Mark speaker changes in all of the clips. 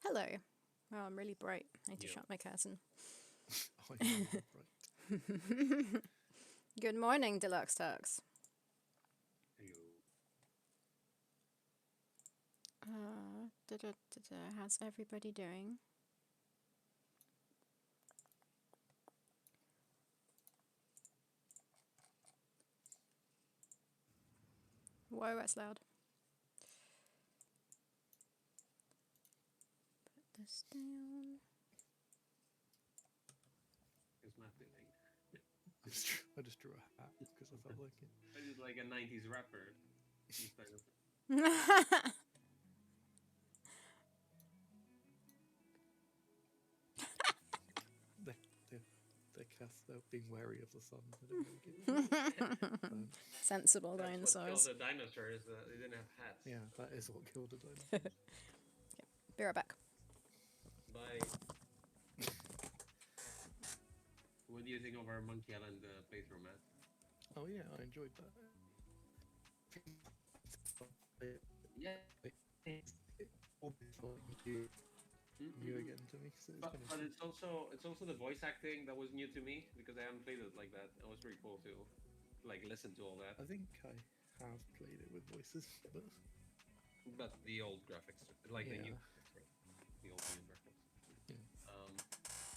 Speaker 1: Hello. Oh, I'm really bright. I need to
Speaker 2: Yeah.
Speaker 1: shut my curtain.
Speaker 3: I know, right.
Speaker 1: Good morning, Deluxe Turks.
Speaker 2: You-
Speaker 1: How's everybody doing? Whoa, that's loud. Put this down.
Speaker 2: It's not too late.
Speaker 3: I just drew a hat because I felt like it.
Speaker 2: I just like a 90s rapper. Instead of...
Speaker 3: They, they, they're being wary of the sun. They don't really get
Speaker 1: Sensible
Speaker 2: That's what killed
Speaker 1: dinosaurs.
Speaker 2: the dinosaurs. They didn't have hats.
Speaker 3: Yeah, that is what killed the dinosaurs.
Speaker 1: Be right back.
Speaker 2: Bye. What do you think of our Monkey Island playthrough, Matt?
Speaker 3: Oh yeah, I enjoyed that.
Speaker 2: Yeah.
Speaker 3: It almost felt like new again to me. So it's
Speaker 2: But,
Speaker 3: kind of
Speaker 2: but it's also the voice acting that was new to me because I haven't played it like that. It was pretty cool to like listen to all that.
Speaker 3: I think I have played it with voices,
Speaker 2: But the old graphics, like the new
Speaker 3: yeah.
Speaker 2: graphics, right? The old new graphics.
Speaker 3: Yeah.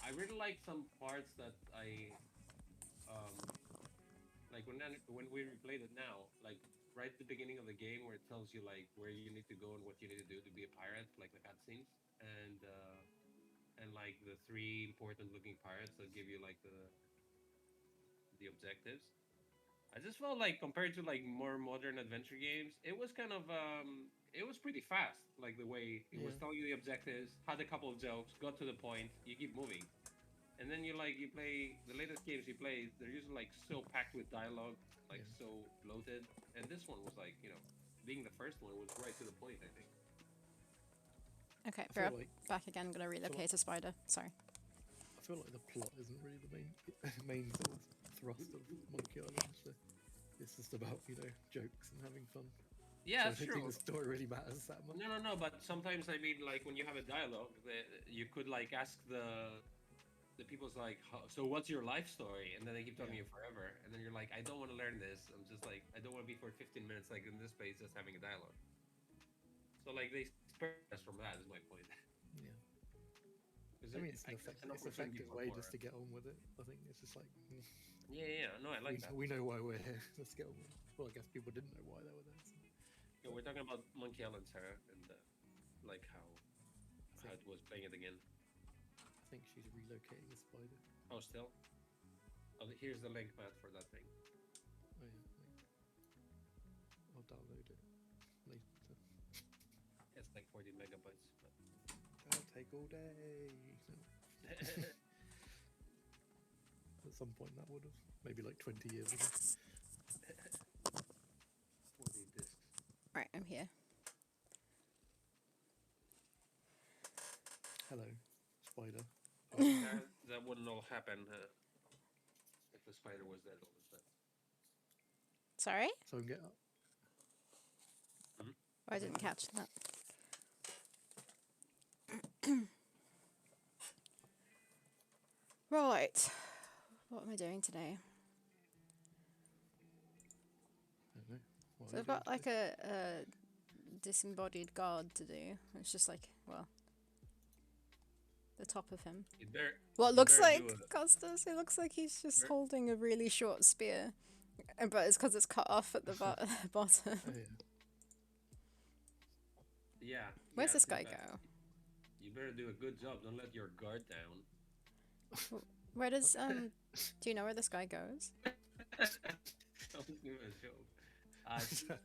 Speaker 2: I really like some parts that I like when we replayed it now, like right at the beginning of the game where it tells you like where you need to go and what you need to do to be a pirate, like the cutscenes, and like the three important looking pirates that give you like the objectives. I just felt like compared to like more modern adventure games, it was kind of it was pretty fast. Like the way it was
Speaker 3: Yeah.
Speaker 2: telling you the objectives, had a couple of jokes, got to the point, you keep moving. And then you play the latest games you play, they're usually like so packed with dialogue, like
Speaker 3: Yeah.
Speaker 2: so bloated. And this one was like, being the first one was right to the point, I think.
Speaker 1: Okay,
Speaker 3: I
Speaker 1: be
Speaker 3: feel
Speaker 1: right
Speaker 3: like
Speaker 1: back again. I'm gonna relocate a spider. Sorry.
Speaker 3: I feel like the plot isn't really the main sort of thrust of Monkey Island. So it's just about jokes and having fun.
Speaker 2: Yeah,
Speaker 3: So I
Speaker 2: that's
Speaker 3: don't think
Speaker 2: true.
Speaker 3: the story really matters that much.
Speaker 2: No. But sometimes I mean, like when you have a dialogue, you could like ask the people's like, so what's your life story? And then they keep telling
Speaker 3: Yeah.
Speaker 2: you forever, and then you're like, I don't want to learn this. I'm just like, I don't want to be for 15 minutes like in this space just having a dialogue. So like they spare us from that is my point.
Speaker 3: Yeah.
Speaker 2: Is
Speaker 3: I
Speaker 2: it?
Speaker 3: mean, it's
Speaker 2: I guess an
Speaker 3: it's
Speaker 2: opportunity
Speaker 3: effective
Speaker 2: for
Speaker 3: way
Speaker 2: more.
Speaker 3: just to get on with it. I think it's just like
Speaker 2: Yeah. No, I like that.
Speaker 3: we know why we're here. Let's get on with it. Well, I guess people didn't know why they were there. So.
Speaker 2: Yeah, we're talking about Monkey Island, Sarah, and like how it was playing it again.
Speaker 3: I think she's relocating a spider.
Speaker 2: Oh, still. Oh, here's the link, Matt, for that thing.
Speaker 3: Oh yeah, wait. I'll download it later.
Speaker 2: It's like 40 megabytes. But...
Speaker 3: That'll take all day. At some point that would have. Maybe like 20 years ago.
Speaker 2: 40 discs.
Speaker 1: Right, I'm here.
Speaker 3: Hello, spider.
Speaker 2: That wouldn't all happen if the spider was dead all the time.
Speaker 1: Sorry?
Speaker 3: So I can get up.
Speaker 1: Oh, I didn't catch that. Right. What am I doing today?
Speaker 3: I don't know. What
Speaker 1: So
Speaker 3: are
Speaker 1: I've
Speaker 3: you
Speaker 1: got
Speaker 3: doing
Speaker 1: like a disembodied guard to do. It's just like, well, the top of him. What looks like Costas. It looks like he's just holding a really short spear, but it's because it's cut off at the bottom.
Speaker 3: today? Oh yeah.
Speaker 2: Yeah.
Speaker 1: Where's this guy go?
Speaker 2: You better do a good job. Don't let your guard down.
Speaker 1: Where does Do you know where this guy goes?
Speaker 2: I was doing a joke.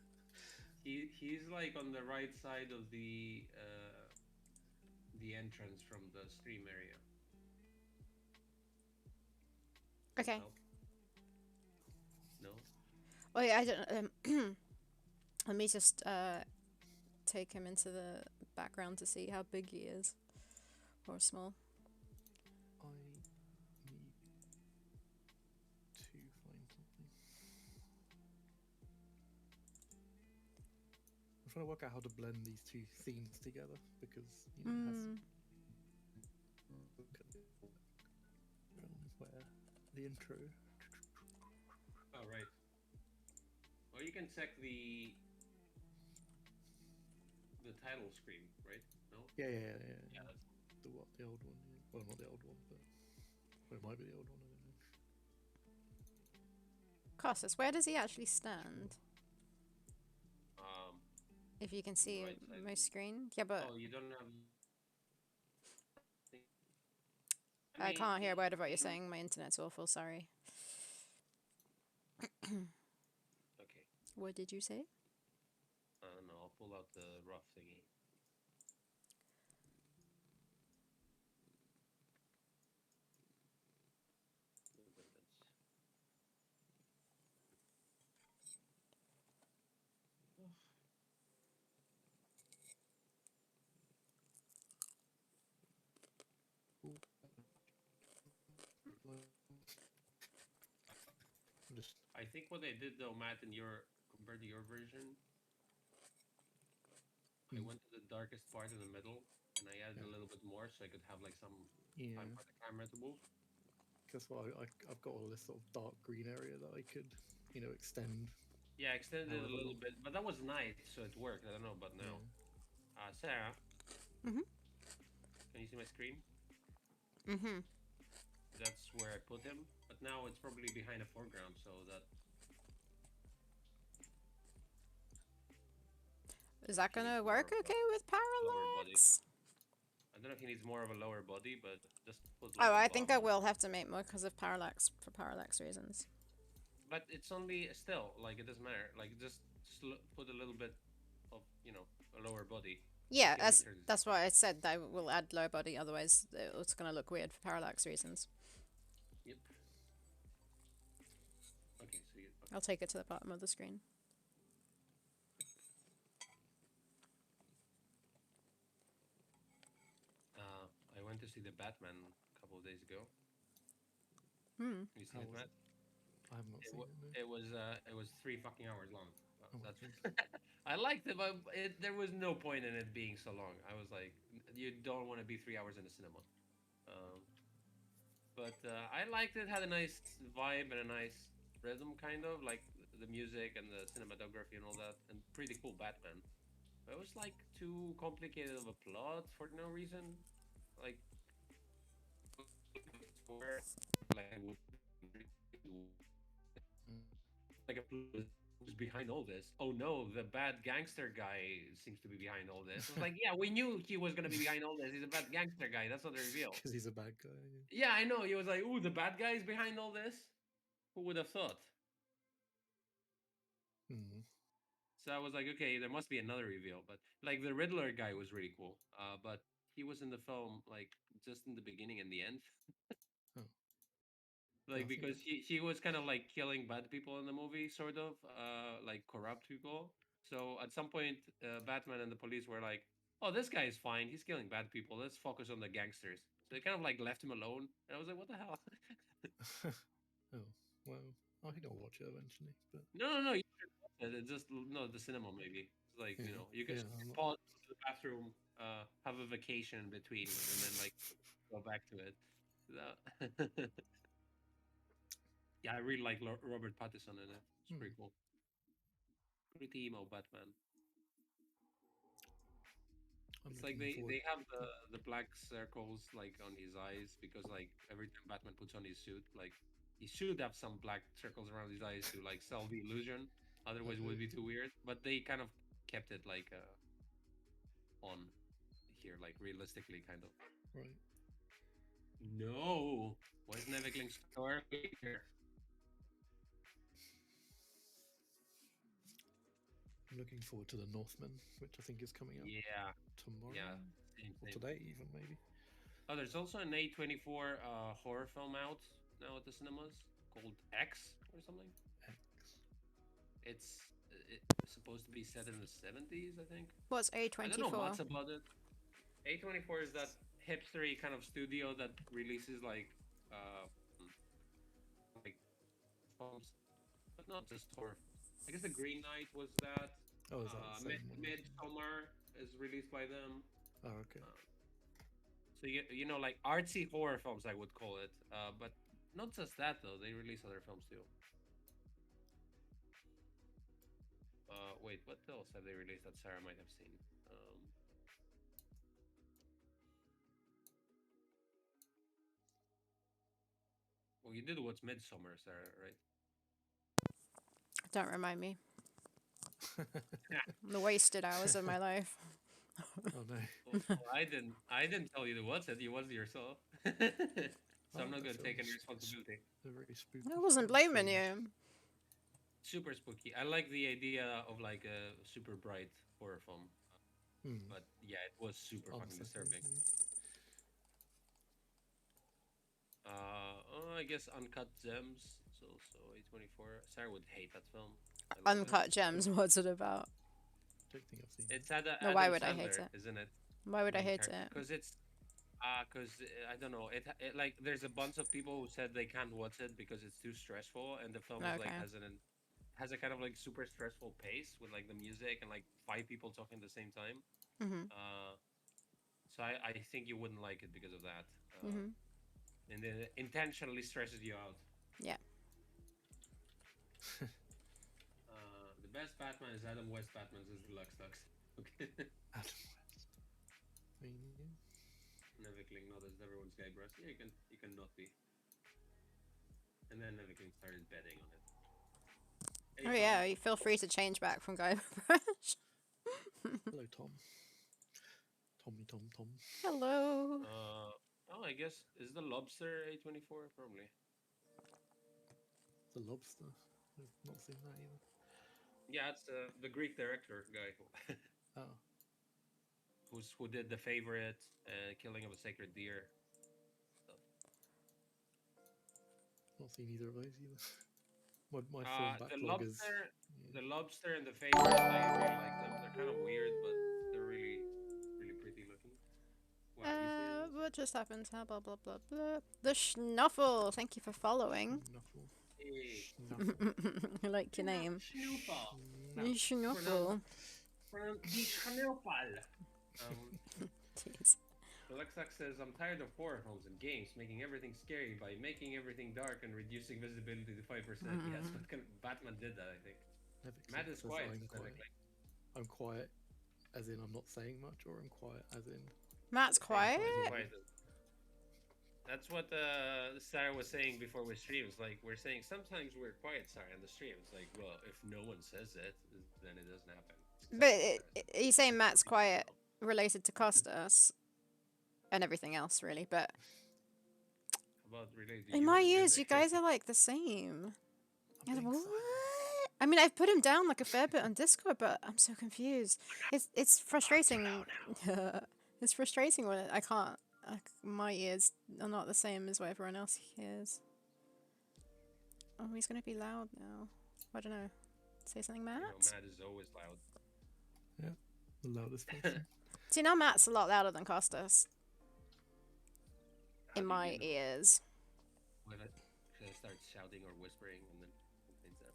Speaker 2: He's like on the right side of the entrance from the stream area.
Speaker 1: Okay.
Speaker 2: No.
Speaker 1: Oh yeah, I don't. Let me just take him into the background to see how big he is, or small.
Speaker 3: I need to find something. I'm trying to work out how to blend these two scenes together because it has where the intro.
Speaker 2: Oh right. Well, you can check the title screen, right? No.
Speaker 3: Yeah. The what? The old one? Yeah. Well, not the old one, but well, it might be the old one. I don't know.
Speaker 1: Costas, where does he actually stand?
Speaker 2: Um,
Speaker 1: If you can
Speaker 2: on the
Speaker 1: see
Speaker 2: right side.
Speaker 1: my screen. Yeah, but
Speaker 2: Oh, you don't have.
Speaker 1: I can't hear a word of what you're saying. My internet's awful, sorry.
Speaker 2: Okay.
Speaker 1: What did you say?
Speaker 2: I don't know. I'll pull out the rough thingy.
Speaker 3: Just
Speaker 2: I think what I did though, Matt, in your compared to your version, I went to the darkest part in the middle, and I added a little bit more so I could have like some time for the camera to move.
Speaker 3: Because I've got all this sort of dark green area that I could, extend.
Speaker 2: Yeah, I extended it a
Speaker 3: However
Speaker 2: little
Speaker 3: long.
Speaker 2: bit, but that was night, so it worked. I don't know about now.
Speaker 3: Yeah.
Speaker 2: Sarah,
Speaker 1: Mm-hmm.
Speaker 2: can you see my screen?
Speaker 1: Mm-hmm.
Speaker 2: That's where I put him, but now it's probably behind a foreground, so that.
Speaker 1: Is that gonna work okay with
Speaker 2: Lower body.
Speaker 1: parallax?
Speaker 2: I don't know if he needs more of a lower body, but just put like
Speaker 1: Oh,
Speaker 2: a
Speaker 1: I think
Speaker 2: bottom.
Speaker 1: I will have to make more because of parallax, for parallax reasons.
Speaker 2: But it's only still like it doesn't matter. Like just put a little bit of a lower body.
Speaker 1: Yeah, that's why I said I will add low body, otherwise it's gonna look weird for parallax reasons.
Speaker 2: Yep. Okay, so okay.
Speaker 1: I'll take it to the bottom of the screen.
Speaker 2: I went to see the Batman a couple of days ago.
Speaker 1: Hmm.
Speaker 2: You seen it, Matt?
Speaker 3: I have not seen it. No.
Speaker 2: It was 3 fucking hours long.
Speaker 3: Oh,
Speaker 2: That's I liked it, but there was no point in it being so long. I was like, you don't want to be 3 hours in the cinema. Um, but I liked it. Had a nice vibe and a nice rhythm, kind of like the music and the cinematography and all that, and pretty cool Batman. But it was like too complicated of a plot for no reason. Like, like I would like a who's behind all this. Oh no, the bad gangster guy seems to be behind all this. It's like, yeah, we knew he was gonna be behind all this. He's a bad gangster guy. That's not the reveal.
Speaker 3: Because he's a bad guy.
Speaker 2: Yeah, I know. He was like, ooh, the bad guy is behind all this. Who would have thought?
Speaker 3: Mm.
Speaker 2: So I was like, okay, there must be another reveal. But like the Riddler guy was really cool. But he was in the film like just in the beginning and the end.
Speaker 3: Oh.
Speaker 2: Like
Speaker 3: I
Speaker 2: because
Speaker 3: think
Speaker 2: he was kind of like killing bad people in the movie, sort of like corrupt people. So at some point, Batman and the police were like, "Oh, this guy is fine. He's killing bad people. Let's focus on the gangsters." So they kind of like left him alone, and I was like, "What the hell?"
Speaker 3: oh well, I think I'll watch it eventually. But
Speaker 2: No. You should watch it. It's just no the cinema maybe. It's like
Speaker 3: yeah,
Speaker 2: you can
Speaker 3: I'm not...
Speaker 2: pause, go to the bathroom, have a vacation in between, and then like go back to it. Yeah, I really like Robert Pattinson in it. It's pretty cool. Pretty emo Batman.
Speaker 3: I'm
Speaker 2: It's like
Speaker 3: looking forward.
Speaker 2: they have the black circles like on his eyes because like every time Batman puts on his suit, like he should have some black circles around his eyes to like sell the illusion. Otherwise, it would be too weird. But they kind of kept it like on here, like realistically, kind of.
Speaker 3: Right.
Speaker 2: No, why is Nevekling store here?
Speaker 3: I'm looking forward to the Northman, which I think is coming out
Speaker 2: Yeah,
Speaker 3: tomorrow
Speaker 2: yeah,
Speaker 3: or
Speaker 2: same.
Speaker 3: today, even maybe.
Speaker 2: Oh, there's also an A24 horror film out now at the cinemas called X or something.
Speaker 3: X.
Speaker 2: It's supposed to be set in the 70s, I think.
Speaker 1: What's
Speaker 2: I don't know
Speaker 1: A24?
Speaker 2: much about it. A24 is that hipstery kind of studio that releases uh like films, but not just horror. I guess The Green Knight was that.
Speaker 3: Oh, is that the same one?
Speaker 2: Midsummer is released by them.
Speaker 3: Oh, okay.
Speaker 2: So like artsy horror films, I would call it, but Not just that though, they release other films too. Wait, what else have they released that Sarah might have seen? Well, you did watch Midsummer, Sarah, right?
Speaker 1: Don't remind me. The wasted hours of my life.
Speaker 3: Oh no.
Speaker 2: Well, I didn't tell you to watch it. You watched it yourself. So I'm not going to take any responsibility.
Speaker 3: Very spooky.
Speaker 1: I wasn't blaming you.
Speaker 2: Super spooky. I like the idea of like a super bright horror film. But yeah, it was super fucking disturbing. I guess Uncut Gems. So A24. Sarah would hate that film.
Speaker 1: Uncut Gems. What's it about?
Speaker 3: Don't think I've seen it.
Speaker 2: It's Adam
Speaker 1: why would
Speaker 2: Sandler,
Speaker 1: I hate it?
Speaker 2: Isn't it?
Speaker 1: Why would I hate it?
Speaker 2: Because it's because I don't know. It like there's a bunch of people who said they can't watch it because it's too stressful, and the film is like has a kind of like super stressful pace with like the music and like 5 people talking at the same time. So I think you wouldn't like it because of that. And then it intentionally stresses you out.
Speaker 1: Yeah.
Speaker 2: The best Batman is Adam West Batman's is Deluxe Tux. Okay.
Speaker 3: Adam West.
Speaker 2: Nevikling not as everyone's Guybrush. Yeah, you can not be. And then Nevikling started betting on it. Hey,
Speaker 1: oh yeah, you feel free to change back from Guybrush.
Speaker 3: Hello, Tom. Tom.
Speaker 1: Hello.
Speaker 2: Oh, I guess is the Lobster A24 probably.
Speaker 3: The Lobster. I've not seen that either.
Speaker 2: Yeah, it's the Greek director guy.
Speaker 3: Oh.
Speaker 2: Who did The Favorite, Killing of a Sacred Deer. Stuff.
Speaker 3: Not seen either of those either. My film backlog is.
Speaker 2: The Lobster and The Favorite. I really like them. They're kind of weird, but they're really pretty looking.
Speaker 1: What just happened? Blah blah blah blah. The Schnuffle. Thank you for following.
Speaker 3: Schnuffle.
Speaker 1: I like your name.
Speaker 2: Schnuffle.
Speaker 1: Schnuffle.
Speaker 2: Die Schnuffle.
Speaker 1: Jeez.
Speaker 2: Alexax says, I'm tired of horror films and games making everything scary by making everything dark and reducing visibility to 5%. Yes, Batman did that, I think. Matt is quiet.
Speaker 3: I'm quiet, as in I'm not saying much, or I'm quiet as in...
Speaker 1: Matt's quiet?
Speaker 2: That's what Sarah was saying before we stream. It's like, we're saying sometimes we're quiet, Sarah, on the stream. It's like, well, if no one says it, then it doesn't happen.
Speaker 1: But he's saying Matt's quiet related to Costas and everything else, really. But
Speaker 2: about related
Speaker 1: in my ears, you guys are like the same. What? I mean, I've put him down like a fair bit on Discord, but I'm so confused. It's frustrating. It's frustrating when I can't. My ears are not the same as what everyone else hears. Oh, he's gonna be loud now. I don't know. Say something, Matt?
Speaker 2: Matt is always loud.
Speaker 3: Yeah, the loudest person.
Speaker 1: See, now Matt's a lot louder than Costas. In my ears.
Speaker 2: When I start shouting or whispering and then things up.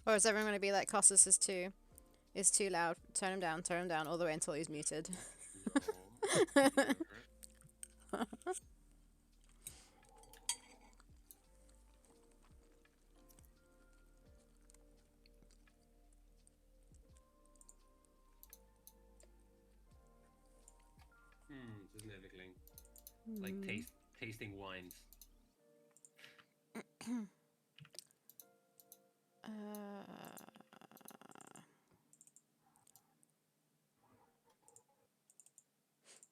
Speaker 1: Or is everyone gonna be like Costas is too loud? Turn him down all the way until he's muted.
Speaker 2: No. This is Nevikling. Like tasting wines.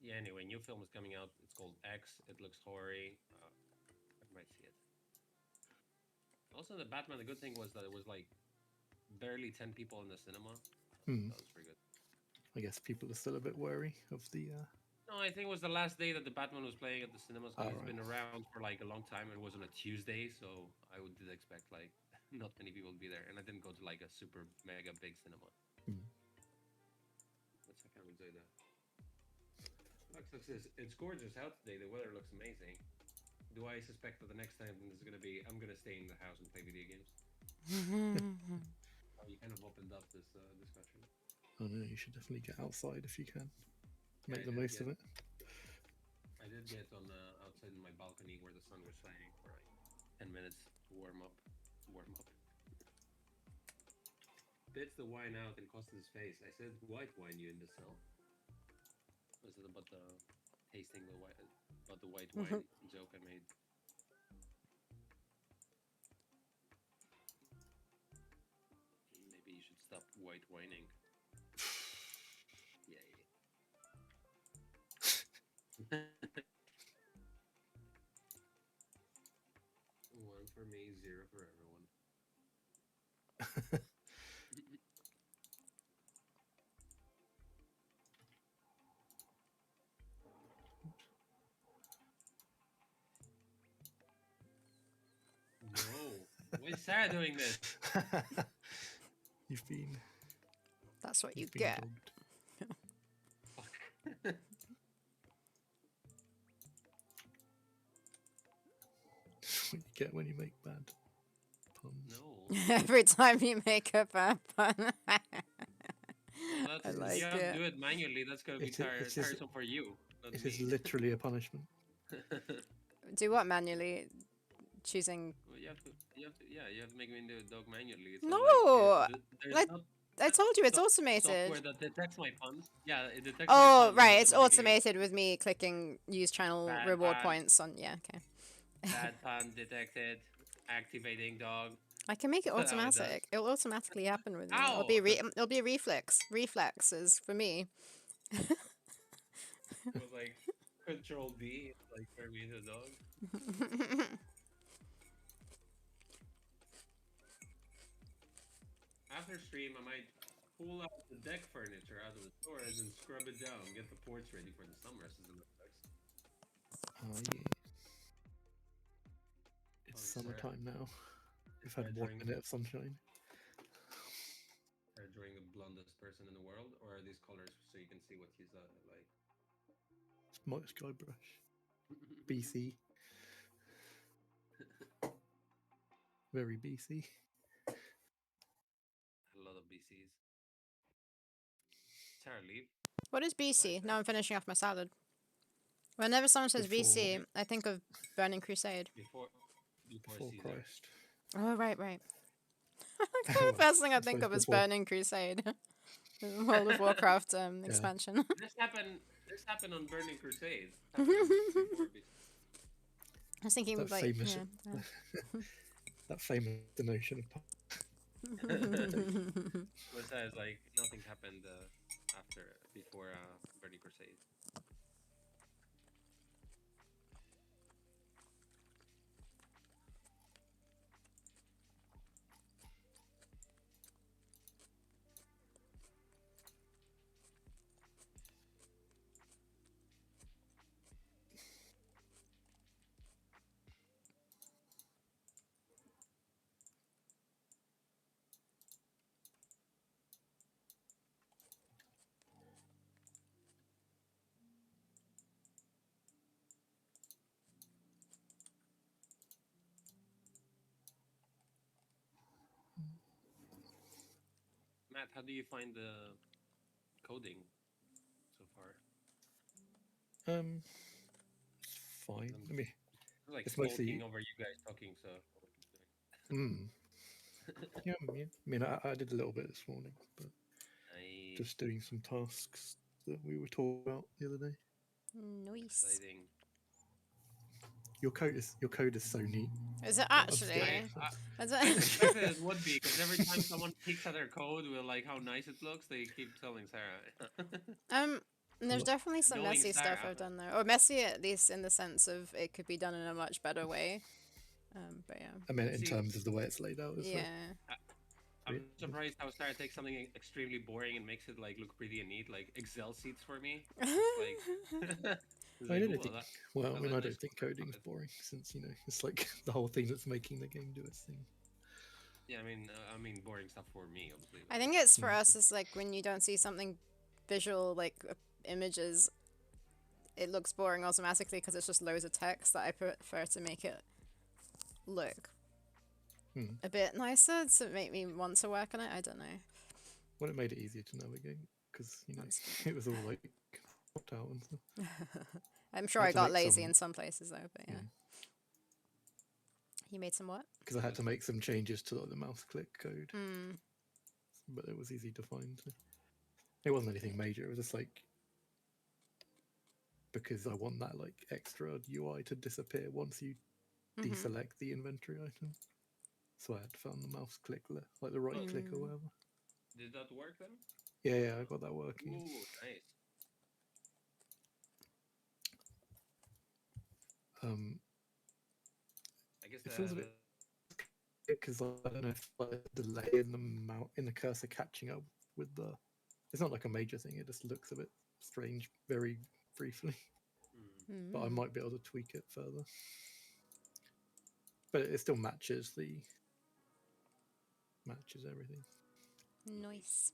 Speaker 2: Yeah, anyway, new film is coming out. It's called X. It looks hoary. I might see it. Also, the Batman, the good thing was that it was like barely 10 people in the cinema. That was pretty good.
Speaker 3: I guess people are still a bit wary of the...
Speaker 2: No, I think it was the last day that the Batman was playing at the cinemas. It's been around for like a long time. It was on a Tuesday, so I did expect like not many people to be there. And I didn't go to like a super mega big cinema. Which I can't enjoy that. Alexa says, it's gorgeous out today. The weather looks amazing. Do I suspect that the next time this is going to be, I'm going to stay in the house and play video games? You kind of opened up this discussion.
Speaker 3: Oh no, you should definitely get outside if you can. Make the most of it.
Speaker 2: I I did get on outside in my balcony where the sun was shining for like 10 minutes to warm up. Warm up. Spits the wine out and Costa's face. I said white wine, you imbecile. Was it about the tasting the white, about the white wine joke I made? Maybe you should stop white whining. Yay. One for me, zero for everyone. No. Why is Sarah doing this?
Speaker 3: You've been.
Speaker 1: That's what you
Speaker 3: You've been
Speaker 1: get.
Speaker 3: dogged.
Speaker 2: Fuck.
Speaker 3: What you get when you make bad puns.
Speaker 2: No.
Speaker 1: Every time you make a bad pun.
Speaker 2: Well,
Speaker 1: I like
Speaker 2: you have to
Speaker 1: it.
Speaker 2: do it manually. That's gonna be tiresome for you.
Speaker 3: It is literally a punishment.
Speaker 1: Do what manually? Choosing.
Speaker 2: Well, you have to, yeah, you have to make me into a dog manually. It's
Speaker 1: No!
Speaker 2: there's not
Speaker 1: I told you it's
Speaker 2: software
Speaker 1: automated.
Speaker 2: that detects my puns. Yeah, it detects
Speaker 1: Oh,
Speaker 2: my puns.
Speaker 1: right. It's automated with me clicking use channel
Speaker 2: Bad
Speaker 1: reward
Speaker 2: pun.
Speaker 1: points on. Yeah, okay.
Speaker 2: Bad pun detected. Activating dog.
Speaker 1: I can make it
Speaker 2: That's how it does.
Speaker 1: automatic. It'll automatically happen with me.
Speaker 2: Ow!
Speaker 1: It'll be reflex. Reflexes for me.
Speaker 2: With like Control D, like turn me into a dog. After stream, I might pull out the deck furniture out of the storage and scrub it down, get the porch ready for the summer season.
Speaker 3: Oh yeah. It's summertime now. We've had 1 minute of sunshine.
Speaker 2: Are drawing the blondest person in the world, or are these colors so you can see what he's like?
Speaker 3: My sky brush. BC. Very BC.
Speaker 2: A lot of BCs. Sarah, leave.
Speaker 1: What is BC? Now I'm finishing off my salad. Whenever someone says BC, I think of Burning Crusade.
Speaker 2: Before Caesar.
Speaker 3: Christ.
Speaker 1: Oh, right. The first thing I think of is Burning Crusade. World of Warcraft expansion.
Speaker 2: This happened on Burning Crusade.
Speaker 1: I was thinking
Speaker 3: that
Speaker 1: like
Speaker 3: famous, that famous notion of
Speaker 2: What says like nothing happened before Burning Crusade. Matt, how do you find the coding so far?
Speaker 3: It's fine. I mean,
Speaker 2: like
Speaker 3: it's mostly
Speaker 2: over you guys talking. So.
Speaker 3: Yeah. I mean, I did a little bit this morning, but just doing some tasks that we were talking about the other day.
Speaker 1: Nice.
Speaker 2: Exciting.
Speaker 3: Your code is so neat.
Speaker 1: Is it actually?
Speaker 2: I expected it would be, because every time someone peeks at their code with like how nice it looks, they keep telling Sarah.
Speaker 1: There's definitely some
Speaker 2: Knowing
Speaker 1: messy
Speaker 2: Sarah,
Speaker 1: stuff I've done there, or messy at least in the sense of it could be done in a much better way. But yeah.
Speaker 3: I mean, in terms of the way it's laid out.
Speaker 1: Yeah.
Speaker 2: I'm surprised how Sarah takes something extremely boring and makes it like look pretty and neat, like Excel sheets for me. Like,
Speaker 3: I don't think. Well, I mean, I don't think coding's boring, since it's like the whole thing that's making the game do its thing.
Speaker 2: Yeah, I mean, boring stuff for me, obviously.
Speaker 1: I think it's for us. It's like when you don't see something visual, like images, it looks boring automatically because it's just loads of text. That I prefer to make it look a bit nicer to make me want to work on it. I don't know.
Speaker 3: Well, it made it easier to navigate because it was all like swapped out and stuff.
Speaker 1: I'm sure I got lazy in some places though, but yeah. You made some what?
Speaker 3: Because I had to make some changes to like, the mouse click code,
Speaker 1: Mm.
Speaker 3: but it was easy to find. So. It wasn't anything major. It was just like because I want that like extra UI to disappear once you deselect the inventory item. So I had found the mouse click, like the right click or whatever.
Speaker 2: Did that work then?
Speaker 3: Yeah, I got that working.
Speaker 2: Ooh, nice. I guess
Speaker 3: it feels a bit because I don't know if like, the delay in the cursor catching up with the. It's not like a major thing. It just looks a bit strange, very briefly. But I might be able to tweak it further. But it still matches everything.
Speaker 1: Nice.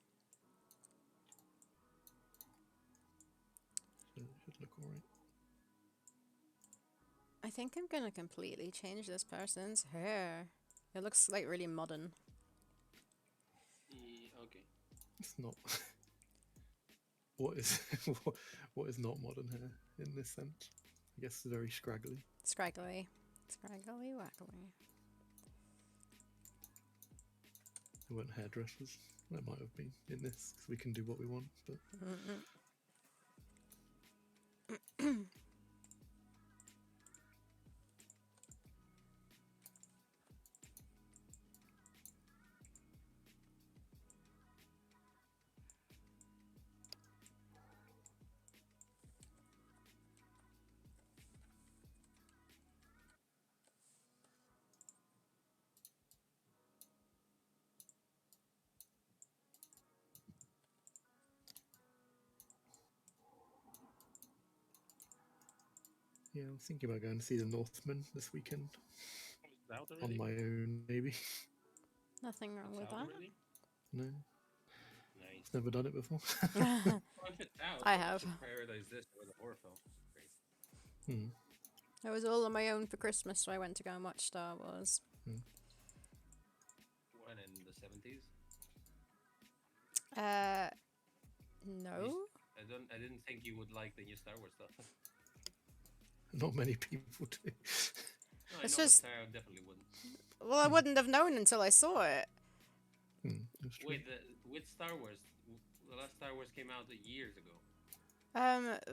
Speaker 3: It should look alright.
Speaker 1: I think I'm gonna completely change this person's hair. It looks like really modern.
Speaker 2: Okay.
Speaker 3: It's not. What is what is not modern hair in this sense? I guess it's very scraggly.
Speaker 1: Scraggly. Scraggly waggly.
Speaker 3: They weren't hairdressers. There might have been in this because we can do what we want, but. Yeah, I was thinking about going to see the Northman this weekend. On my own, maybe.
Speaker 1: Nothing wrong with that.
Speaker 3: No.
Speaker 2: Nice.
Speaker 3: Never done it before.
Speaker 1: I have.
Speaker 2: Prioritize this over the horror film. Great.
Speaker 1: I was all on my own for Christmas, so I went to go and watch Star Wars.
Speaker 2: When in the 70s?
Speaker 1: No.
Speaker 2: I didn't think you would like the new Star Wars stuff.
Speaker 3: Not many people do.
Speaker 2: No,
Speaker 1: It's just.
Speaker 2: I definitely wouldn't.
Speaker 1: Well, I wouldn't have known until I saw it.
Speaker 2: Wait, with Star Wars, the last Star Wars came out years ago.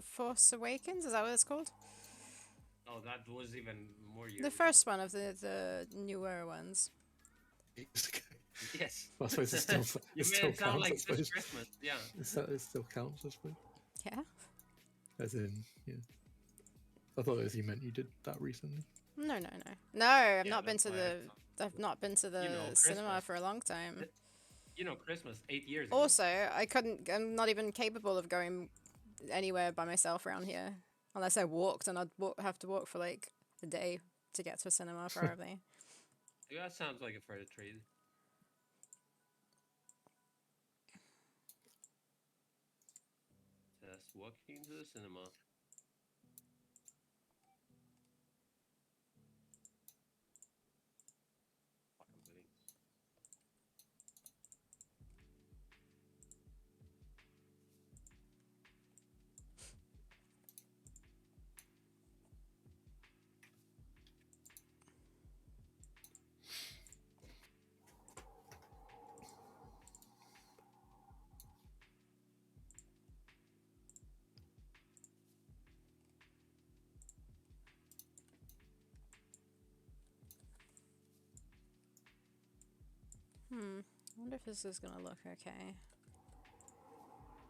Speaker 1: Force Awakens, is that what it's called?
Speaker 2: Oh, that was even more years
Speaker 1: The first one of the newer ones.
Speaker 2: Yes.
Speaker 3: Well, I suppose it still,
Speaker 2: you
Speaker 3: it
Speaker 2: made
Speaker 3: still
Speaker 2: it sound
Speaker 3: counts.
Speaker 2: like this Christmas. Yeah.
Speaker 3: It still counts, I suppose.
Speaker 1: Yeah.
Speaker 3: As in, yeah. I thought as you meant you did that recently.
Speaker 1: No. I've not been to the cinema for a long time.
Speaker 2: You know, Christmas 8 years ago.
Speaker 1: Also, I'm not even capable of going anywhere by myself around here. Unless I walked, and I'd have to walk for like a day to get to a cinema, probably.
Speaker 2: Yeah, that sounds like a fair trade. Just walking to the cinema. Fucking living.
Speaker 1: I wonder if this is gonna look okay.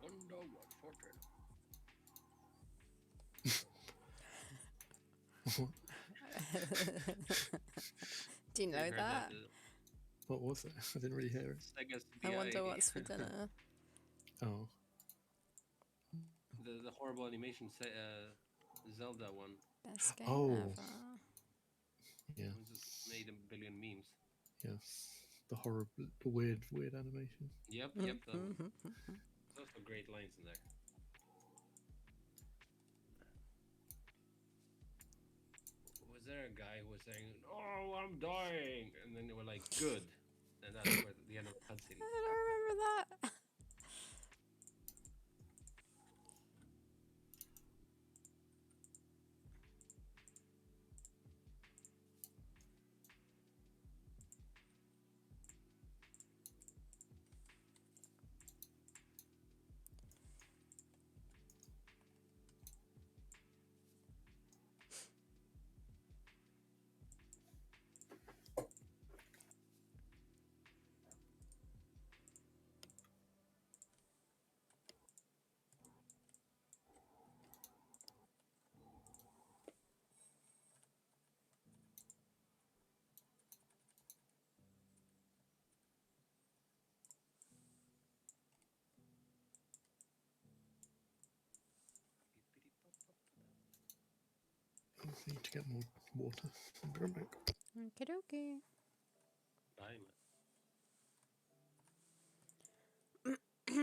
Speaker 2: Wonder what portrait.
Speaker 1: Do you know that?
Speaker 3: What was it? I didn't really hear it.
Speaker 1: I wonder what's for dinner.
Speaker 3: Oh.
Speaker 2: The horrible animation Zelda one.
Speaker 1: Best game
Speaker 3: ever. Yeah.
Speaker 2: It just made a billion memes.
Speaker 3: Yes. The horrible, the weird animation.
Speaker 2: Yep. Those are great lines in there. Was there a guy who was saying, "Oh, I'm dying," and then they were like, "Good," and that's where the end of the cutscene.
Speaker 1: I don't remember that.
Speaker 3: Need to get more water. I'll be right back.
Speaker 1: Okie dokie.
Speaker 2: Time. I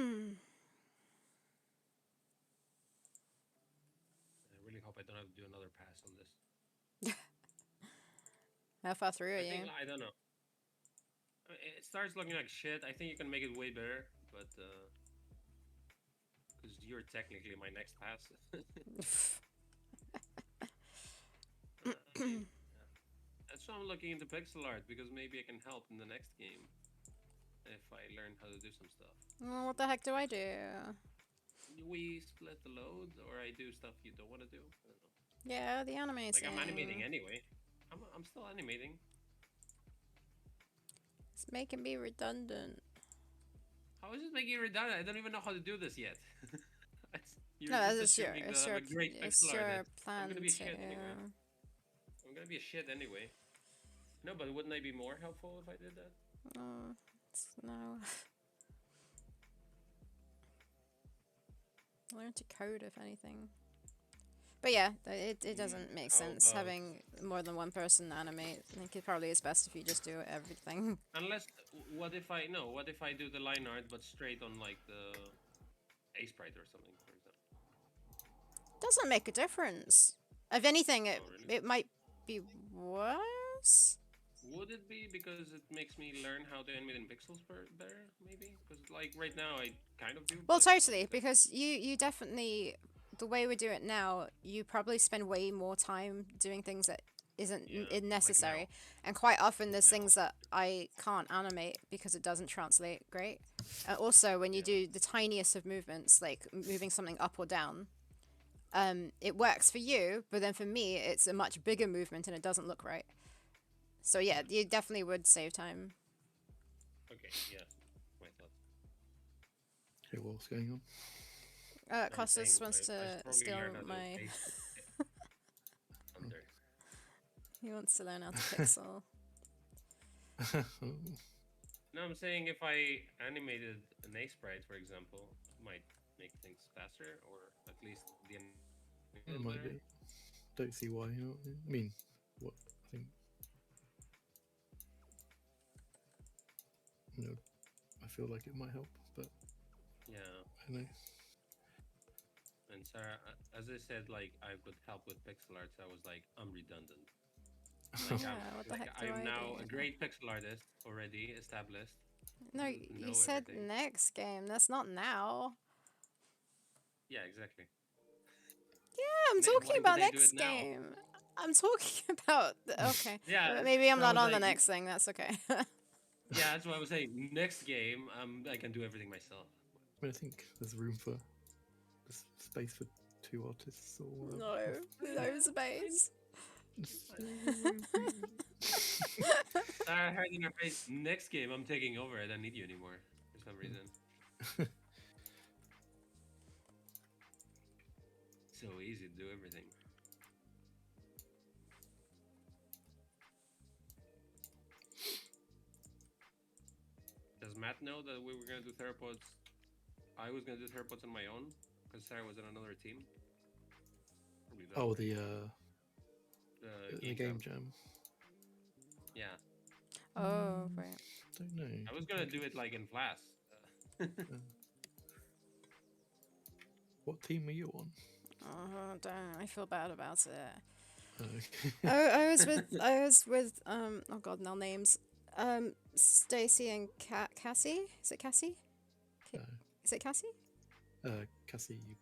Speaker 2: really hope I don't have to do another pass on this.
Speaker 1: How far through are you?
Speaker 2: I don't know. I mean, it starts looking like shit. I think you can make it way better, but because you're technically my next pass. That's why I'm looking into pixel art, because maybe I can help in the next game if I learn how to do some stuff.
Speaker 1: Well, what the heck do I do?
Speaker 2: We split the load, or I do stuff you don't want to do. I don't know.
Speaker 1: Yeah, the animating.
Speaker 2: Like I'm animating anyway. I'm still animating.
Speaker 1: It's making me redundant.
Speaker 2: How is it making it redundant? I don't even know how to do this yet.
Speaker 1: No, that's your plan
Speaker 2: I'm gonna be
Speaker 1: to.
Speaker 2: shit anyway. I'm gonna be a shit anyway. No, but wouldn't I be more helpful if I did that?
Speaker 1: No. Learn to code, if anything. But yeah, it doesn't make sense having more than one person animate. I think it probably is best if you just do everything.
Speaker 2: Unless, what if I do the line art but straight on like the A-sprite or something, for example?
Speaker 1: Doesn't make a difference. If anything,
Speaker 2: really?
Speaker 1: it might be worse.
Speaker 2: Would it be because it makes me learn how to animate in pixels better, maybe? Because like right now I kind of do.
Speaker 1: Well, totally, because you definitely, the way we do it now, you probably spend way more time doing things that isn't necessary. Like and quite often there's things that I can't animate because it doesn't translate great. Also, when you do the tiniest of movements, like moving something up or down, it works for you, but then for me, it's a much bigger movement and it doesn't look right. So yeah, you definitely would save time.
Speaker 2: Okay, yeah, my thoughts.
Speaker 3: Okay, what's going on?
Speaker 1: Costas wants to steal my... He wants to learn how to pixel.
Speaker 2: No, I'm saying if I animated an A-sprite, for example, it might make things faster, or at least the...
Speaker 3: It might be. Don't see why. You know, I mean, what I think. You know, I feel like it might help, but
Speaker 2: yeah,
Speaker 3: I don't know.
Speaker 2: And Sarah, as I said, like I could help with pixel art, so I was like, I'm redundant. Like,
Speaker 1: what the heck do
Speaker 2: I'm
Speaker 1: I
Speaker 2: now
Speaker 1: do?
Speaker 2: a great pixel artist already established.
Speaker 1: No, you said everything. Next game. That's not now.
Speaker 2: Yeah, exactly.
Speaker 1: Yeah, I'm talking about next game. I'm talking about... Okay.
Speaker 2: Yeah.
Speaker 1: Maybe I'm not on the next thing. That's okay.
Speaker 2: Yeah, that's what I was saying. Next game, I can do everything myself.
Speaker 3: I think there's room for space for 2 artists. Or
Speaker 1: no space.
Speaker 2: I heard in your face. Next game, I'm taking over. I don't need you anymore for some reason. So easy to do everything. Does Matt know that we were gonna do Theropods? I was gonna do Theropods on my own because Sarah was on another team.
Speaker 3: Oh, the game jam.
Speaker 2: Yeah.
Speaker 1: Oh, right.
Speaker 3: Don't know.
Speaker 2: I was gonna do it like in class.
Speaker 3: What team were you on?
Speaker 1: Oh, don't. I feel bad about it.
Speaker 3: Okay.
Speaker 1: I was with oh god, no names. Stacy and Cassie. Is it Cassie? Is it Cassie?
Speaker 3: Cassie,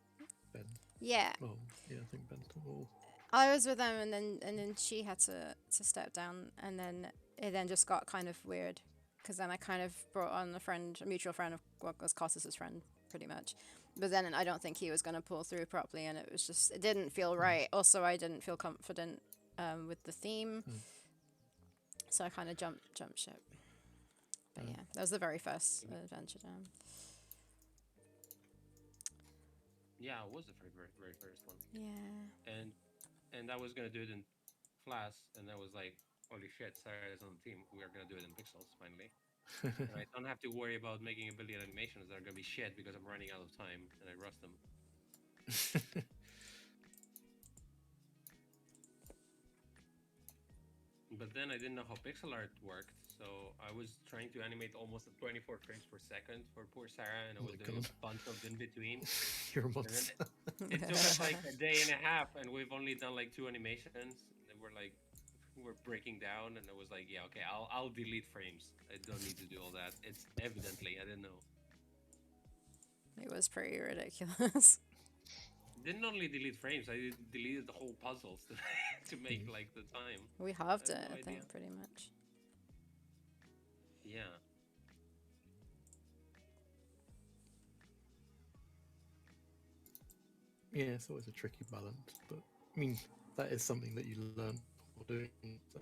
Speaker 3: Ben.
Speaker 1: Yeah.
Speaker 3: Oh, yeah, I think Ben. Oh.
Speaker 1: I was with them, and then she had to step down, and then it then just got kind of weird, because then I kind of brought on a mutual friend of what was Costas' friend, pretty much. But then I don't think he was going to pull through properly, and it didn't feel right. Also, I didn't feel confident with the theme, so I kind of jumped ship. But yeah, that was the very first Adventure Jam.
Speaker 2: Yeah, it was the very first one.
Speaker 1: Yeah.
Speaker 2: And I was gonna do it in class, and I was like, holy shit, Sarah's on the team. We are gonna do it in pixels finally. And I don't have to worry about making a billion animations that are gonna be shit because I'm running out of time and I rust them. then I didn't know how pixel art worked, so I was trying to animate almost at 24 frames per second for poor Sarah, and I
Speaker 3: Oh
Speaker 2: was
Speaker 3: my
Speaker 2: doing
Speaker 3: God.
Speaker 2: a bunch of in between.
Speaker 3: You're a
Speaker 2: And then
Speaker 3: monster.
Speaker 2: it took us like a day and a half, and we've only done like 2 animations. And we're like, we're breaking down, and I was like, yeah, okay, I'll delete frames. I don't need to do all that. It's evidently I didn't know.
Speaker 1: It was pretty ridiculous.
Speaker 2: Didn't only delete frames, I deleted the whole puzzles to make like the time.
Speaker 1: We halved
Speaker 2: I
Speaker 1: it,
Speaker 2: have no
Speaker 1: I
Speaker 2: idea.
Speaker 1: think, pretty much.
Speaker 2: Yeah.
Speaker 3: Yeah, it's always a tricky balance, but I mean that is something that you learn while doing. So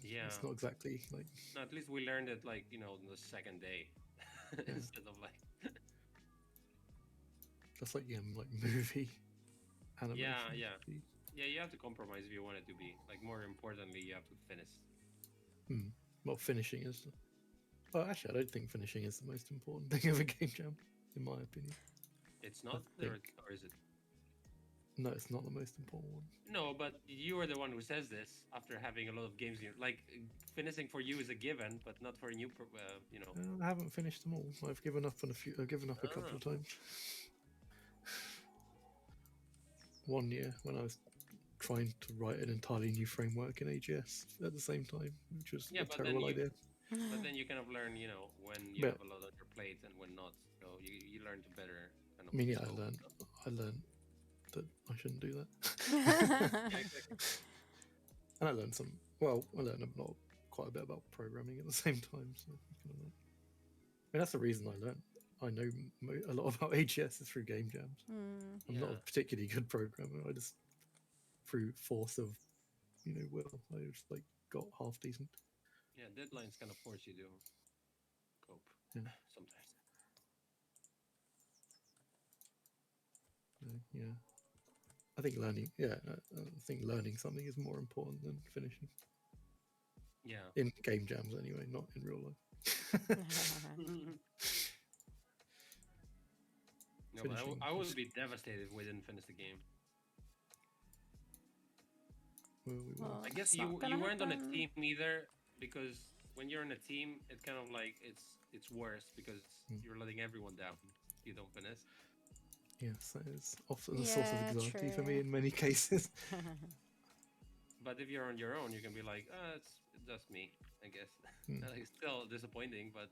Speaker 2: Yeah.
Speaker 3: it's not exactly like.
Speaker 2: No, at least we learned it like on the second day instead of like.
Speaker 3: Just like like movie animation.
Speaker 2: Yeah. Yeah, you have to compromise if you want it to be. Like, more importantly, you have to finish.
Speaker 3: Well, finishing is. Well, actually, I don't think finishing is the most important thing of a game jam, in my opinion.
Speaker 2: It's not, or is it?
Speaker 3: No, it's not the most important one.
Speaker 2: No, but you are the one who says this after having a lot of games. Like, finishing for you is a given, but not for a new,
Speaker 3: I haven't finished them all. I've given up on a few. I've given up a couple of times. One year when I was trying to write an entirely new framework in AGS at the same time, which was a terrible idea.
Speaker 2: But then you kind of learn, when you have a lot on your plate and when not. So you learn to better kind of.
Speaker 3: I mean, yeah, I learned that I shouldn't do that. And I learned I learned quite a bit about programming at the same time. So I mean, that's the reason I know a lot about AGS is through game jams. I'm not a particularly good programmer. I just, through force of, will, I just like got half decent.
Speaker 2: Yeah, deadlines kind of force you to cope sometimes.
Speaker 3: Yeah. I think learning something is more important than finishing.
Speaker 2: Yeah.
Speaker 3: In game jams, anyway, not in real life.
Speaker 2: No, but I would be devastated if we didn't finish the game.
Speaker 3: Well,
Speaker 2: I guess you weren't on a team either, because when you're on a team, it kind of like it's worse because you're letting everyone down if you don't finish.
Speaker 3: Yes, that is often a source of anxiety for me in many cases.
Speaker 2: But if you're on your own, you can be like, it's just me, I guess. It's still disappointing, but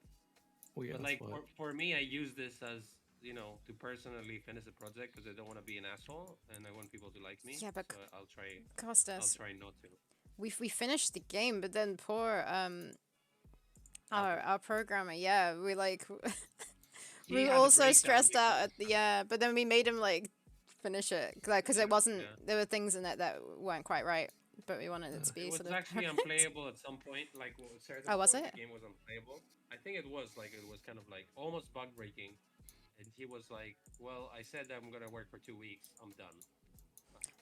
Speaker 2: like for me, I use this as to personally finish a project because I don't want to be an asshole and I want people to like me.
Speaker 1: Yeah, but
Speaker 2: so I'll try.
Speaker 1: Costas,
Speaker 2: I'll try not to.
Speaker 1: We finished the game, but then poor our programmer, we like we were also stressed out at but then we made him like finish it because it wasn't there were things in it that weren't quite right, but we wanted it to be.
Speaker 2: It was
Speaker 1: sort of
Speaker 2: actually unplayable at some point. Like certain
Speaker 1: was it?
Speaker 2: The game was unplayable. I think it was kind of like almost bug breaking. And he was like, well, I said I'm going to work for 2 weeks. I'm done.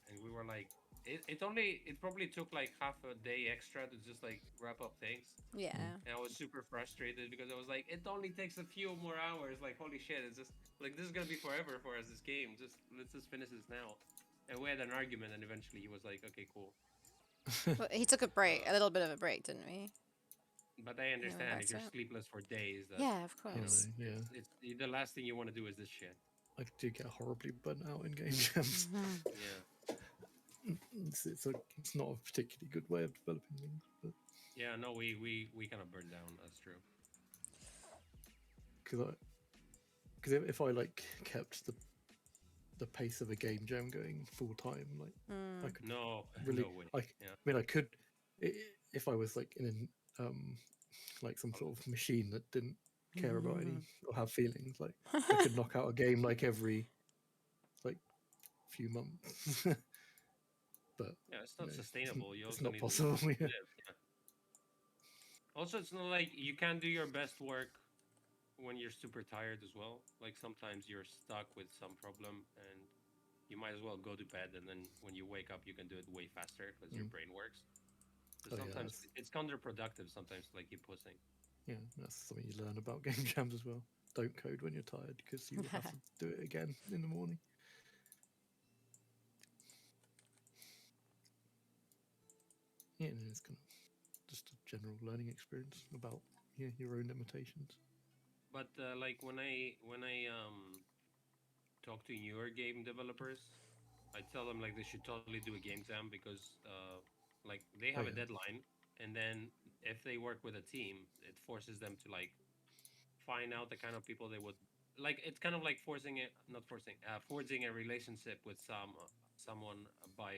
Speaker 2: And we were like, it probably took like half a day extra to just like wrap up things.
Speaker 1: Yeah.
Speaker 2: And I was super frustrated because I was like, it only takes a few more hours. Like, holy shit, it's just like, this is going to be forever for us, this game. Let's just finish this now. And we had an argument and eventually he was like, okay, cool.
Speaker 1: Well, he took a little bit of a break, didn't we?
Speaker 2: But I understand if you're sleepless for days.
Speaker 1: Yeah, of course.
Speaker 2: It's the last thing you want to do is this shit.
Speaker 3: I do get horribly burnt out in game jams.
Speaker 2: Yeah.
Speaker 3: It's not a particularly good way of developing things. But
Speaker 2: yeah, no, we kind of burned down. That's true.
Speaker 3: Because if I like kept the pace of a game jam going full time, like I could really. I mean, I could if I was like in like some sort of machine that didn't care about any or have feelings. Like I could knock out a game like every few months. But
Speaker 2: it's not sustainable.
Speaker 3: It's not possible.
Speaker 2: Also, it's not like you can't do your best work when you're super tired as well. Like sometimes you're stuck with some problem and you might as well go to bed, and then when you wake up you can do it way faster because your brain works. So sometimes it's counterproductive sometimes to like keep pushing.
Speaker 3: Yeah, that's something you learn about game jams as well. Don't code when you're tired because you have to do it again in the morning. Yeah, it's kind of just a general learning experience about your own limitations.
Speaker 2: But like when I talk to newer game developers, I tell them like they should totally do a game jam because like they
Speaker 3: Oh
Speaker 2: have a
Speaker 3: yeah.
Speaker 2: deadline, and then if they work with a team, it forces them to like find out the kind of people they would like. It's kind of like forcing it, not forcing, forging a relationship with someone by,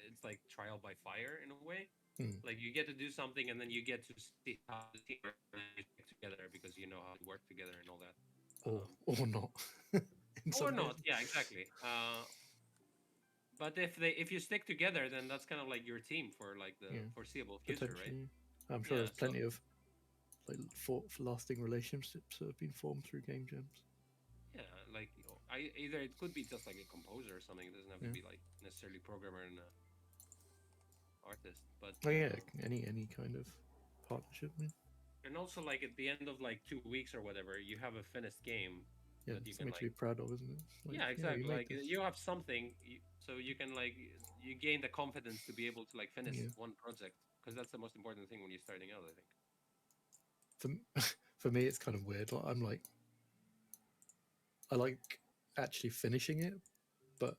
Speaker 2: it's like trial by fire in a way.
Speaker 3: Hmm.
Speaker 2: Like you get to do something, and then you get to see how the team works, and then you stick together because you know how to work together and all that.
Speaker 3: Or not in
Speaker 2: Or
Speaker 3: some
Speaker 2: not,
Speaker 3: cases.
Speaker 2: yeah, exactly. But if you stick together, then that's kind of like your team for like the
Speaker 3: Yeah,
Speaker 2: foreseeable future, right?
Speaker 3: potentially. I'm sure
Speaker 2: Yeah.
Speaker 3: there's
Speaker 2: So
Speaker 3: plenty of like lasting relationships that have been formed through game jams.
Speaker 2: yeah, like I either it could be just like a composer or something. It doesn't have to
Speaker 3: Yeah.
Speaker 2: be like necessarily programmer and artist, but
Speaker 3: Oh yeah, any kind of partnership. Yeah,
Speaker 2: and also like at the end of like 2 weeks or whatever, you have a finished game
Speaker 3: yeah,
Speaker 2: that you can
Speaker 3: something to
Speaker 2: like.
Speaker 3: be proud of, isn't it? Like,
Speaker 2: Yeah,
Speaker 3: yeah, you
Speaker 2: exactly.
Speaker 3: made
Speaker 2: Like
Speaker 3: this.
Speaker 2: you have something, so you can like you gain the confidence to be able to like finish
Speaker 3: Yeah.
Speaker 2: one project, because that's the most important thing when you're starting out, I think.
Speaker 3: For for me, it's kind of weird. Like, I like actually finishing it, but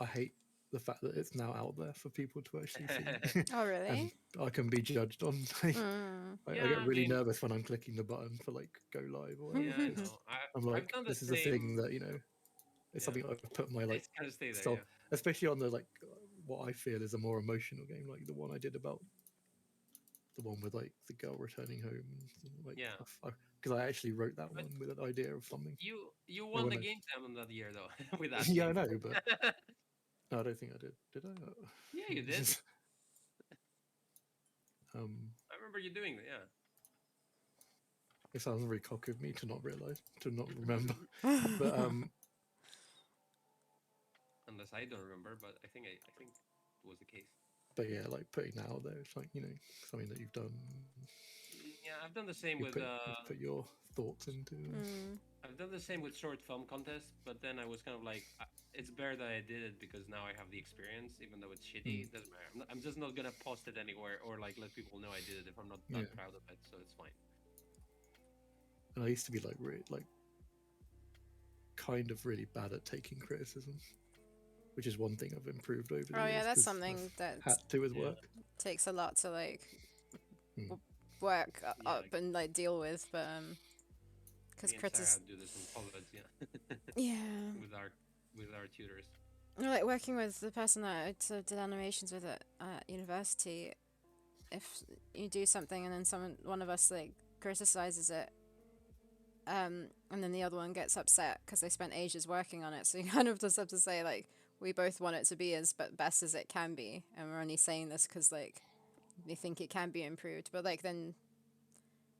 Speaker 3: I hate the fact that it's now out there for people to actually see,
Speaker 1: Oh,
Speaker 3: and
Speaker 1: really?
Speaker 3: I can be judged on. Like,
Speaker 1: Mm.
Speaker 3: I
Speaker 2: Yeah,
Speaker 3: get
Speaker 2: I
Speaker 3: really
Speaker 2: mean,
Speaker 3: nervous when I'm clicking the button for like go live or whatever
Speaker 2: yeah, I
Speaker 3: because
Speaker 2: know.
Speaker 3: I'm
Speaker 2: I've
Speaker 3: like,
Speaker 2: done the
Speaker 3: this is a thing
Speaker 2: same.
Speaker 3: that it's
Speaker 2: Yeah,
Speaker 3: something I've put my like
Speaker 2: it's kind of stay there.
Speaker 3: self,
Speaker 2: Yeah,
Speaker 3: especially on the like what I feel is a more emotional game, like the one I did about the one with like the girl returning home and like
Speaker 2: yeah.
Speaker 3: because I actually wrote that
Speaker 2: But
Speaker 3: one with an idea of something.
Speaker 2: you
Speaker 3: And
Speaker 2: won
Speaker 3: when
Speaker 2: the
Speaker 3: I
Speaker 2: game jam in that year though with that
Speaker 3: yeah, I
Speaker 2: game.
Speaker 3: know, but no, I don't think I did. Did I?
Speaker 2: Yeah, you did.
Speaker 3: um,
Speaker 2: I remember you doing that. Yeah.
Speaker 3: it sounds very cocky of me to not realize, to not remember. But
Speaker 2: Unless I don't remember, but I think it was the case.
Speaker 3: but yeah, like putting that out there, it's like something that you've done.
Speaker 2: Yeah, I've done the same with
Speaker 3: You've put your thoughts into.
Speaker 1: Mm.
Speaker 2: I've done the same with short film contests, but then I was kind of like, it's better that I did it because now I have the experience, even though it's shitty.
Speaker 3: Mm,
Speaker 2: It doesn't matter. I'm just not gonna post it anywhere or like let people know I did it if I'm not
Speaker 3: yeah,
Speaker 2: that proud of it. So it's fine.
Speaker 3: and I used to be like like kind of really bad at taking criticism, which is one thing I've improved over the
Speaker 1: Oh, yeah,
Speaker 3: years
Speaker 1: that's
Speaker 3: because
Speaker 1: something
Speaker 3: I've
Speaker 1: that
Speaker 3: had to with
Speaker 2: Yeah,
Speaker 3: work.
Speaker 1: takes a lot to like
Speaker 3: Mm,
Speaker 1: work
Speaker 2: yeah.
Speaker 1: up and like deal with, but because
Speaker 2: Me and Sarah
Speaker 1: critic,
Speaker 2: had to do this in college. Yeah,
Speaker 1: yeah,
Speaker 2: with our tutors.
Speaker 1: or, like working with the person that I did animations with at university. If you do something and then one of us like criticizes it, and then the other one gets upset because they spent ages working on it, so you kind of just have to say like, we both want it to be as best as it can be, and we're only saying this because like we think it can be improved, but like then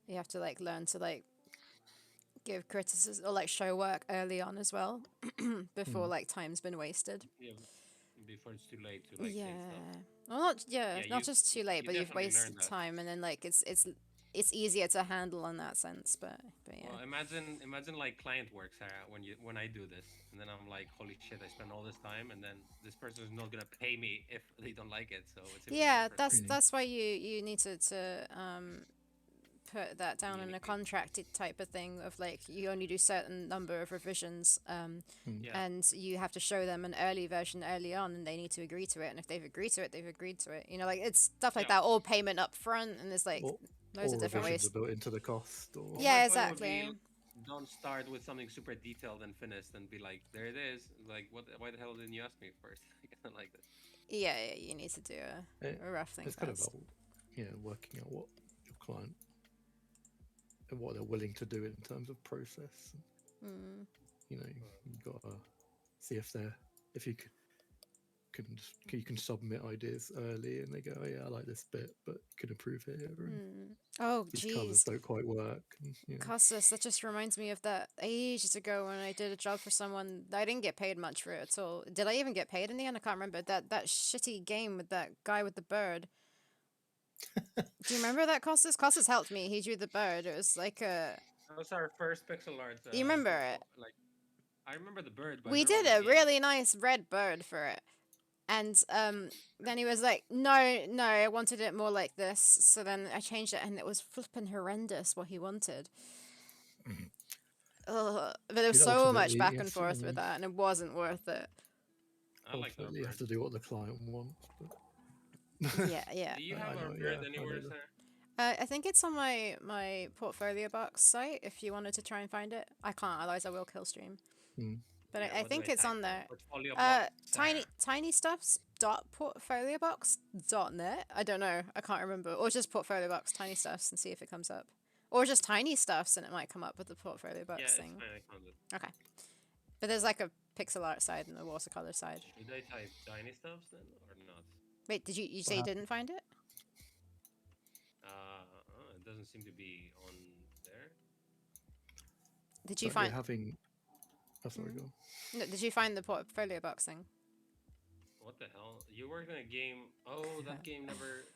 Speaker 1: you have to like learn to like give criticism or like show work early on as well before
Speaker 3: mm,
Speaker 1: like time's been wasted.
Speaker 2: Yeah, before it's too late to like change stuff.
Speaker 1: Yeah. Well, not
Speaker 2: Yeah,
Speaker 1: not just too late,
Speaker 2: you
Speaker 1: but you've
Speaker 2: definitely
Speaker 1: wasted
Speaker 2: learned that.
Speaker 1: time, and then like it's easier to handle in that sense. But yeah.
Speaker 2: Well, imagine like client work, Sarah, when I do this, and then I'm like, holy shit, I spent all this time, and then this person is not gonna pay me if they don't like it, so it's even more
Speaker 1: Yeah,
Speaker 2: frustrating.
Speaker 3: mm,
Speaker 1: that's why you need to put that down in a
Speaker 2: Communicate.
Speaker 1: contracted type of thing of like you only do certain number of revisions,
Speaker 3: mm.
Speaker 2: Yeah,
Speaker 1: and you have to show them an early version early on, and they need to agree to it, and if they've agreed to it, they've agreed to it, like it's stuff like
Speaker 2: yeah.
Speaker 1: that, all payment up front, and there's like
Speaker 3: Or
Speaker 1: loads
Speaker 3: or
Speaker 1: of different
Speaker 3: revisions are
Speaker 1: ways.
Speaker 3: built into the cost, or
Speaker 2: Well, my
Speaker 1: Yeah,
Speaker 2: point would be,
Speaker 1: exactly.
Speaker 2: don't start with something super detailed and finished, and be like, there it is. Like, what? Why the hell didn't you ask me first? I don't like this.
Speaker 1: Yeah, yeah, you need to do
Speaker 3: it,
Speaker 1: a rough thing
Speaker 3: it's kind of
Speaker 1: first.
Speaker 3: about working out what your client and what they're willing to do in terms of process.
Speaker 1: Mm.
Speaker 3: You know, you got to see if you you can submit ideas early, and they go, oh yeah, I like this bit, but you can improve here, and
Speaker 1: Mm. Oh,
Speaker 3: these colors
Speaker 1: geez.
Speaker 3: don't quite work. And,
Speaker 1: Costas, that just reminds me of that ages ago when I did a job for someone. I didn't get paid much for it at all. Did I even get paid in the end? I can't remember. That shitty game with that guy with the bird. Do you remember that, Costas? Costas helped me. He drew the bird. It was like a.
Speaker 2: That was our first pixel art.
Speaker 1: You remember it?
Speaker 2: Like, I remember the bird, but I
Speaker 1: We
Speaker 2: don't
Speaker 1: did
Speaker 2: remember the
Speaker 1: a
Speaker 2: game.
Speaker 1: really nice red bird for it. And then he was like, no, no, I wanted it more like this. So then I changed it, and it was flipping horrendous what he wanted. Ugh. But there was so much back and forth with that, and it wasn't worth it.
Speaker 3: Ultimately, you have to do what the client wants.
Speaker 1: Yeah, yeah.
Speaker 2: Do you have a bird anywhere, sir?
Speaker 1: I think it's on my portfolio box site. If you wanted to try and find it, I can't. Otherwise, I will kill stream. But yeah, I think it's on there. Tiny stuffs dot portfoliobox.net. I don't know. I can't remember. Or just portfolio box tiny stuffs and see if it comes up. Or just tiny stuffs and it might come up with the portfolio box thing.
Speaker 2: Yeah, I found it.
Speaker 1: Okay. But there's like a pixel art side and a watercolor side.
Speaker 2: Should I type tiny stuffs then or not?
Speaker 1: Wait, did you say you didn't find it?
Speaker 2: It doesn't seem to be on there.
Speaker 1: Did you find
Speaker 3: having? Oh, sorry, go on.
Speaker 1: No, did you find the portfolio box thing?
Speaker 2: What the hell? You worked on a game. Oh, that game never.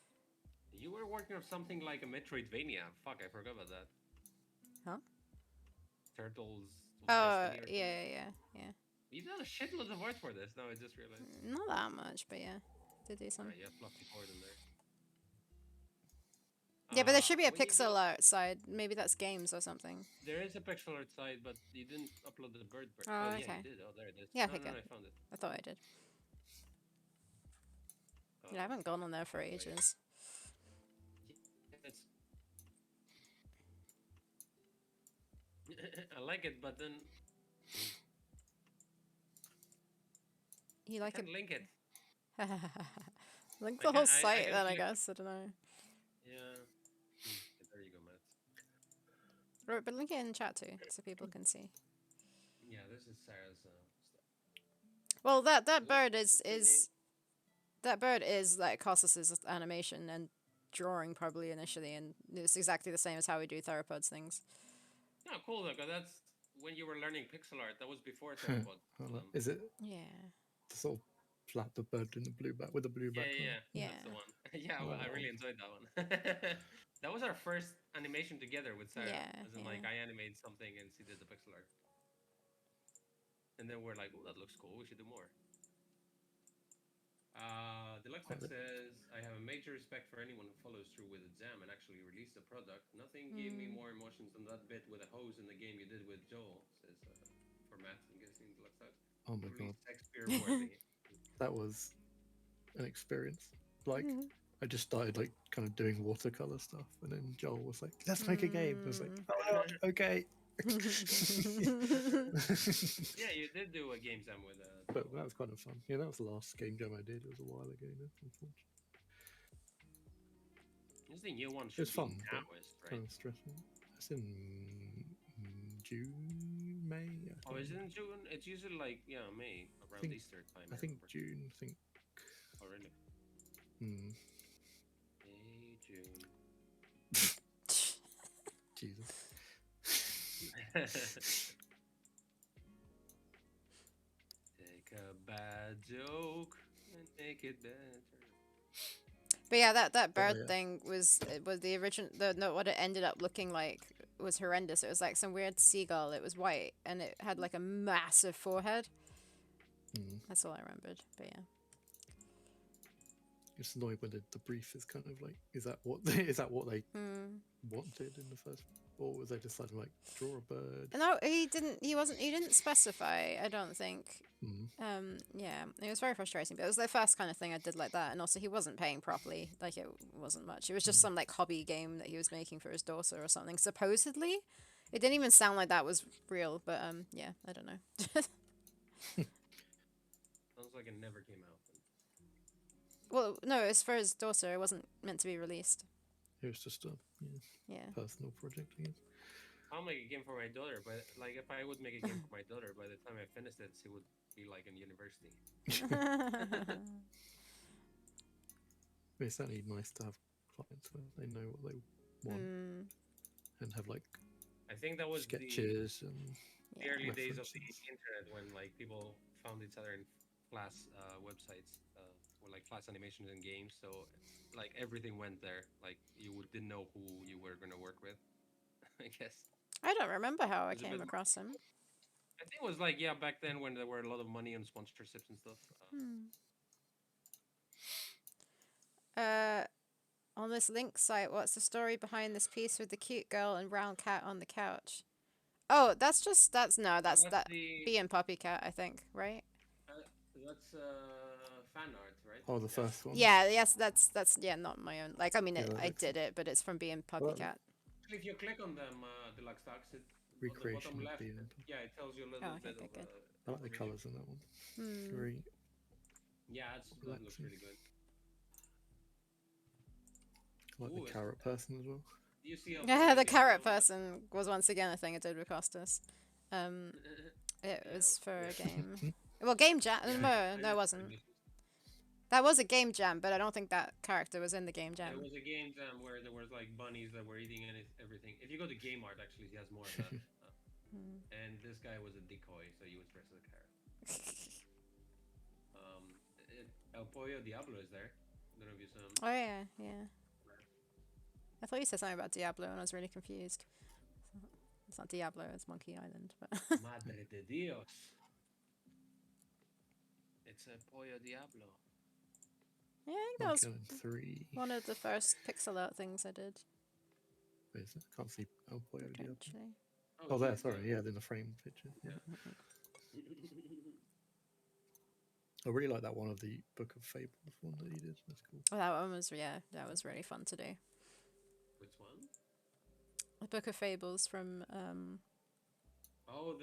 Speaker 2: You were working on something like a Metroidvania. Fuck, I forgot about that.
Speaker 1: Huh?
Speaker 2: Turtles.
Speaker 1: Oh, yeah.
Speaker 2: You done a shitload of art for this. No, I just realized.
Speaker 1: Not that much, but yeah, did do some.
Speaker 2: Yeah, fluffy board in there.
Speaker 1: Yeah, but there should be a pixel art side. Maybe that's games or something.
Speaker 2: There is a pixel art side, but you didn't upload the bird.
Speaker 1: Oh, okay.
Speaker 2: Yeah, you did. Oh, there it is.
Speaker 1: Yeah,
Speaker 2: no, I found it.
Speaker 1: I thought I did. Yeah, I haven't gone on there for ages.
Speaker 2: I like it, but then
Speaker 1: you like it?
Speaker 2: Link it.
Speaker 1: Link the whole site, then I guess. I don't know.
Speaker 2: Yeah. There you go, Matt.
Speaker 1: Right, but link it in chat too, so people can see.
Speaker 2: Yeah, this is Sarah's stuff.
Speaker 1: Well, that bird is like Costas' animation and drawing probably initially, and it's exactly the same as how we do Theropods things.
Speaker 2: Oh, cool though, 'cause that's when you were learning pixel art. That was before Theropods.
Speaker 3: Is it?
Speaker 1: Yeah.
Speaker 3: The sort of flat the bird in the blue back with the blue background.
Speaker 2: Yeah. That's the one. Yeah, well, I really enjoyed that one. That was our first animation together with Sarah. As in, like, I animated something and she did the pixel art. And then we're like, oh, that looks cool. We should do more. Deluxe says, I have a major respect for anyone who follows through with a jam and actually release the product. Nothing gave me more emotions than that bit with a hose in the game you did with Joel, says for Matt, I'm guessing Deluxe says.
Speaker 3: Oh my god.
Speaker 2: Shakespeare-worthy.
Speaker 3: That was an experience. Like, I just started like kind of doing watercolor stuff, and then Joel was like, "Let's make a game." I was like, "Oh, okay."
Speaker 2: Yeah, you did do a game jam with
Speaker 3: but that was kind of fun. Yeah, that was the last game jam I did. It was a while ago now, unfortunately.
Speaker 2: This the new one.
Speaker 3: It was fun,
Speaker 2: but
Speaker 3: right? Kind of stressful. It's in June, May.
Speaker 2: Oh, is it in June? It's usually like May around Easter time.
Speaker 3: I think June. I think.
Speaker 2: Oh really?
Speaker 3: May,
Speaker 2: June.
Speaker 3: Jesus.
Speaker 2: Take a bad joke and make it better.
Speaker 1: But yeah, that bird thing was the original. What it ended up looking like was horrendous. It was like some weird seagull. It was white and it had like a massive forehead. That's all I remembered. But yeah.
Speaker 3: It's annoying when the brief is kind of like, is that what they wanted in the first, or was they deciding like draw a bird?
Speaker 1: No, he didn't. He didn't specify. I don't think. Yeah, it was very frustrating. But it was the first kind of thing I did like that, and also he wasn't paying properly. Like it wasn't much. It was just some like hobby game that he was making for his daughter or something. Supposedly, it didn't even sound like that was real. But yeah, I don't know.
Speaker 2: Sounds like it never came out.
Speaker 1: Well, no, it's for his daughter. It wasn't meant to be released.
Speaker 3: It was just a personal project, I guess.
Speaker 2: I'll make a game for my daughter, but like if I would make a game for my daughter, by the time I finished it, she would be like in university.
Speaker 3: It's certainly nice to have clients where they know what they want and have like
Speaker 2: I think that was
Speaker 3: sketches and
Speaker 2: the early days of the internet when like people found each other in class websites or like class animations and games. So like everything went there. Like you didn't know who you were gonna work with. I guess.
Speaker 1: I don't remember how I came across him.
Speaker 2: I think it was like back then when there were a lot of money on sponsorships and stuff.
Speaker 1: On this link site, what's the story behind this piece with the cute girl and brown cat on the couch? Oh, that's
Speaker 2: that's
Speaker 1: that
Speaker 2: the
Speaker 1: Bee and Puppy Cat, I think, right?
Speaker 2: that's fan art, right?
Speaker 3: Oh, the first one.
Speaker 1: Yeah, yes, that's yeah, not my own. Like, I mean,
Speaker 3: Yeah,
Speaker 1: I did it, but it's from Bee and Puppy
Speaker 3: Well,
Speaker 1: Cat.
Speaker 2: If you click on them, Deluxe Stocks, on the
Speaker 3: recreation
Speaker 2: bottom
Speaker 3: of
Speaker 2: left,
Speaker 3: being.
Speaker 2: yeah, it tells you a little
Speaker 1: Oh, okay,
Speaker 2: bit of.
Speaker 1: good.
Speaker 3: I like the colours in that one.
Speaker 1: Hmm.
Speaker 3: Very
Speaker 2: Yeah, that looks really good.
Speaker 3: I like the carrot person as well.
Speaker 2: Do you see how
Speaker 1: Yeah, the carrot person was once again a thing I did with Costas. It was for a game. Well, Game Jam. No, it wasn't. That was a game jam, but I don't think that character was in the game jam.
Speaker 2: It was a game jam where there was like bunnies that were eating everything. If you go to Game Art, actually, he has more of that. And this guy was a decoy, so he was dressed as a carrot. El Pollo Diablo is there. I don't know if you saw him.
Speaker 1: Oh yeah, yeah. I thought you said something about Diablo, and I was really confused. It's not Diablo; it's Monkey Island. But
Speaker 2: Madre de Dios! It's a Pollo Diablo.
Speaker 1: yeah, I think that was one of the first pixel art things I did.
Speaker 3: Wait, is it? I can't see El Pollo Diablo.
Speaker 2: Oh,
Speaker 3: there, sorry, yeah, in the frame picture. Yeah. I really like that one of the Book of Fables one that he did. That's cool.
Speaker 1: Oh, that one was that was really fun to do.
Speaker 2: Which one?
Speaker 1: The Book of Fables from
Speaker 2: Oh,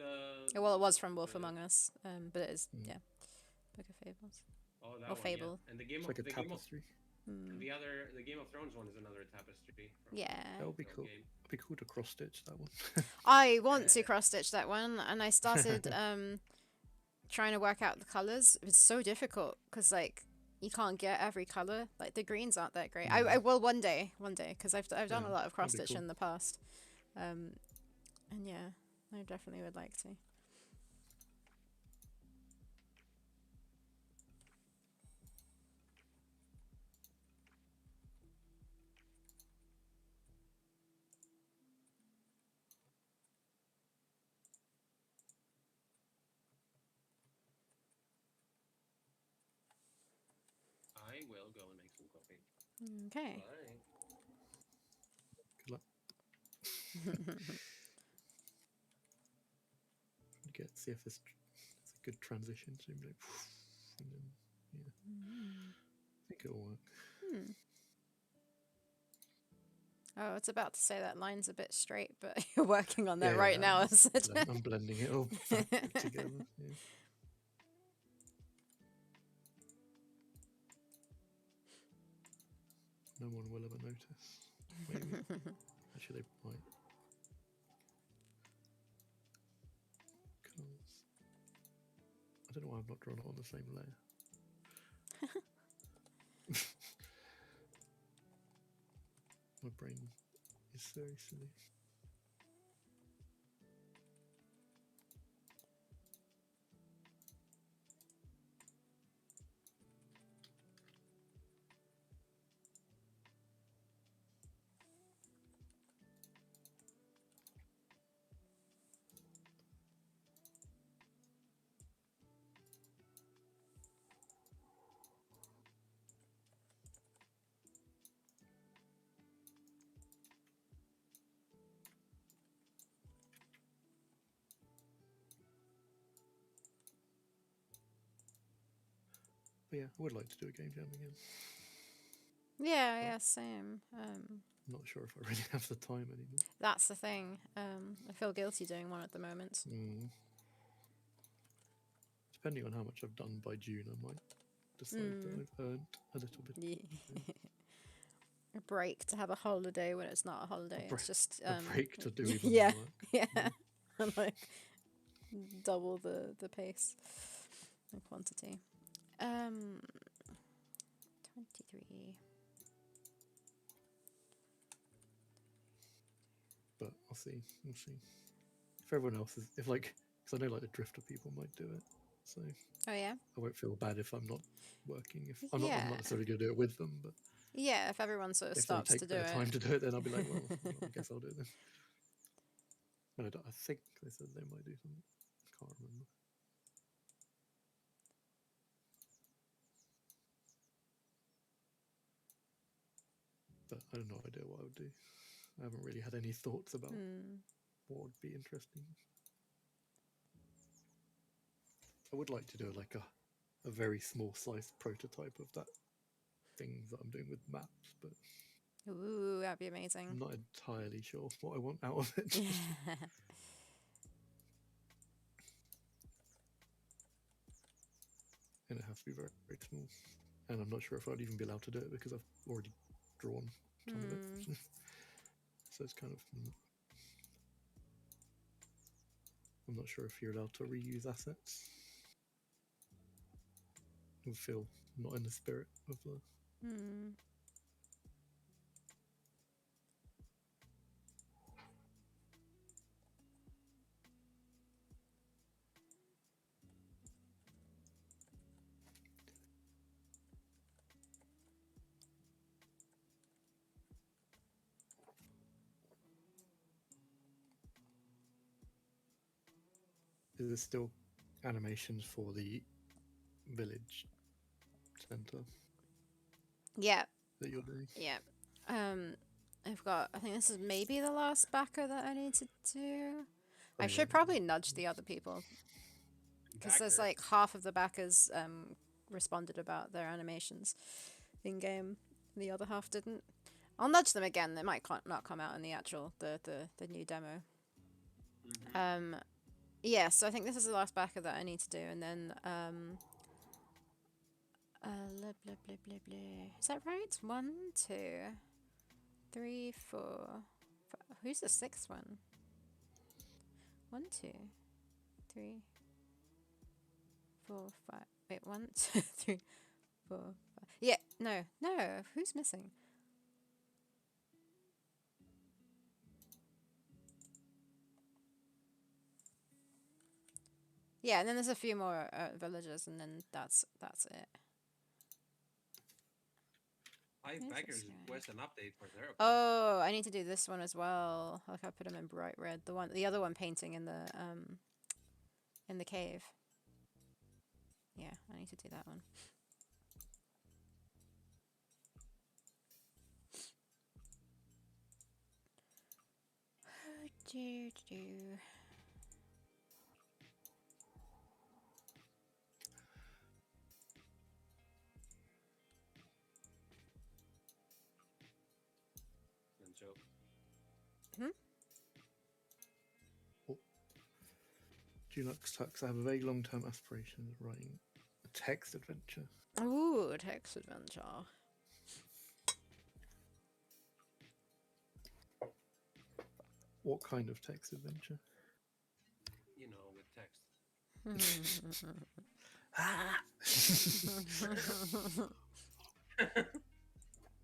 Speaker 1: well, it was from Wolf Among Us, but it is Book of Fables.
Speaker 2: Oh, that
Speaker 1: or
Speaker 2: one,
Speaker 1: Fable.
Speaker 2: Yeah. And the game
Speaker 3: it's
Speaker 2: of
Speaker 3: like a tapestry.
Speaker 2: The Game of Thrones one is another tapestry.
Speaker 1: Yeah,
Speaker 3: that would be cool. It'd be cool to cross stitch that one.
Speaker 1: I want to cross stitch that one, and I started trying to work out the colors. It's so difficult because like you can't get every color. Like the greens aren't that great. I will one day because I've done a lot of cross stitch in the past, and yeah, I definitely would like to.
Speaker 2: I will go and make some coffee.
Speaker 1: Okay.
Speaker 2: Bye.
Speaker 3: Good luck. See if it's a good transition. So like, and then, yeah. I think it'll work.
Speaker 1: Oh, it's about to say that line's a bit straight, but you're working on that now.
Speaker 3: I'm blending it all back together. Yeah. No one will ever notice. Maybe. Actually, they might. I don't know why I've not drawn it on the same layer. My brain is very silly. But yeah, I would like to do a game jam again.
Speaker 1: Yeah, same.
Speaker 3: I'm not sure if I really have the time anymore.
Speaker 1: That's the thing. I feel guilty doing one at the moment.
Speaker 3: Depending on how much I've done by June, I might decide that I've earned a little bit.
Speaker 1: Yeah. A break to have a holiday when it's not a holiday. It's just
Speaker 3: a break to do even
Speaker 1: more
Speaker 3: work.
Speaker 1: Yeah. And like double the pace and quantity. 23.
Speaker 3: But I'll see. We'll see. If everyone else is, because I know like the drifter people might do it, so.
Speaker 1: Oh yeah.
Speaker 3: I won't feel bad if I'm not working. If I'm not necessarily going to do it with them, but
Speaker 1: yeah, if everyone sort of stops to do it,
Speaker 3: time to do it, then I'll be like, well, I guess I'll do it then. And I think they said they might do something. I can't remember. but I have no idea what I would do. I haven't really had any thoughts about what would be interesting. I would like to do like a very small slice prototype of that thing that I'm doing with maps, but
Speaker 1: Ooh, that'd be amazing.
Speaker 3: I'm not entirely sure what I want out of it. And it has to be very, very small. And I'm not sure if I'd even be allowed to do it because I've already drawn a ton of it. So it's kind of... I'm not sure if you're allowed to reuse assets. I feel not in the spirit of the... Is there still animations for the village center?
Speaker 1: Yeah.
Speaker 3: That you're doing?
Speaker 1: Yeah. I've got, I think this is maybe the last backer that I need to do. I should probably nudge the other people. Because there's like half of the backers responded about their animations in-game. The other half didn't. I'll nudge them again. They might not come out in the actual, the new demo. Yeah, so I think this is the last backer that I need to do. And then, blah, blah, blah, blah, blah. Is that right? 1, 2, 3, 4, 5. Who's the 6th one? 1, 2, 3, 4, 5. Wait, 1, 2, 3, 4, 5. Yeah, no. Who's missing? Yeah, and then there's a few more villagers, and then that's it.
Speaker 2: 5 backers request an update for Theropods.
Speaker 1: Oh, I need to do this one as well. Like I put them in bright red. The other one painting in the cave. Yeah, I need to do that one.
Speaker 3: Dulux Tux, I have a very long-term aspiration of writing a text adventure.
Speaker 1: Ooh, a text adventure.
Speaker 3: What kind of text adventure?
Speaker 2: You know, with text.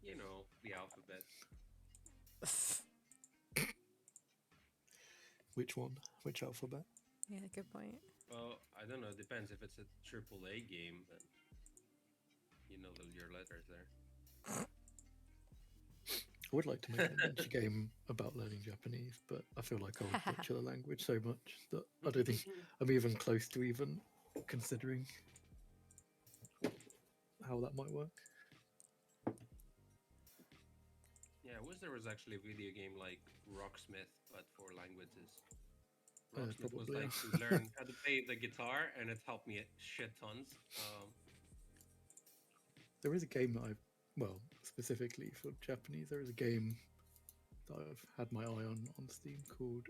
Speaker 2: You know, the alphabet.
Speaker 3: Which one? Which alphabet?
Speaker 1: Yeah, good point.
Speaker 2: Well, I don't know. It depends. If it's a AAA game, then you know your letters there.
Speaker 3: I would like to make an adventure game about learning Japanese, but I feel like I would butcher the language so much that I don't think I'm even close to even considering how that might work.
Speaker 2: Yeah, I wish there was actually a video game like Rocksmith, but for languages. Rocksmith was like to learn how to play the guitar, and it helped me shit tons.
Speaker 3: There is a game that specifically for Japanese, there is a game that I've had my eye on Steam called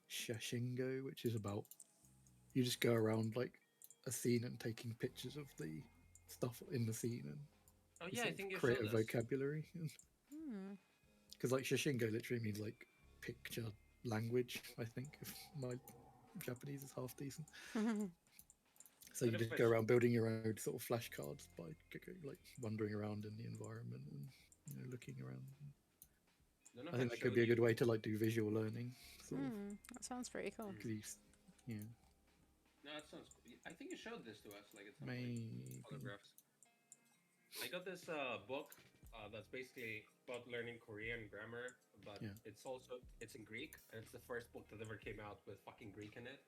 Speaker 3: Shashingo, which is about you just go around like a scene and taking pictures of the stuff in the scene and
Speaker 2: I think you
Speaker 3: create a vocabulary. Because like Shashingo literally means like picture language, I think, if my Japanese is half decent. So you just go around building your own sort of flashcards by like wandering around in the environment and looking around. I think that could be a good way to like do visual learning.
Speaker 1: That sounds pretty cool.
Speaker 3: Yeah.
Speaker 2: No, that sounds cool. I think you showed this to us, like it's photographs. I got this book that's basically about learning Korean grammar, but it's in Greek, and it's the first book that ever came out with fucking Greek in it.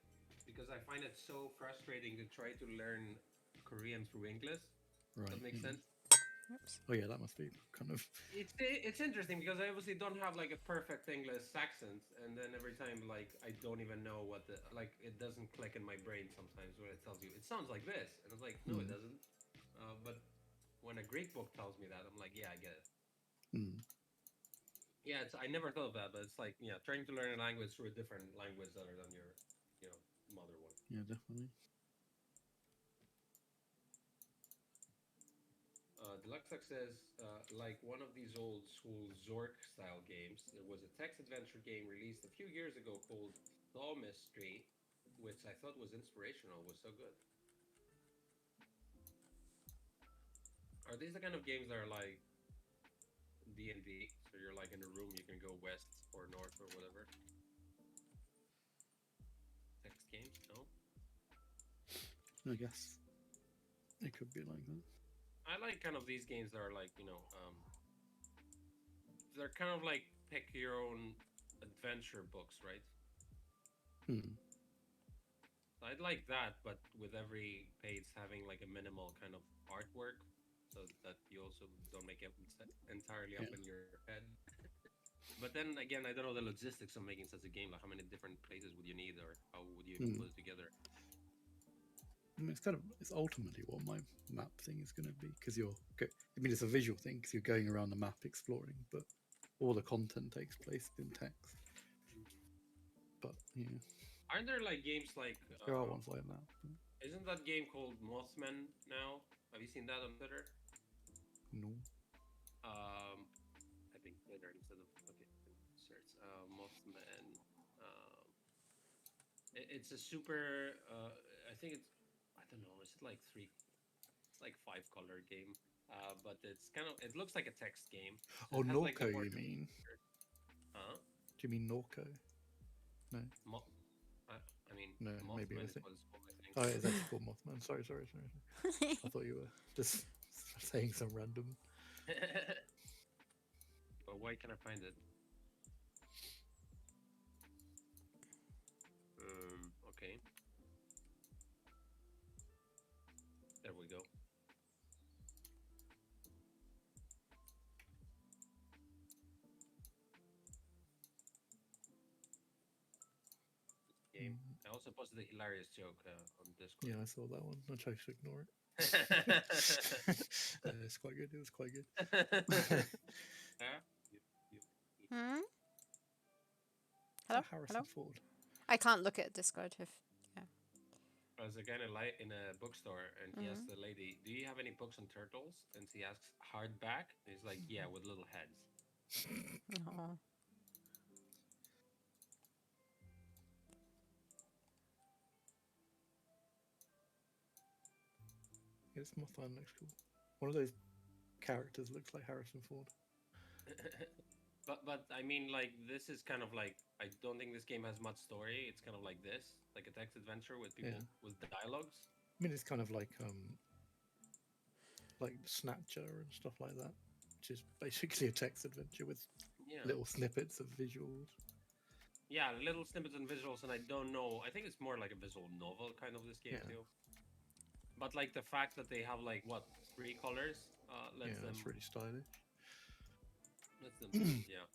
Speaker 2: Because I find it so frustrating to try to learn Korean through English.
Speaker 3: Right.
Speaker 2: Does that make sense?
Speaker 1: Oops.
Speaker 3: Oh yeah, that must be kind of.
Speaker 2: It's interesting because I obviously don't have like a perfect English accent, and then every time like I don't even know what the like it doesn't click in my brain sometimes when it tells you it sounds like this, and it's like no, it doesn't. But when a Greek book tells me that, I'm like, yeah, I get it. Yeah, I never thought of that, but it's like trying to learn a language through a different language other than your you know mother one.
Speaker 3: Yeah, definitely.
Speaker 2: Deluxe says, like one of these old school Zork style games, there was a text adventure game released a few years ago called Thaw Mystery, which I thought was inspirational, was so good. Are these the kind of games that are like D&D? So you're like in a room, you can go west or north or whatever? Text games? No?
Speaker 3: I guess it could be like that.
Speaker 2: I like kind of these games that are like, they're kind of like pick your own adventure books, right? I'd like that, but with every page having like a minimal kind of artwork, so that you also don't make it entirely up in your head. But then again, I don't know the logistics of making such a game. Like, how many different places would you need, or how would you even put it together?
Speaker 3: I mean, it's ultimately what my map thing is going to be, because I mean, it's a visual thing because you're going around the map exploring, but all the content takes place in text. But yeah,
Speaker 2: aren't there like games like
Speaker 3: there are ones like that.
Speaker 2: Isn't that game called Mothman now? Have you seen that on Twitter?
Speaker 3: No.
Speaker 2: I think Twitter instead of search Mothman. It's a super. I think it's. I don't know. Is it like three? It's like 5-color game. But it's kind of. It looks like a text game.
Speaker 3: So Norco, like you mean?
Speaker 2: Huh?
Speaker 3: Do you mean Norco? No.
Speaker 2: I mean,
Speaker 3: no,
Speaker 2: Mothman
Speaker 3: maybe
Speaker 2: is what it's called, I think.
Speaker 3: Oh, it's actually called Mothman. Sorry. I thought you were just saying some random.
Speaker 2: But why can't I find it? Okay. There we go. Game. I also posted a hilarious joke on Discord.
Speaker 3: Yeah, I saw that one. I tried to ignore it. It's quite good. It was quite good.
Speaker 1: Hello?
Speaker 3: Harrison Ford.
Speaker 1: I can't look at Discord if.
Speaker 2: There's a guy in a bookstore, and he asks the lady, "Do you have any books on turtles?" And she asks, "Hardback?" And he's like, "Yeah, with little heads."
Speaker 1: Oh.
Speaker 3: It's Mothman looks cool. One of those characters looks like Harrison Ford.
Speaker 2: But I mean, like, this is kind of like, I don't think this game has much story. It's kind of like this, like a text adventure with people with dialogues.
Speaker 3: I mean, it's kind of like Snatcher and stuff like that, which is basically a text adventure with little snippets of visuals.
Speaker 2: Yeah, little snippets and visuals, and I don't know. I think it's more like a visual novel kind of this game too. But like the fact that they have like what 3 colors, lets them.
Speaker 3: That's really stylish.
Speaker 2: Lets them, yeah.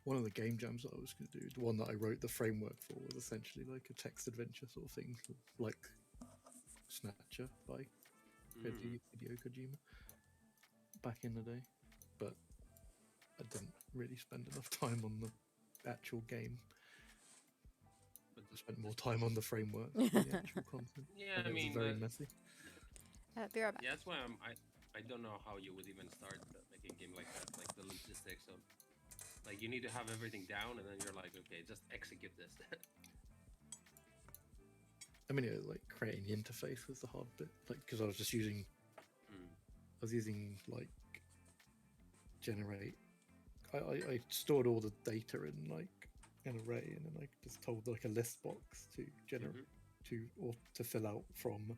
Speaker 3: One of the game jams that I was going to do, the one that I wrote the framework for, was essentially like a text adventure sort of thing, like Snatcher by Hideo Kojima back in the day. But I didn't really spend enough time on the actual game. But I spent more time on the framework than the actual content.
Speaker 2: Yeah,
Speaker 3: and
Speaker 2: I mean,
Speaker 3: it was very messy.
Speaker 1: Be right back.
Speaker 2: Yeah, that's why I don't know how you would even start making a game like that, like the logistics of, like, you need to have everything down, and then you're like, okay, just execute this.
Speaker 3: I mean, it was like creating the interface was the hard bit, like because I was just using, like generate. I stored all the data in like an array, and then I just told like a list box to generate to fill out from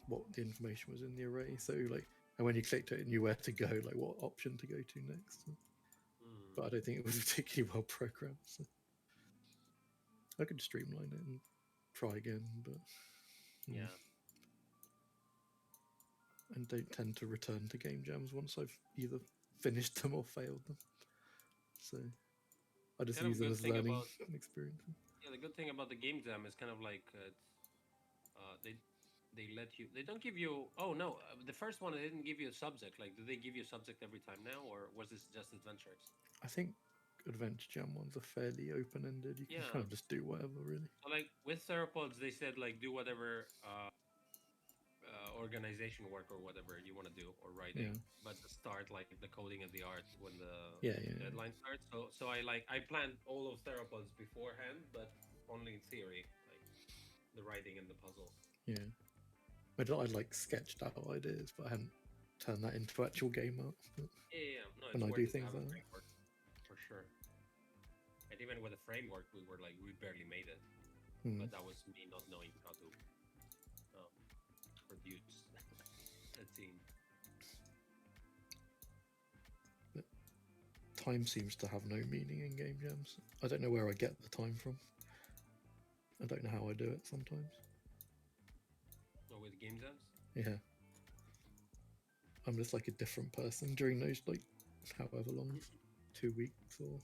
Speaker 3: what the information was in the array. So like, and when you clicked it, it knew where to go, like what option to go to next. But I don't think it was particularly well programmed. So I could streamline it and try again, but
Speaker 2: yeah,
Speaker 3: and don't tend to return to game jams once I've either finished them or failed them. So I just use them as learning experiences.
Speaker 2: Yeah, the good thing about the game jam is kind of like they let you. They don't give you. Oh no, the first one they didn't give you a subject. Like, do they give you a subject every time now, or was this just adventures?
Speaker 3: I think Adventure Jam ones are fairly open ended. You can kind of just do whatever, really.
Speaker 2: So, like with Theropods, they said like do whatever organization work or whatever you want to do or writing, but to start like the coding and the art when the deadline starts. So I planned all of Theropods beforehand, but only in theory, like the writing and the puzzles.
Speaker 3: Yeah, I'd like sketched out ideas, but I hadn't turned that into actual game art.
Speaker 2: Yeah. No, it's
Speaker 3: when I
Speaker 2: worth
Speaker 3: do
Speaker 2: it to
Speaker 3: things
Speaker 2: have a
Speaker 3: like
Speaker 2: framework, for sure. And even with a framework, we barely made it. But that was me not knowing how to produce a team.
Speaker 3: But time seems to have no meaning in game jams. I don't know where I get the time from. I don't know how I do it sometimes.
Speaker 2: Oh, with game jams?
Speaker 3: Yeah. I'm just like a different person during those, like, however long, 2 weeks or...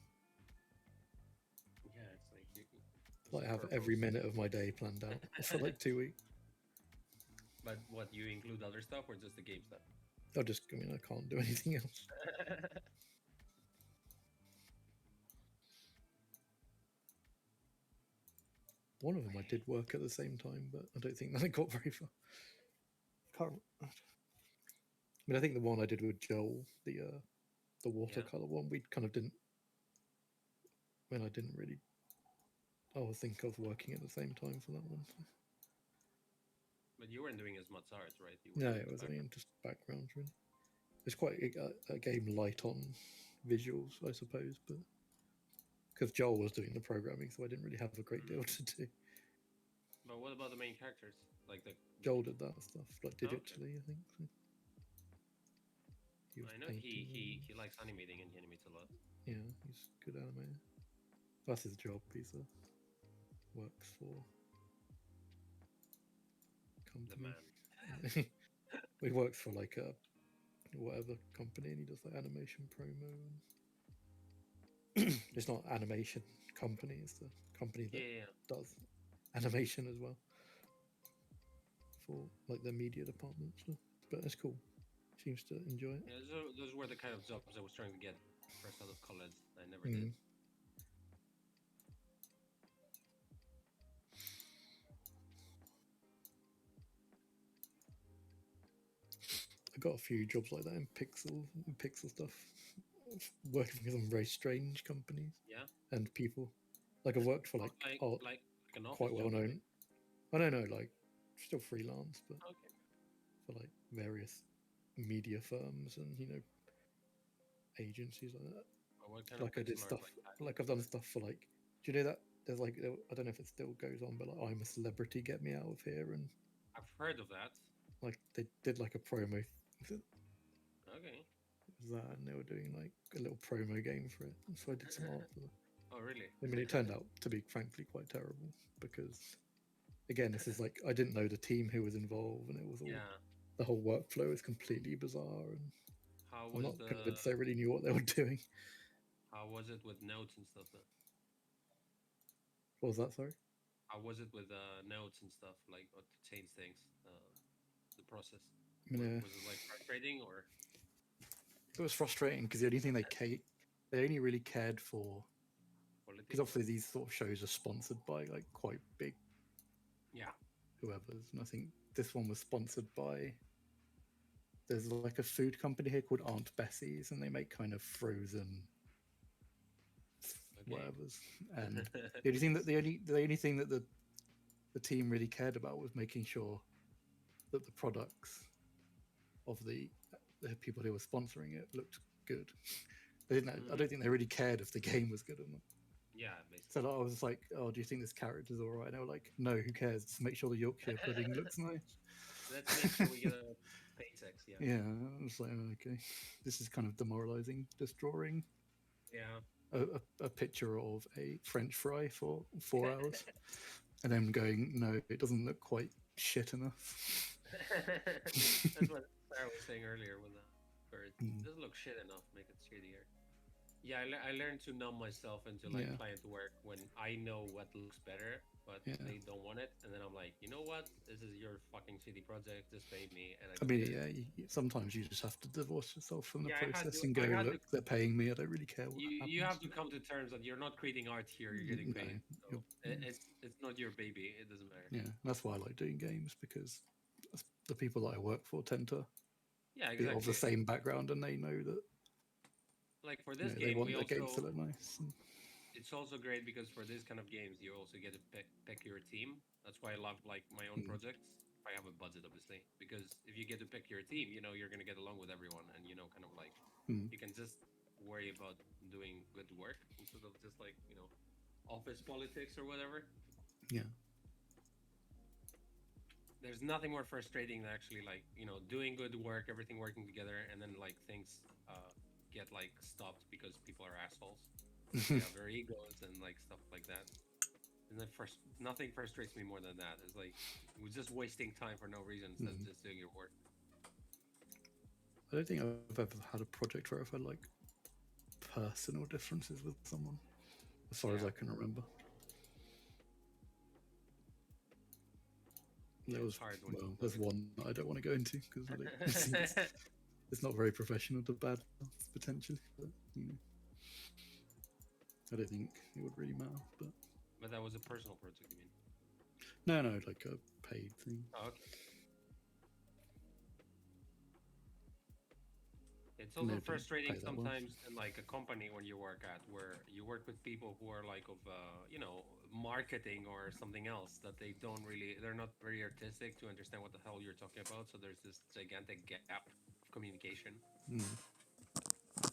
Speaker 2: Yeah, it's like...
Speaker 3: I have every minute of my day planned out for like 2 weeks.
Speaker 2: But what, you include other stuff or just the game stuff?
Speaker 3: I can't do anything else. One of them I did work at the same time, but I don't think that I got very far. I think the one I did with Joel, the watercolor one, we kind of didn't. I didn't really. Think of working at the same time for that one. So.
Speaker 2: But you weren't doing as much art, right?
Speaker 3: No, it was only just backgrounds, really. It's quite a game light on visuals, I suppose, but because Joel was doing the programming, so I didn't really have a great deal to do.
Speaker 2: But what about the main characters? Like
Speaker 3: Joel did that stuff, like digitally, I think. So.
Speaker 2: I know he likes animating and he animates a lot.
Speaker 3: Yeah, he's a good animator. That's his job. He's works for company.
Speaker 2: The man.
Speaker 3: He works for like a whatever company, and he does like animation promo. It's not animation company; it's the company that does animation as well for like the media department stuff. But it's cool. Seems to enjoy it.
Speaker 2: Yeah, those were the kind of jobs I was trying to get fresh out of college. I never did. I got a few jobs like that in pixel stuff, working with some very strange companies and people. Like I worked for like an
Speaker 3: quite well known. I don't know, like still freelance, but for like various media firms and agencies like that. Like I did stuff, like I've done stuff for like. Do you know that there's like I don't know if it still goes on, but like I'm a Celebrity, Get Me Out of Here, and
Speaker 2: I've heard of that.
Speaker 3: Like they did like a promo.
Speaker 2: Okay.
Speaker 3: It was that, and they were doing like a little promo game for it, and so I did some art for them.
Speaker 2: Oh really?
Speaker 3: I mean, it turned out to be frankly quite terrible because, again, this is like I didn't know the team who was involved, and it was all the whole workflow is completely bizarre, and I'm not convinced they really knew what they were doing.
Speaker 2: How was it with notes and stuff then?
Speaker 3: What was that, sorry?
Speaker 2: How was it with notes and stuff, like to change things, the process?
Speaker 3: Was
Speaker 2: it like frustrating or?
Speaker 3: It was frustrating because the only thing they only really cared for, because obviously these sort of shows are sponsored by like quite big whoever's, and I think this one was sponsored by, there's like a food company here called Aunt Bessie's, and they make kind of frozen whatever's, and the only thing that the team really cared about was making sure that the products of the people who were sponsoring it looked good. They didn't. I don't think they really cared if the game was good or not.
Speaker 2: Yeah, basically.
Speaker 3: So I was like, "Oh, do you think this character's all right?" And they were like, "No, who cares? Just make sure the Yorkshire pudding looks nice."
Speaker 2: Let's make sure we get a paychecks. Yeah.
Speaker 3: Yeah, I was like, "Okay, this is kind of demoralizing." Just drawing.
Speaker 2: Yeah.
Speaker 3: A picture of a French fry for 4 hours, and then going, "No, it doesn't look quite shit enough."
Speaker 2: That's what Sarah was saying earlier with the birds. It
Speaker 3: Mm,
Speaker 2: doesn't look shit enough. Make it shittier. Yeah, I learned to numb myself into like
Speaker 3: yeah,
Speaker 2: client work when I know what looks better, but
Speaker 3: yeah.
Speaker 2: they don't want it, and then I'm like, you know what? This is your fucking shitty project. Just pay me, and I
Speaker 3: I
Speaker 2: don't
Speaker 3: mean,
Speaker 2: care.
Speaker 3: yeah. Sometimes you just have to divorce yourself from the
Speaker 2: Yeah,
Speaker 3: process and go,
Speaker 2: I had to.
Speaker 3: look, they're paying me. I don't really care what
Speaker 2: You have
Speaker 3: happens.
Speaker 2: to come to terms that you're not creating art here. You're getting
Speaker 3: No,
Speaker 2: paid, so
Speaker 3: yeah,
Speaker 2: it's not your baby. It doesn't matter.
Speaker 3: yeah. That's why I like doing games because the people that I work for tend to
Speaker 2: Yeah,
Speaker 3: be of the
Speaker 2: exactly.
Speaker 3: same background, and they know that
Speaker 2: Like for this
Speaker 3: they
Speaker 2: game,
Speaker 3: want their games to look nice. And,
Speaker 2: it's also great because for this kind of games, you also get to pick your team. That's why I love like my own
Speaker 3: mm,
Speaker 2: projects. If I have a budget, obviously, because if you get to pick your team, you know you're gonna get along with everyone, and you know, kind of like
Speaker 3: mm,
Speaker 2: you can just worry about doing good work instead of just like office politics or whatever.
Speaker 3: yeah,
Speaker 2: There's nothing more frustrating than actually like doing good work, everything working together, and then like things get like stopped because people are assholes. They have their egos and like stuff like that. And then first, nothing frustrates me more than that. It's like we're just wasting time for no reason instead of
Speaker 3: mm.
Speaker 2: just doing your work.
Speaker 3: I don't think I've ever had a project where I've had like personal differences with someone, as far as
Speaker 2: Yeah,
Speaker 3: I can remember.
Speaker 2: yeah,
Speaker 3: There
Speaker 2: it's
Speaker 3: was
Speaker 2: hard when
Speaker 3: there's one that I don't want to go into because I don't. It's not very professional to bad mouth, potentially, but I don't think it would really matter. But
Speaker 2: but that was a personal project, you mean?
Speaker 3: no, like a paid thing.
Speaker 2: Oh, okay. It's
Speaker 3: And they
Speaker 2: also
Speaker 3: don't
Speaker 2: frustrating
Speaker 3: pay that well.
Speaker 2: sometimes in like a company when you work at where you work with people who are like of marketing or something else that they're not very artistic to understand what the hell you're talking about. So there's this gigantic gap of communication
Speaker 3: Mm.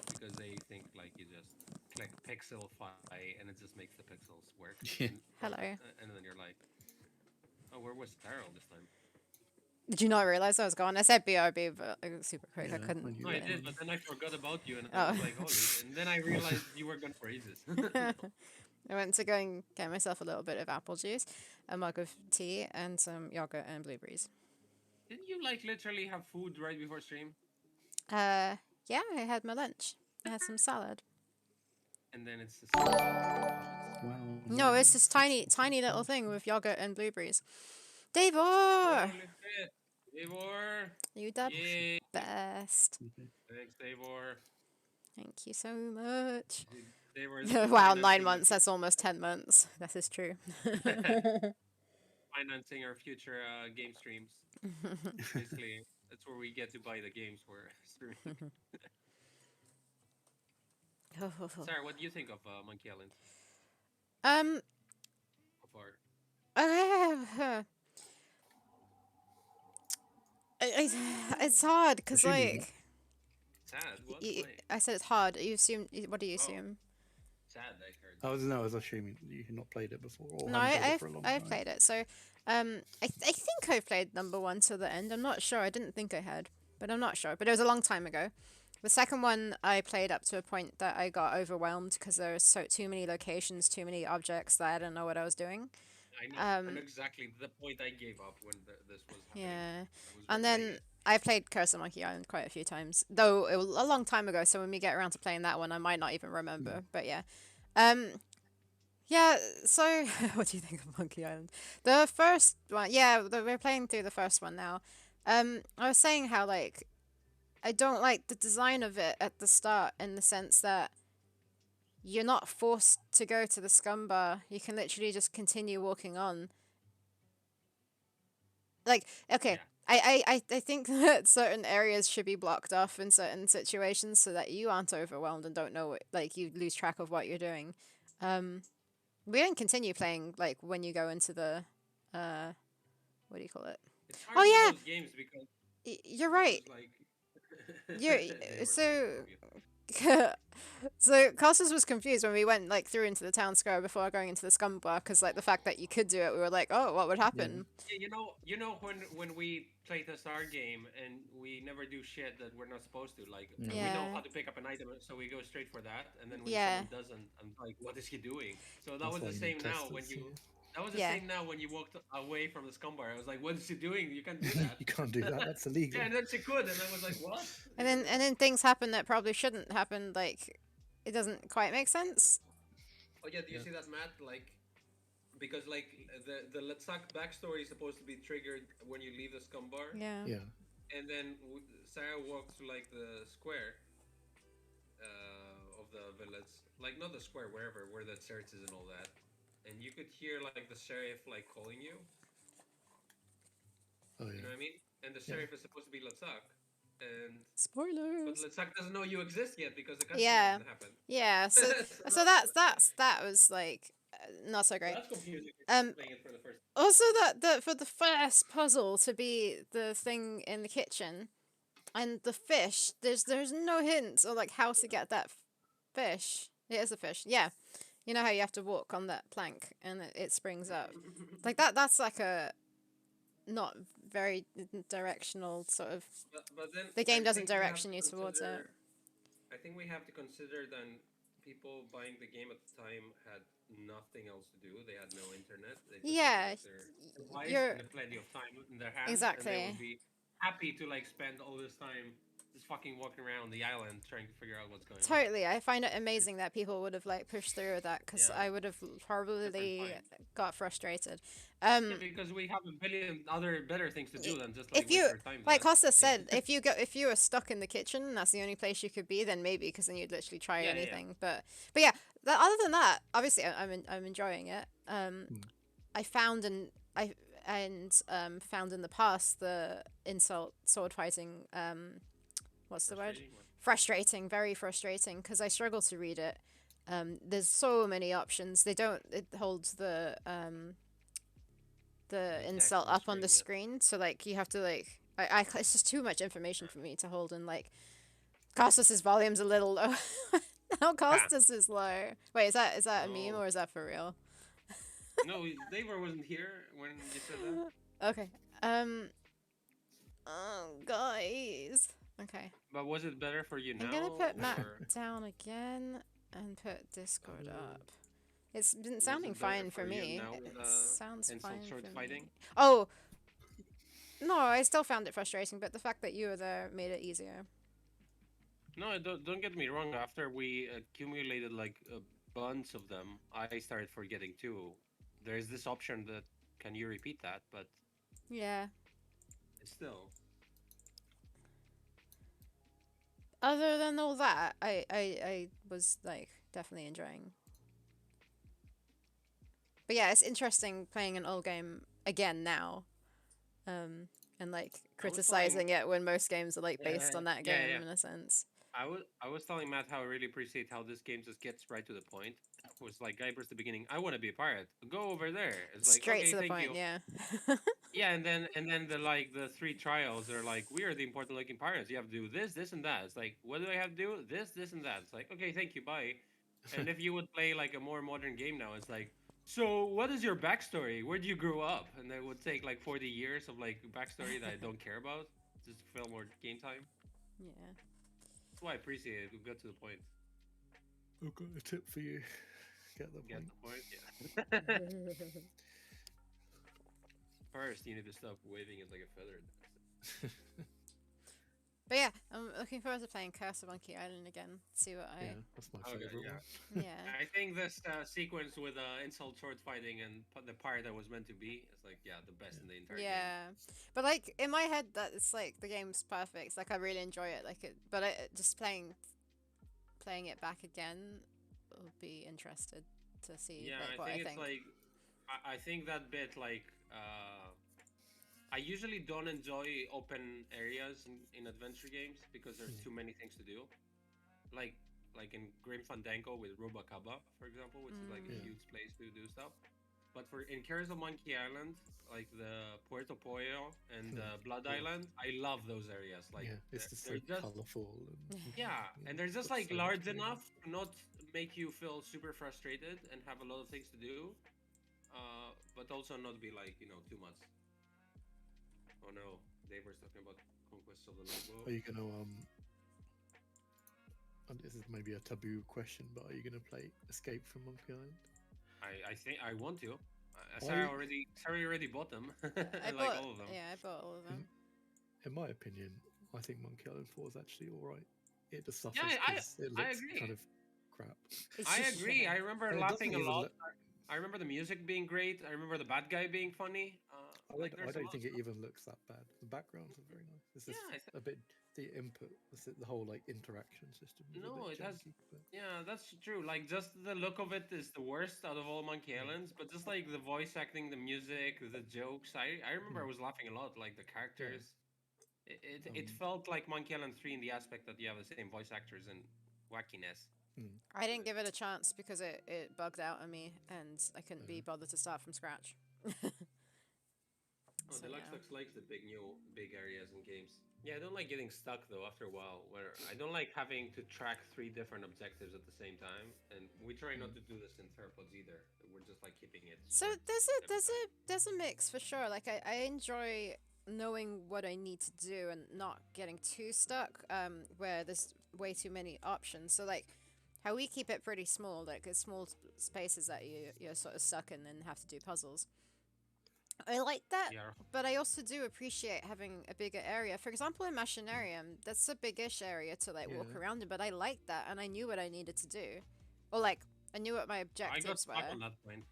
Speaker 2: because they think like you just click pixelify and it just makes the pixels work
Speaker 3: Yeah,
Speaker 1: Hello.
Speaker 2: and then you're like, oh, where was Daryl this time?
Speaker 1: Did you not realize I was gone? I said BRB, but it was super quick. I
Speaker 3: yeah.
Speaker 1: couldn't
Speaker 3: When you
Speaker 2: No,
Speaker 1: put
Speaker 2: I
Speaker 1: it
Speaker 2: did,
Speaker 1: in.
Speaker 2: but then I forgot about you, and I was
Speaker 1: Oh.
Speaker 2: like, holy! And then I realized you were gone for ages.
Speaker 1: I went to go and get myself a little bit of apple juice, a mug of tea, and some yogurt and blueberries.
Speaker 2: Didn't you like literally have food right before stream?
Speaker 1: Uh, yeah, I had my lunch. I had some salad.
Speaker 2: And then it's the same shit. Oh,
Speaker 3: wow,
Speaker 1: No, it's this tiny,
Speaker 3: it's
Speaker 1: tiny little
Speaker 3: nice.
Speaker 1: thing with yogurt and blueberries. Davor,
Speaker 2: holy shit, Davor!
Speaker 1: you the
Speaker 2: Yay!
Speaker 1: best.
Speaker 3: Okay.
Speaker 2: Thanks, Davor.
Speaker 1: Thank you so much.
Speaker 2: Davor is
Speaker 1: Wow, nine
Speaker 2: financing
Speaker 1: months. That's almost 10 months. That is true.
Speaker 2: financing our future game streams. Basically, that's where we get to buy the games we're streaming. Sarah, what do you think of Monkey Island
Speaker 1: um,
Speaker 2: so far?
Speaker 1: it's hard because
Speaker 3: Assuming,
Speaker 1: like
Speaker 2: Sad. What? Wait.
Speaker 1: I said it's hard. You assume. What do you
Speaker 2: Oh,
Speaker 1: assume?
Speaker 2: sad. I heard.
Speaker 3: I was assuming you had not played it before or
Speaker 1: No,
Speaker 3: hadn't played it for a long
Speaker 1: I've
Speaker 3: time.
Speaker 1: played it. So, I think I played number one to the end. I'm not sure. I didn't think I had, but I'm not sure. But it was a long time ago. The second one I played up to a point that I got overwhelmed because there were too many locations, too many objects that I didn't know what I was doing.
Speaker 2: I know. I know
Speaker 1: Um,
Speaker 2: exactly the point I gave up when this was happening.
Speaker 1: yeah,
Speaker 2: I was
Speaker 1: and
Speaker 2: replaying
Speaker 1: then
Speaker 2: it.
Speaker 1: I played Curse of Monkey Island quite a few times, though it was a long time ago. So when we get around to playing that one, I might not even remember. But yeah, um, yeah. So what do you think of Monkey Island? The first one, yeah, we're playing through the first one now. I was saying how like I don't like the design of it at the start in the sense that you're not forced to go to the scum bar. You can literally just continue walking on. Like, okay,
Speaker 2: Yeah.
Speaker 1: I think that certain areas should be blocked off in certain situations so that you aren't overwhelmed and don't know what, like, you lose track of what you're doing. Um, we don't continue playing, like, when you go into the, uh, what do you call it?
Speaker 2: It's hard with
Speaker 1: Oh,
Speaker 2: those games
Speaker 1: you're right.
Speaker 2: because like
Speaker 1: You're,
Speaker 2: they were taking
Speaker 1: so,
Speaker 2: care of you.
Speaker 1: so Costas was confused when we went, like, through into the town square before going into the scum bar, because, like, the fact that you could do it, we were like, oh, what would
Speaker 3: Yeah,
Speaker 1: happen?
Speaker 2: Yeah, you know when we play test our game and we never do shit that we're not supposed to. Like
Speaker 3: yeah,
Speaker 2: we know
Speaker 1: Yeah.
Speaker 2: how to pick up an item, so we go straight for that. And then when
Speaker 1: Yeah.
Speaker 2: someone doesn't, I'm like, what is he doing? So that
Speaker 3: that's
Speaker 2: was
Speaker 3: why
Speaker 2: the
Speaker 3: you need
Speaker 2: same now when
Speaker 3: testers.
Speaker 2: you
Speaker 3: Yeah.
Speaker 2: That was the
Speaker 1: Yeah.
Speaker 2: same now when you walked away from the scum bar. I was like, what is she doing? You can't do that.
Speaker 3: You can't do that. That's illegal.
Speaker 2: Yeah, and then she could, and I was like, what?
Speaker 1: And then things happen that probably shouldn't happen. Like, it doesn't quite make sense.
Speaker 2: Oh yeah, do you see that, Matt? Like, because like the Letsak backstory is supposed to be triggered when you leave the scum bar.
Speaker 1: Yeah.
Speaker 3: Yeah.
Speaker 2: And then Sarah walks through like the square of the village, like not the square, where the church is and all that, and you could hear like the sheriff like calling you.
Speaker 3: Oh yeah.
Speaker 2: You know what I mean? And the sheriff is supposed to be Letsak, and
Speaker 1: Spoilers.
Speaker 2: but Letsak doesn't know you exist yet because the cutscene
Speaker 1: Yeah.
Speaker 2: hasn't happened.
Speaker 1: Yeah. So that was like not so great.
Speaker 2: That's confusing. Playing it for the first.
Speaker 1: Also, that for the first puzzle to be the thing in the kitchen, and the fish, there's no hints or like how to get that fish. It is a fish. Yeah. You know how you have to walk on that plank and it springs up. Like that's like a not very directional sort of.
Speaker 2: But then
Speaker 1: The game
Speaker 2: I
Speaker 1: doesn't
Speaker 2: think we have
Speaker 1: direction
Speaker 2: to
Speaker 1: you towards it.
Speaker 2: consider- I think we have to consider then people buying the game at the time had nothing else to do. They had no internet. They just
Speaker 1: Yeah,
Speaker 2: had their device
Speaker 1: you're-
Speaker 2: and plenty of time in their hands.
Speaker 1: Exactly.
Speaker 2: And they would be happy to like spend all this time just fucking walking around the island trying to figure out what's going on.
Speaker 1: Totally, I find it amazing that people would have like pushed through with that because
Speaker 2: Yeah.
Speaker 1: I would have probably
Speaker 2: Different
Speaker 1: got frustrated.
Speaker 2: Yeah, because we have a billion other better things to do than just like
Speaker 1: If you
Speaker 2: waste our time.
Speaker 1: like
Speaker 2: there.
Speaker 1: Costa said, if you were stuck in the kitchen and that's the only place you could be, then maybe because then you'd literally try
Speaker 2: Yeah, yeah.
Speaker 1: anything. But yeah, other than that, obviously I'm enjoying it. I found found in the past the insult sword fighting. What's the word? Frustrating, very frustrating because I struggle to read it. There's so many options. It holds the insult
Speaker 2: on the
Speaker 1: up on the
Speaker 2: screen,
Speaker 1: screen, so like you have to like it's just too much information for me to hold, and like Costas's volume's a little low. Now Costas is low. Wait, is that a meme
Speaker 2: Oh.
Speaker 1: or is that for real?
Speaker 2: No, Davor wasn't here when you said that.
Speaker 1: Okay. Oh, guys. Okay.
Speaker 2: But was it better for you now?
Speaker 1: I'm gonna put Matt
Speaker 2: or
Speaker 1: down again and put Discord up. It's been
Speaker 2: was
Speaker 1: sounding
Speaker 2: it better
Speaker 1: fine for
Speaker 2: you
Speaker 1: me.
Speaker 2: now
Speaker 1: It
Speaker 2: with,
Speaker 1: sounds
Speaker 2: insult
Speaker 1: fine
Speaker 2: sword
Speaker 1: for
Speaker 2: fighting?
Speaker 1: me. Oh, no, I still found it frustrating, but the fact that you were there made it easier.
Speaker 2: No, don't get me wrong. After we accumulated like a bunch of them, I started forgetting too. There's this option that can you repeat that, but
Speaker 1: Yeah.
Speaker 2: still.
Speaker 1: Other than all that, I was like definitely enjoying. But yeah, it's interesting playing an old game again now, and like criticizing it when most games are like based on that
Speaker 2: Yeah,
Speaker 1: game
Speaker 2: yeah.
Speaker 1: in a sense.
Speaker 2: I was telling Matt how I really appreciate how this game just gets right to the point. It was like Guybrush at the beginning. I want to be a pirate. Go over there. It's like
Speaker 1: Straight
Speaker 2: okay,
Speaker 1: to the
Speaker 2: thank
Speaker 1: point,
Speaker 2: you.
Speaker 1: yeah.
Speaker 2: Yeah, and then the three trials are like we are the important looking pirates. You have to do this, this, and that. It's like what do I have to do? This, and that. It's like okay, thank you, bye. And if you would play like a more modern game now, it's like so what is your backstory? Where do you grow up? And it would take like 40 years of like backstory that I don't care about just to fill more game time.
Speaker 1: Yeah.
Speaker 2: That's why I appreciate it. We got to the point.
Speaker 3: I've got a tip for you. Get the
Speaker 2: Get
Speaker 3: point.
Speaker 2: the point? Yeah. First, you need to stop waving it like a feather.
Speaker 1: But yeah, I'm looking forward to playing Curse of Monkey Island again. See what
Speaker 3: Yeah, that's my
Speaker 2: Okay,
Speaker 3: favorite
Speaker 2: yeah.
Speaker 3: one.
Speaker 1: Yeah.
Speaker 2: I think this sequence with insult sword fighting and the part that was meant to be is like, yeah, the best in the entire game.
Speaker 1: Yeah, but like in my head, that it's like the game's perfect. It's like I really enjoy it. Like it, but just playing it back again, would be interested to see
Speaker 2: Yeah,
Speaker 1: like, what
Speaker 2: I think
Speaker 1: I
Speaker 2: it's
Speaker 1: think.
Speaker 2: like, I think that bit like, I usually don't enjoy open areas in adventure games because there's too many things to do. Like in Grim Fandango with Robacaba, for example, which is like a huge place to do stuff. But in Curse of Monkey Island, like the Puerto Pollo and Blood Island, I love those areas. Like,
Speaker 3: Yeah, it's just so
Speaker 2: they're just
Speaker 3: colourful. And,
Speaker 2: yeah, and they're just
Speaker 3: got
Speaker 2: like
Speaker 3: so much
Speaker 2: large
Speaker 3: going on.
Speaker 2: enough to not make you feel super frustrated and have a lot of things to do, but also not be like too much. Oh no, Dave was talking about Conquest of the Longbow.
Speaker 3: Are you gonna and this is maybe a taboo question, but are you gonna play Escape from Monkey Island?
Speaker 2: I think I want to. Sarah already bought them.
Speaker 1: I
Speaker 2: Like
Speaker 1: bought,
Speaker 2: all of them.
Speaker 1: yeah, I bought all of them.
Speaker 3: In my opinion, I think Monkey Island 4 is actually all right. It just suffers
Speaker 2: Yeah,
Speaker 3: because it
Speaker 2: I
Speaker 3: looks
Speaker 2: agree.
Speaker 3: kind of crap.
Speaker 2: I agree. I remember
Speaker 3: And it doesn't
Speaker 2: laughing a
Speaker 3: even
Speaker 2: lot.
Speaker 3: look.
Speaker 2: I remember the music being great. I remember the bad guy being funny.
Speaker 3: I
Speaker 2: There's a
Speaker 3: don't
Speaker 2: lot of
Speaker 3: think it
Speaker 2: stuff.
Speaker 3: even looks that bad. The backgrounds are very nice. It's just
Speaker 2: Yeah,
Speaker 3: a bit the input, the whole like interaction system is a
Speaker 2: no,
Speaker 3: bit
Speaker 2: it has.
Speaker 3: janky. But
Speaker 2: Yeah, that's true. Like, just the look of it is the worst out of all Monkey Islands. But just like the voice acting, the music, the jokes, I remember I was laughing a lot. Like the
Speaker 3: yeah,
Speaker 2: characters, it felt like Monkey Island 3 in the aspect that you have the same voice actors and wackiness.
Speaker 1: I didn't give it a chance because it bugged out on me and I couldn't be bothered to start from scratch.
Speaker 2: Oh,
Speaker 1: So
Speaker 2: Deluxe
Speaker 1: yeah.
Speaker 2: likes the big areas in games. Yeah, I don't like getting stuck though after a while. Where I don't like having to track 3 different objectives at the same time, and we try not to do this in Theropods either. We're just like keeping it
Speaker 1: So
Speaker 2: short
Speaker 1: there's
Speaker 2: every time.
Speaker 1: a mix for sure. Like I enjoy knowing what I need to do and not getting too stuck. Where there's way too many options. So like how we keep it pretty small, like it's small spaces that you're sort of stuck in and have to do puzzles. I like that,
Speaker 2: Yeah.
Speaker 1: but I also do appreciate having a bigger area. For example, in Machinarium, that's a biggish area to like walk
Speaker 3: Yeah.
Speaker 1: around in, but I liked that and I knew what I needed to do. Or like I knew what my
Speaker 2: I got
Speaker 1: objectives
Speaker 2: stuck
Speaker 1: were.
Speaker 2: on that point.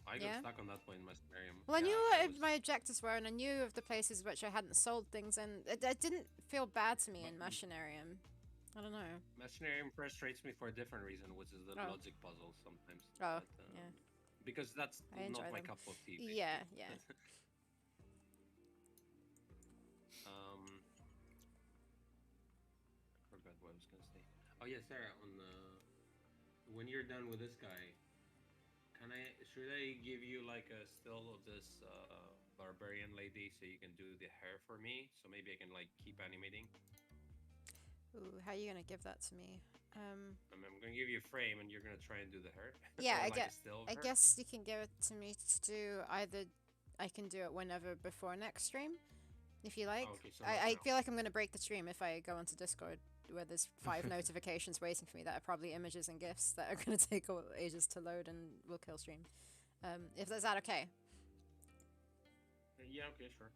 Speaker 2: I got
Speaker 1: Yeah.
Speaker 2: stuck on that point in my scenario.
Speaker 1: Well, I knew
Speaker 2: Yeah,
Speaker 1: what my objectives were, and I knew of the places which I hadn't sold things, and it didn't feel bad to me in Machinarium. I don't know.
Speaker 2: Machinarium frustrates me for a different reason, which is the
Speaker 1: Oh.
Speaker 2: logic puzzles sometimes.
Speaker 1: Oh,
Speaker 2: But,
Speaker 1: yeah.
Speaker 2: Because that's
Speaker 1: I enjoy
Speaker 2: not my
Speaker 1: them.
Speaker 2: cup of tea.
Speaker 1: Yeah, yeah.
Speaker 2: um, I forgot what I was gonna say. Oh yeah, Sarah. When you're done with this guy, should I give you like a still of this barbarian lady so you can do the hair for me? So maybe I can like keep animating.
Speaker 1: Ooh, how are you gonna give that to me?
Speaker 2: I'm gonna give you a frame and you're gonna try and do the hair.
Speaker 1: Yeah,
Speaker 2: Or
Speaker 1: I
Speaker 2: like a
Speaker 1: get.
Speaker 2: still of
Speaker 1: I
Speaker 2: her.
Speaker 1: guess you can give it to me to do either. I can do it whenever before next stream, if you like.
Speaker 2: Oh, okay, so not
Speaker 1: I
Speaker 2: now.
Speaker 1: feel like I'm gonna break the stream if I go onto Discord where there's 5 notifications waiting for me that are probably images and gifs that are gonna take ages to load and will kill stream. If that's that okay.
Speaker 2: Yeah, okay, sure.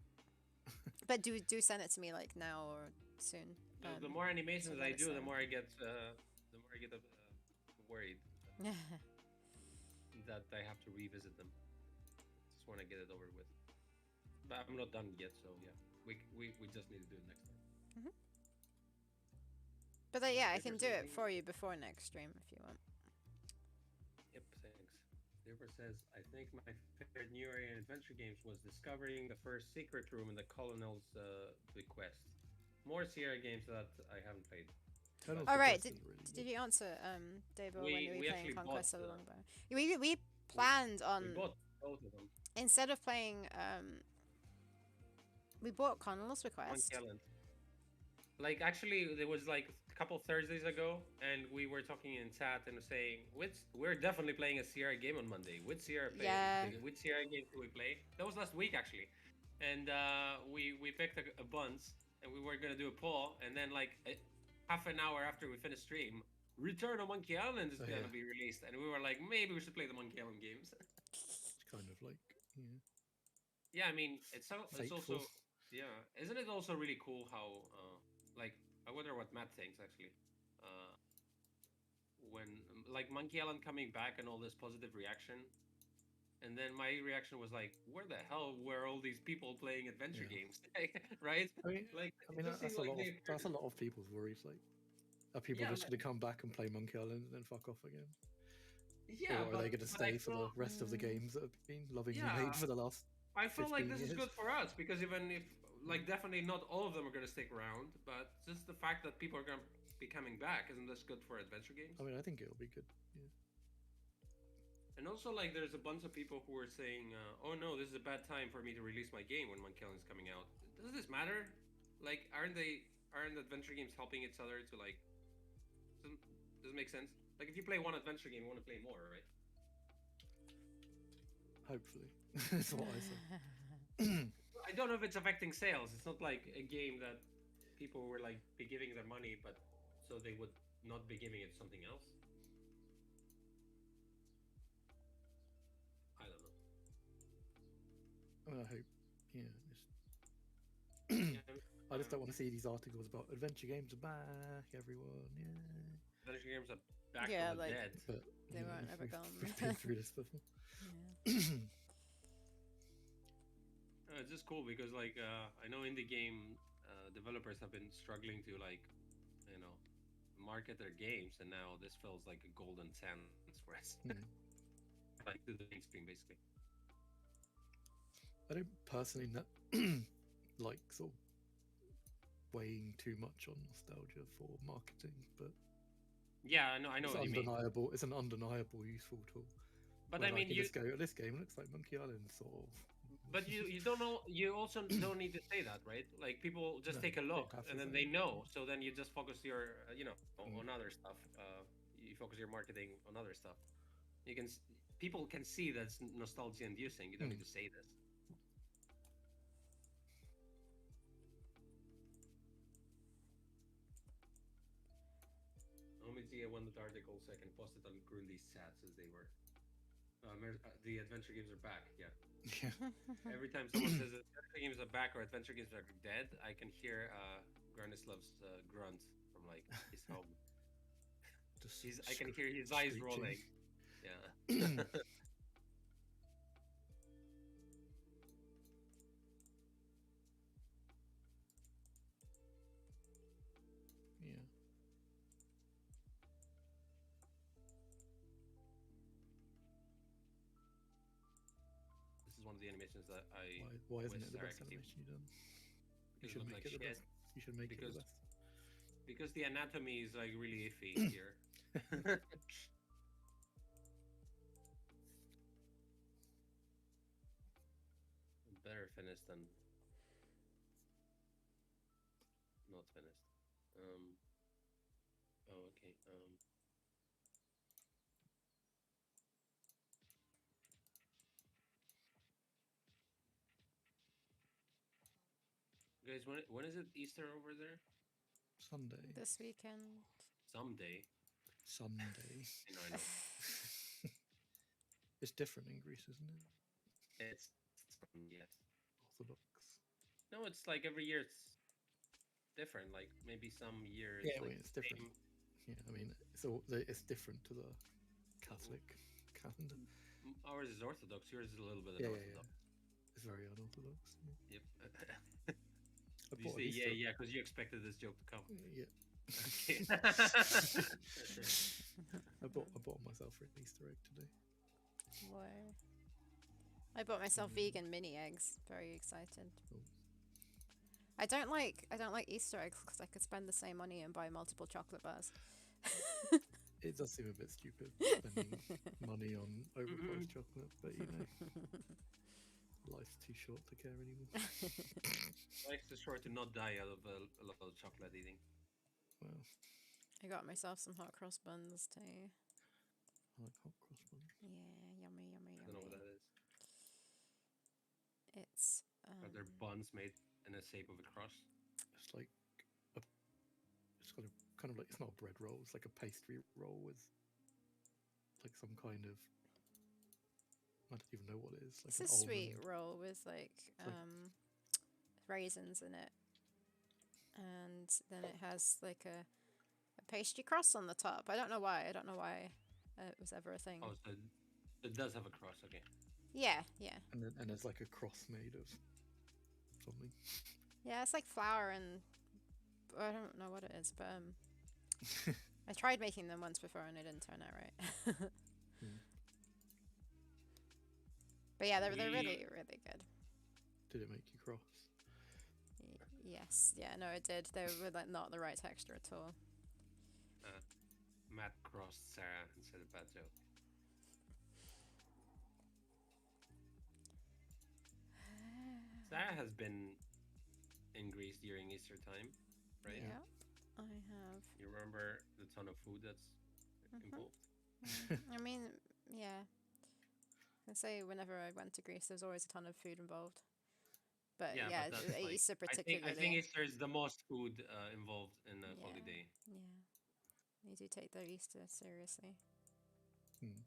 Speaker 1: But do send it to me like now or soon.
Speaker 2: The more animations
Speaker 1: let
Speaker 2: I
Speaker 1: us
Speaker 2: do,
Speaker 1: know.
Speaker 2: the more I get worried that I have to revisit them. Just want to get it over with. But I'm not done yet, so yeah, we just need to do it next time.
Speaker 1: But yeah, I
Speaker 2: Dipper
Speaker 1: can do
Speaker 2: says
Speaker 1: it for you before next stream if you want.
Speaker 2: Yep, thanks. Dipper says, I think my favorite New Area adventure games was discovering the first secret room in the Colonel's Bequest. More Sierra games that I haven't played.
Speaker 3: Colonel's
Speaker 1: All right,
Speaker 3: Bequest is really
Speaker 1: did
Speaker 3: good.
Speaker 1: you answer, Dave, or when
Speaker 2: We
Speaker 1: are we
Speaker 2: actually
Speaker 1: playing
Speaker 2: bought
Speaker 1: Conquest of the
Speaker 2: the-
Speaker 1: Longbow? We planned on
Speaker 2: We bought both of them.
Speaker 1: instead of playing we bought Connell's Request.
Speaker 2: Monkey Island. Like actually, there was like a couple Thursdays ago, and we were talking in chat and saying, we're definitely playing a Sierra game on Monday. Which Sierra
Speaker 1: Yeah.
Speaker 2: Which Sierra game do we play? That was last week actually, and we picked a bunch, and we were gonna do a poll, and then like half an hour after we finished stream, Return of Monkey Island is gonna be released, and we were like, maybe we should play the Monkey Island games.
Speaker 3: It's kind of like
Speaker 2: Yeah, I mean, it's
Speaker 3: fateful.
Speaker 2: also isn't it also really cool how like I wonder what Matt thinks actually. When like Monkey Island coming back and all this positive reaction, and then my reaction was like, where the hell were all these people playing adventure games, right?
Speaker 3: I mean,
Speaker 2: It just
Speaker 3: that's
Speaker 2: seemed
Speaker 3: a
Speaker 2: like
Speaker 3: lot of
Speaker 2: they-
Speaker 3: that's a lot of people's worries. Like, are people just going to come back and play Monkey Island and then fuck off again?
Speaker 2: Yeah,
Speaker 3: Or are they going to stay for the rest of the games that have been lovingly made for the last?
Speaker 2: I feel like
Speaker 3: 15
Speaker 2: this is
Speaker 3: years?
Speaker 2: good for us because even if like definitely not all of them are going to stick around, but just the fact that people are going to be coming back, isn't this good for adventure games?
Speaker 3: I mean, I think it'll be good. Yeah.
Speaker 2: And also, like, there's a bunch of people who are saying, "Oh no, this is a bad time for me to release my game when Monkey Island is coming out." Does this matter? Like, aren't adventure games helping each other to like? Does it make sense? Like, if you play one adventure game, you want to play more, right?
Speaker 3: Hopefully, that's what I say.
Speaker 2: I don't know if it's affecting sales. It's not like a game that people were like be giving their money, but so they would not be giving it something else. I don't know.
Speaker 3: I hope, yeah.
Speaker 2: Yeah,
Speaker 3: I just don't want to see these articles about adventure games are back, everyone. Yeah.
Speaker 2: adventure games are back
Speaker 1: Yeah,
Speaker 2: from the
Speaker 1: like
Speaker 2: dead.
Speaker 3: But
Speaker 1: they weren't ever gone.
Speaker 3: we've been through this before.
Speaker 1: Yeah.
Speaker 2: It's just cool because like I know indie game developers have been struggling to like you know market their games, and now this feels like a golden chance for us, like to the mainstream basically.
Speaker 3: I don't personally like sort of weighing too much on nostalgia for marketing, but
Speaker 2: Yeah, I know
Speaker 3: it's
Speaker 2: what you mean.
Speaker 3: undeniable. It's an undeniable useful tool.
Speaker 2: But
Speaker 3: Where
Speaker 2: I mean,
Speaker 3: like you
Speaker 2: you
Speaker 3: just go, this game looks like Monkey Island, sort of.
Speaker 2: but you don't know. You also don't need to say that, right? Like people just
Speaker 3: No,
Speaker 2: take a
Speaker 3: they
Speaker 2: look
Speaker 3: have to
Speaker 2: and then
Speaker 3: say
Speaker 2: they
Speaker 3: it.
Speaker 2: know. So then you just focus your on
Speaker 3: Mm.
Speaker 2: other stuff. You focus your marketing on other stuff. You can people can see that's nostalgia inducing. You don't need to say this. Let me see one of the articles I can post it on Grundy's chats as they were. The adventure games are back. Yeah.
Speaker 3: Yeah.
Speaker 2: Every time someone says adventure games are back or adventure games are dead, I can hear Garnislav's grunt from like his home. I can hear his eyes rolling. Yeah.
Speaker 3: Yeah.
Speaker 2: This is one of the animations that I.
Speaker 3: Why isn't
Speaker 2: wish
Speaker 3: it the
Speaker 2: Sarah
Speaker 3: best
Speaker 2: could see.
Speaker 3: animation you've done? You
Speaker 2: Because it
Speaker 3: should
Speaker 2: looks
Speaker 3: make
Speaker 2: like
Speaker 3: it the
Speaker 2: shit.
Speaker 3: best. You should make it the best.
Speaker 2: Because the anatomy is like really iffy here. Better finished than not finished. Oh, okay. Guys, when is it Easter over there?
Speaker 3: Sunday.
Speaker 1: This weekend.
Speaker 2: Someday.
Speaker 3: Sunday.
Speaker 2: I know.
Speaker 3: It's different in Greece, isn't it?
Speaker 2: It's yes.
Speaker 3: Orthodox.
Speaker 2: No, it's like every year it's different. Like maybe some years.
Speaker 3: Yeah,
Speaker 2: like,
Speaker 3: I mean, it's different. Yeah, I mean, it's different to the Catholic calendar.
Speaker 2: Ours is Orthodox. Yours is a little bit unorthodox.
Speaker 3: Yeah. It's very unorthodox. Yeah.
Speaker 2: Yep. You say yeah, because you expected this joke to come.
Speaker 3: Yeah.
Speaker 2: Okay.
Speaker 3: I bought myself an Easter egg today.
Speaker 1: Why? I bought myself vegan mini eggs. Very excited.
Speaker 3: Oh.
Speaker 1: I don't like Easter eggs because I could spend the same money and buy multiple chocolate bars.
Speaker 3: It does seem a bit stupid spending money on overpriced chocolate, but you know, life's too short to care anymore.
Speaker 2: Life's too short to not die out of a lot of chocolate eating.
Speaker 3: Well,
Speaker 1: I got myself some hot cross buns too.
Speaker 3: I like hot cross buns.
Speaker 1: Yeah, yummy, yummy, yummy.
Speaker 2: I don't know what that is.
Speaker 1: It's
Speaker 2: Are there buns made in the shape of a cross?
Speaker 3: It's like it's got a kind of like, it's not a bread roll. It's like a pastry roll with like some kind of, I don't even know what it is. Like
Speaker 1: it's
Speaker 3: an
Speaker 1: a sweet
Speaker 3: almond.
Speaker 1: roll with like raisins in it, and then it has like a pastry cross on the top. I don't know why. It was ever a thing.
Speaker 2: Oh, so it does have a cross. Okay.
Speaker 1: Yeah.
Speaker 3: And there's like a cross made of something.
Speaker 1: Yeah, it's like flour and I don't know what it is, but I tried making them once before and it didn't turn out right. But yeah, they're really, really good.
Speaker 3: Did it make you cross?
Speaker 1: Yes, yeah, no, it did. They were like not the right texture at all.
Speaker 2: Matt crossed Sarah and said a bad joke. Sarah has been in Greece during Easter time, right?
Speaker 1: Yeah, I have.
Speaker 2: You remember the ton of food that's involved?
Speaker 1: I mean, yeah. I say whenever I went to Greece, there's always a ton of food involved. But yeah,
Speaker 2: but
Speaker 1: Easter particularly.
Speaker 2: I think Easter is the most food involved in a holiday.
Speaker 1: Yeah, you do take their Easter seriously.
Speaker 3: Hmm.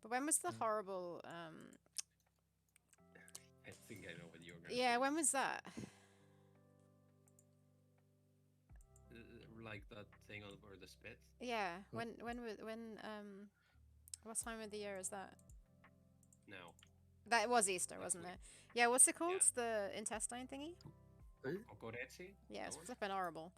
Speaker 1: But when was the horrible
Speaker 2: I think I know what you're gonna
Speaker 1: Yeah,
Speaker 2: say.
Speaker 1: when was that?
Speaker 2: Like that thing over the spit.
Speaker 1: Yeah, when what time of the year is that?
Speaker 2: No.
Speaker 1: That was Easter, wasn't it? Yeah, what's it called?
Speaker 2: Yeah.
Speaker 1: The intestine thingy?
Speaker 2: Okoretsi?
Speaker 1: Yeah, it's
Speaker 2: That one?
Speaker 1: flipping horrible.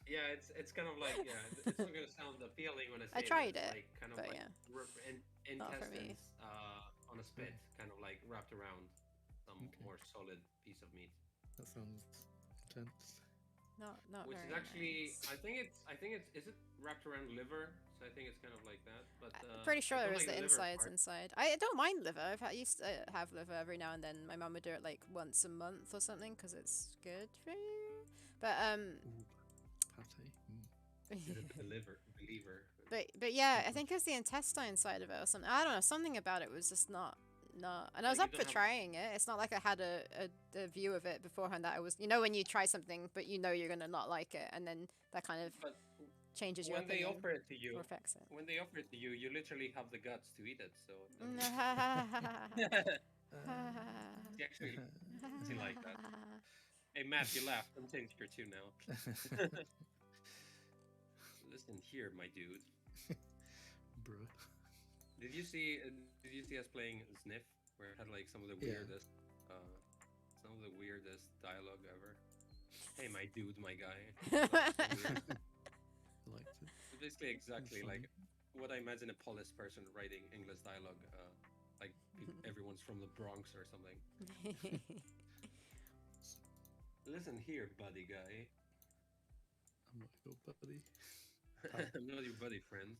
Speaker 2: Yeah, it's kind of like it's not gonna sound appealing when I say
Speaker 1: I tried
Speaker 2: It's
Speaker 1: it,
Speaker 2: like kind of
Speaker 1: but
Speaker 2: like
Speaker 1: yeah, not for me.
Speaker 2: intestines on a spit, kind of like wrapped around some more solid piece of meat.
Speaker 3: That sounds intense.
Speaker 1: Not
Speaker 2: Which
Speaker 1: very
Speaker 2: is actually,
Speaker 1: nice.
Speaker 2: I think it's is it wrapped around liver? So I think it's kind of like that. But
Speaker 1: I'm pretty sure
Speaker 2: I
Speaker 1: it
Speaker 2: don't
Speaker 1: was
Speaker 2: like
Speaker 1: the
Speaker 2: liver
Speaker 1: insides
Speaker 2: part.
Speaker 1: inside. I don't mind liver. Used to have liver every now and then. My mum would do it like once a month or something because it's good for you. But
Speaker 3: Ooh, pate.
Speaker 2: The liver, the liver.
Speaker 1: but yeah, I think it was the intestine side of it or something. I don't know. Something about it was just not. And I was
Speaker 2: Like you
Speaker 1: up for
Speaker 2: don't have.
Speaker 1: trying it. It's not like I had a view of it beforehand that I was, when you try something but you know you're gonna not like it, and then that kind of
Speaker 2: But
Speaker 1: changes your
Speaker 2: when they
Speaker 1: opinion
Speaker 2: offer it to
Speaker 1: or
Speaker 2: you,
Speaker 1: affects it.
Speaker 2: when they offer it to you, you literally have the guts to eat it. So it doesn't. It's actually something like that. Hey Matt, you laughed. I'm changing your tune now. Listen here, my dude.
Speaker 3: Bruh.
Speaker 2: Did you see? Did you see us playing Sniff, where it had like some of the weirdest, dialogue ever? Hey, my dude, my guy.
Speaker 3: I liked it.
Speaker 2: It's basically exactly like what I imagine a Polish person writing English dialogue. Like everyone's from the Bronx or something. Listen here, buddy guy.
Speaker 3: I'm not your buddy.
Speaker 2: I'm not your buddy, friend.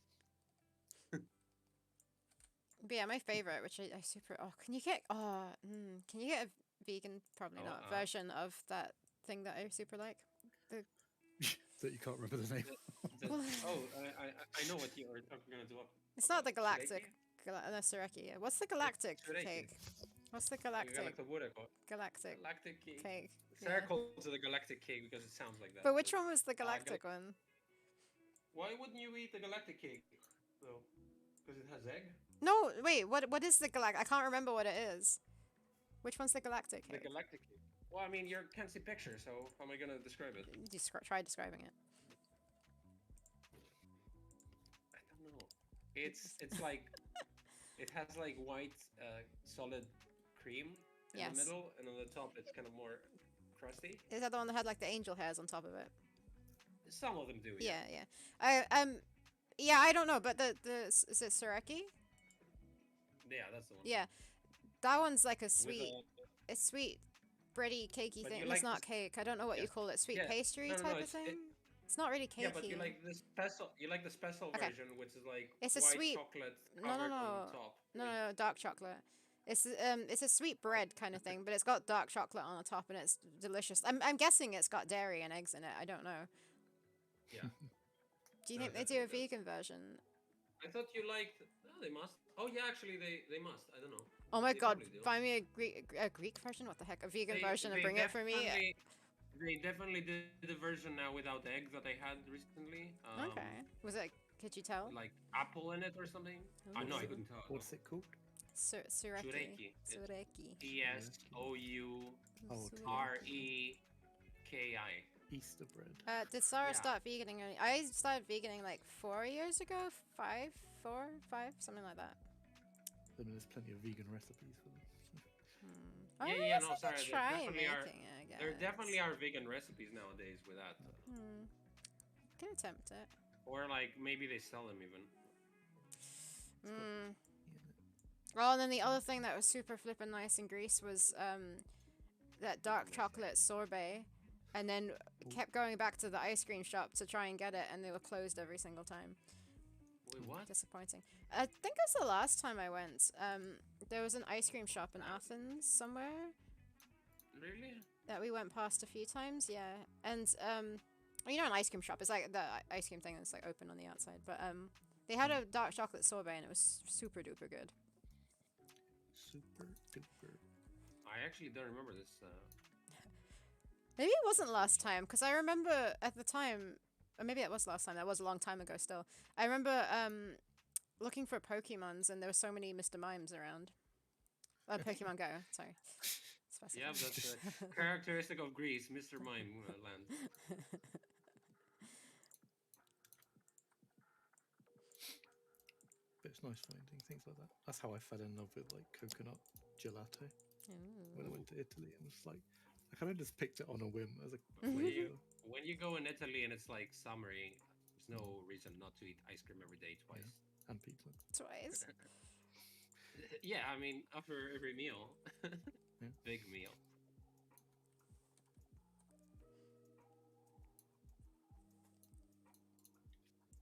Speaker 1: But yeah, my favorite, which I super. Oh, can you get? Can you get a vegan? Probably not. Version of that thing that I super like. The
Speaker 3: that you can't remember the name.
Speaker 2: I know what you're talking about.
Speaker 1: It's not the galactic. No, Sureki. Yeah. What's the galactic
Speaker 2: Sureki.
Speaker 1: cake? What's the galactic? Galactic cake.
Speaker 2: Sarah calls it a galactic cake because it sounds like that.
Speaker 1: But which one was the galactic one?
Speaker 2: Why wouldn't you eat the galactic cake though? Because it has egg.
Speaker 1: No, wait. What is the galactic? I can't remember what it is. Which one's the galactic cake?
Speaker 2: The galactic cake. Well, I mean, you can't see pictures, so how am I gonna describe it?
Speaker 1: Try describing it.
Speaker 2: I don't know. It's like it has like white solid cream in the middle, and on the top it's kind of more crusty.
Speaker 1: Is that the one that had like the angel hairs on top of it?
Speaker 2: Some of them do.
Speaker 1: Yeah. Yeah, I don't know, but the is it Sureki?
Speaker 2: Yeah, that's the one.
Speaker 1: Yeah, that one's like a sweet bready cakey thing. It's not cake. I don't know what you call it. Sweet pastry type of thing. It's not really cakey. Yeah,
Speaker 2: but you like the special. You like the special version, which is like
Speaker 1: it's
Speaker 2: white
Speaker 1: a sweet
Speaker 2: chocolate covered on the top.
Speaker 1: No, dark chocolate. It's a sweet bread kind of thing, but it's got dark chocolate on the top, and it's delicious. I'm guessing it's got dairy and eggs in it. I don't know.
Speaker 2: Yeah.
Speaker 1: Do you think they do a vegan version?
Speaker 2: I thought you liked. Oh, they must. Oh yeah, actually they must. I don't know.
Speaker 1: Oh my god! Find me a Greek version. What the heck? A vegan version and bring it for me.
Speaker 2: They definitely did the version now without egg that I had recently.
Speaker 1: Okay. Was it? Could you tell?
Speaker 2: Like apple in it or something? No, I couldn't tell.
Speaker 3: What's it called?
Speaker 1: Sureki.
Speaker 2: Sureki.
Speaker 3: Easter bread.
Speaker 1: Did Sarah start veganing? I started veganing like 4 years ago. 5, something like that.
Speaker 3: I mean, there's plenty of vegan recipes for them.
Speaker 2: There definitely are vegan recipes nowadays with that.
Speaker 1: Can attempt it.
Speaker 2: Or like maybe they sell them even.
Speaker 1: Oh, and then the other thing that was super flippin' nice in Greece was that dark chocolate sorbet, and then kept going back to the ice cream shop to try and get it, and they were closed every single time.
Speaker 2: Wait, what?
Speaker 1: Disappointing. I think it was the last time I went. There was an ice cream shop in Athens somewhere.
Speaker 2: Really?
Speaker 1: That we went past a few times, yeah. And you know, an ice cream shop. It's like the ice cream thing that's like open on the outside. But they had a dark chocolate sorbet, and it was super duper good.
Speaker 3: Super duper.
Speaker 2: I actually don't remember this.
Speaker 1: Maybe it wasn't last time, because I remember at the time, or maybe it was last time. That was a long time ago. Still, I remember looking for Pokemons, and there were so many Mr. Mimes around. Pokemon Go. Sorry.
Speaker 2: Yeah, that's a characteristic of Greece, Mr. Mime land.
Speaker 3: But it's nice finding things like that. That's how I fell in love with like coconut gelato when I went to Italy, and it's like I kind of just picked it on a whim as a
Speaker 2: when you go in Italy and it's like summery, there's no reason not to eat ice cream every day twice.
Speaker 3: Yeah. And pizza.
Speaker 1: Twice.
Speaker 2: Yeah, I mean after every meal, big meal.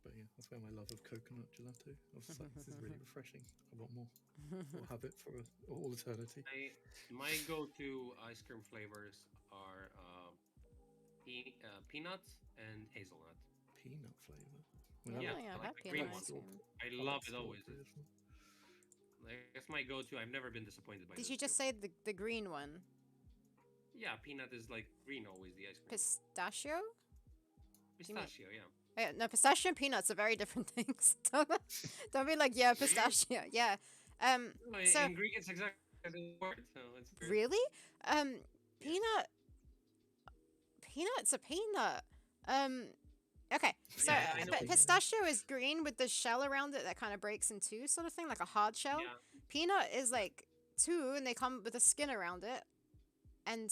Speaker 3: But yeah, that's where my love of coconut gelato. I was like, this is really refreshing. I want more. I'll have it for all eternity.
Speaker 2: My go-to ice cream flavors are peanuts and hazelnut.
Speaker 3: Peanut flavor.
Speaker 1: Yeah,
Speaker 2: like the green one. I love it always. It's my go-to. I've never been disappointed by.
Speaker 1: Did you just say the green one?
Speaker 2: Yeah, peanut is like green always. The ice cream.
Speaker 1: Pistachio.
Speaker 2: Pistachio, yeah.
Speaker 1: Yeah, no, pistachio and peanuts are very different things. Don't be like, yeah, pistachio. Yeah. So
Speaker 2: in Greek, it's exactly the word. So it's
Speaker 1: really, peanut. Peanut's a peanut. Okay, so pistachio is green with the shell around it that kind of breaks in two, sort of thing, like a hard shell.
Speaker 2: Yeah.
Speaker 1: Peanut is like two, and they come with a skin around it, and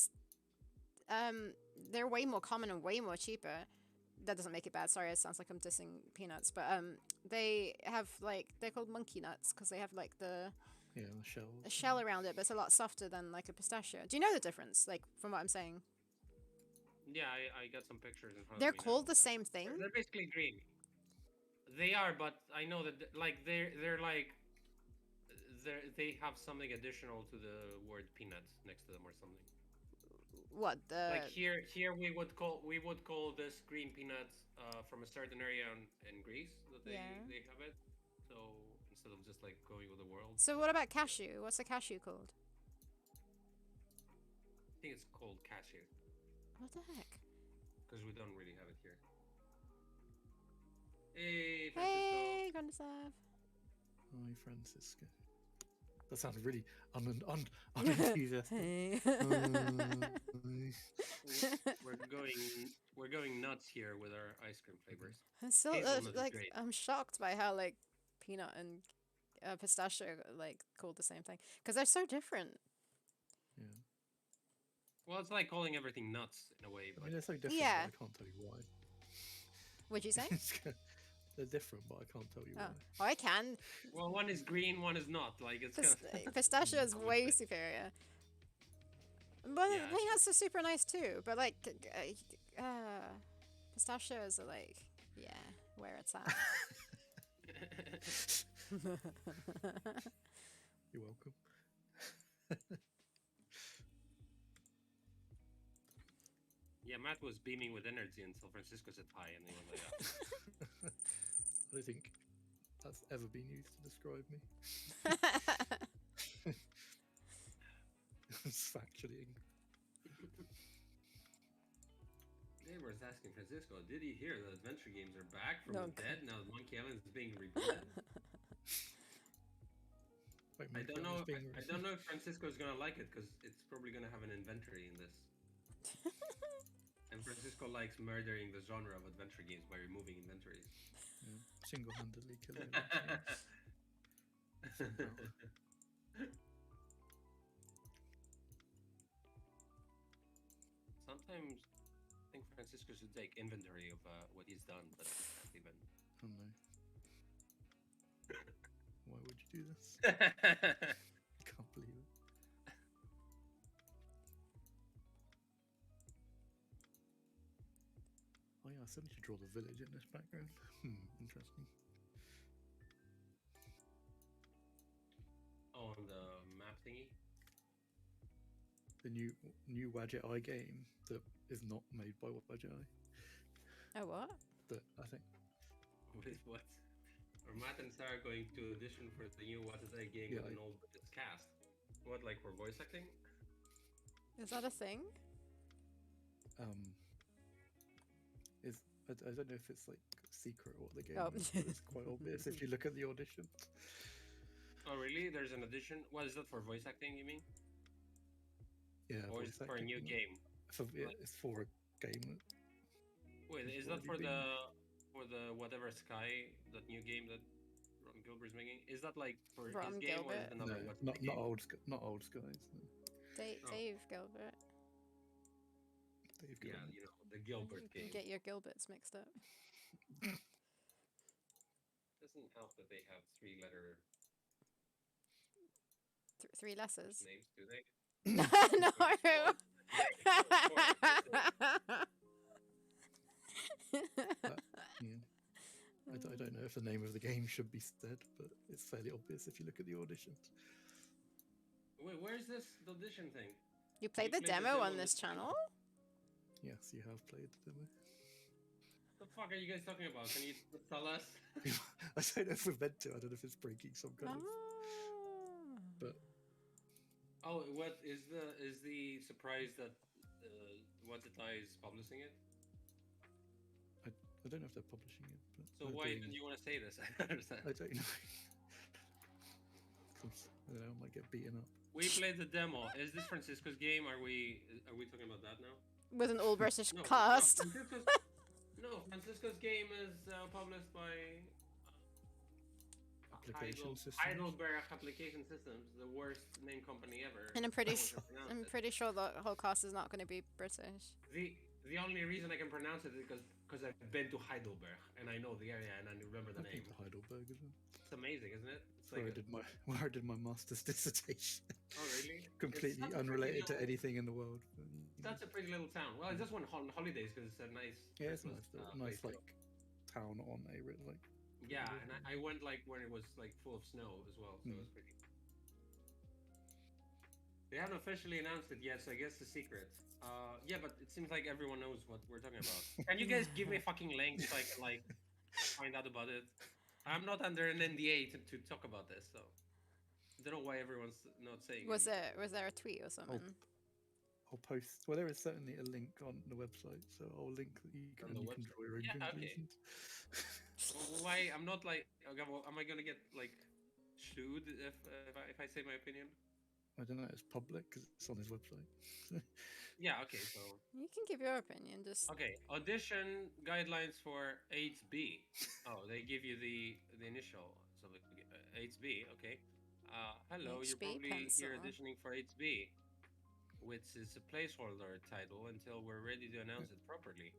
Speaker 1: they're way more common and way more cheaper. That doesn't make it bad. Sorry, it sounds like I'm dissing peanuts, but they have like they're called monkey nuts because they have like the shell around it, but it's a lot softer than like a pistachio. Do you know the difference? Like from what I'm saying.
Speaker 2: Yeah, I got some pictures in front
Speaker 1: They're
Speaker 2: of me.
Speaker 1: They're called the same thing.
Speaker 2: They're basically green. They are, but I know that like they're like they have something additional to the word peanuts next to them or something.
Speaker 1: What the?
Speaker 2: Like here we would call this green peanuts from a certain area in Greece that they have it. So instead of just like going with the world.
Speaker 1: So what about cashew? What's a cashew called?
Speaker 2: I think it's called cashew.
Speaker 1: What the heck?
Speaker 2: Because we don't really have it here. Hey, Francisco.
Speaker 1: Hey, Grandison.
Speaker 3: Hi, Francisco. That sounds really unenthusiastic.
Speaker 2: We're going nuts here with our ice cream flavors.
Speaker 1: I'm still I'm shocked by how like peanut and pistachio like called the same thing because they're so different.
Speaker 3: Yeah.
Speaker 2: Well, it's like calling everything nuts in a way.
Speaker 3: But I mean, they're so different. Yeah. I can't tell you why.
Speaker 1: What'd you say?
Speaker 3: They're different, but I can't tell you why.
Speaker 1: Oh, I can.
Speaker 2: Well, one is green, one is not. Like it's
Speaker 1: pistachio is way superior. But peanuts are super nice too. But like, pistachios are like, where it's at.
Speaker 3: You're welcome.
Speaker 2: Yeah, Matt was beaming with energy until Francisco said hi, and he was like,
Speaker 3: I don't think that's ever been used to describe me. It's factually
Speaker 2: Neighbors asking Francisco, did he hear the adventure games are back from the dead now that Monkey Island is being rebooted? I don't know if Francisco is gonna like it because it's probably gonna have an inventory in this. And Francisco likes murdering the genre of adventure games by removing inventories.
Speaker 3: Yeah, single-handedly killing
Speaker 2: Sometimes I think Francisco should take inventory of what he's done, but not even.
Speaker 3: Oh no. Why would you do this? Can't believe it. Oh yeah, I still need to draw the village in this background. Interesting.
Speaker 2: Oh, on the map thingy?
Speaker 3: The new Wadget Eye game that is not made by Wadget Eye.
Speaker 1: Oh, what?
Speaker 3: That I think.
Speaker 2: Wait, what? Are Matt and Sarah going to audition for the new Wadget Eye game with an old cast? What, like for voice acting?
Speaker 1: Is that a thing?
Speaker 3: I don't know if it's like secret or the game is, but it's quite obvious if you look at the audition.
Speaker 2: Oh, really? There's an addition. What is that for voice acting? You mean?
Speaker 3: Yeah,
Speaker 2: Or is it for a new game?
Speaker 3: It's for a game.
Speaker 2: Wait, is that for the whatever Sky, that new game that Ron Gilbert's making? Is that like for
Speaker 1: Ron
Speaker 2: his game or is
Speaker 1: Gilbert?
Speaker 2: it another?
Speaker 3: No, not old Skies. No.
Speaker 1: Dave Gilbert.
Speaker 3: Dave
Speaker 2: Yeah,
Speaker 3: Gilbert.
Speaker 2: you know, the Gilbert
Speaker 1: You
Speaker 2: game.
Speaker 1: can get your Gilberts mixed up.
Speaker 2: Doesn't help that they have three-letter
Speaker 1: Three letters.
Speaker 2: names, do they?
Speaker 1: No.
Speaker 3: Yeah. I don't know if the name of the game should be said, but it's fairly obvious if you look at the auditions.
Speaker 2: Wait, where's this audition thing?
Speaker 1: You played the demo on this channel?
Speaker 3: Yes, you have played the demo.
Speaker 2: What the fuck are you guys talking about? Can you tell us?
Speaker 3: I don't know if we're meant to. I don't know if it's breaking some kind of. But
Speaker 2: oh, what is the surprise that What's It Die is publishing it?
Speaker 3: I don't know if they're publishing it. But
Speaker 2: so why didn't you want to say this? I don't understand.
Speaker 3: I don't know. I don't know. I might get beaten up.
Speaker 2: We played the demo. Is this Francisco's game? Are we talking about that now?
Speaker 1: With an all British cast.
Speaker 2: No, Francisco's game is published by Heidelberg Application Systems, the worst name company ever.
Speaker 1: And I'm pretty sure the whole cast is not going to be British.
Speaker 2: The only reason I can pronounce it is because I've been to Heidelberg and I know the area and I remember the name.
Speaker 3: To Heidelberg as well.
Speaker 2: It's amazing, isn't it? It's
Speaker 3: where I did my master's dissertation.
Speaker 2: Oh, really?
Speaker 3: Completely unrelated to anything in the world.
Speaker 2: That's a pretty little town. Well, I just went on holidays because it's a nice.
Speaker 3: Yeah, it's nice. Nice like town on a like.
Speaker 2: Yeah, and I went like when it was like full of snow as well, so it was pretty. They haven't officially announced it yet, so I guess the secret. Yeah, but it seems like everyone knows what we're talking about. Can you guys give me a fucking link so I can like find out about it? I'm not under an NDA to talk about this, so I don't know why everyone's not saying.
Speaker 1: Was there a tweet or something?
Speaker 3: I'll post. Well, there is certainly a link on the website, so I'll link that you can draw your own conclusions.
Speaker 2: Okay. Why? I'm not like. Okay, well, am I gonna get like sued if I say my opinion?
Speaker 3: I don't know. It's public because it's on his website.
Speaker 2: Yeah. Okay. So
Speaker 1: you can give your opinion. Just
Speaker 2: okay. Audition guidelines for 8B. Oh, they give you the initial. So 8B. Okay. Hello. You're probably here auditioning for 8B, which is a placeholder title until we're ready to announce it properly.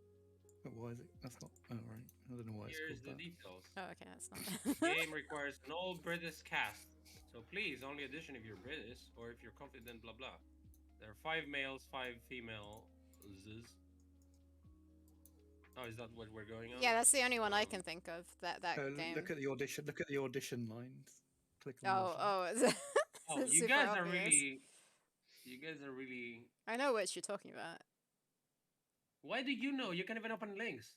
Speaker 3: But why is it? That's not. Oh, right. I don't know why
Speaker 2: Here's
Speaker 3: it's called
Speaker 2: the
Speaker 3: that.
Speaker 2: details.
Speaker 1: Oh, okay, that's not.
Speaker 2: Game requires an all British cast, so please only audition if you're British or if you're confident. Blah blah. There are 5 males, 5 females. Oh, is that what we're going on?
Speaker 1: Yeah, that's the only one I can think of. That game.
Speaker 3: Look at the audition. Look at the audition lines. Click on.
Speaker 1: Oh.
Speaker 2: Oh, you guys are really. You guys are really.
Speaker 1: I know what you're talking about.
Speaker 2: Why do you know? You can't even open links.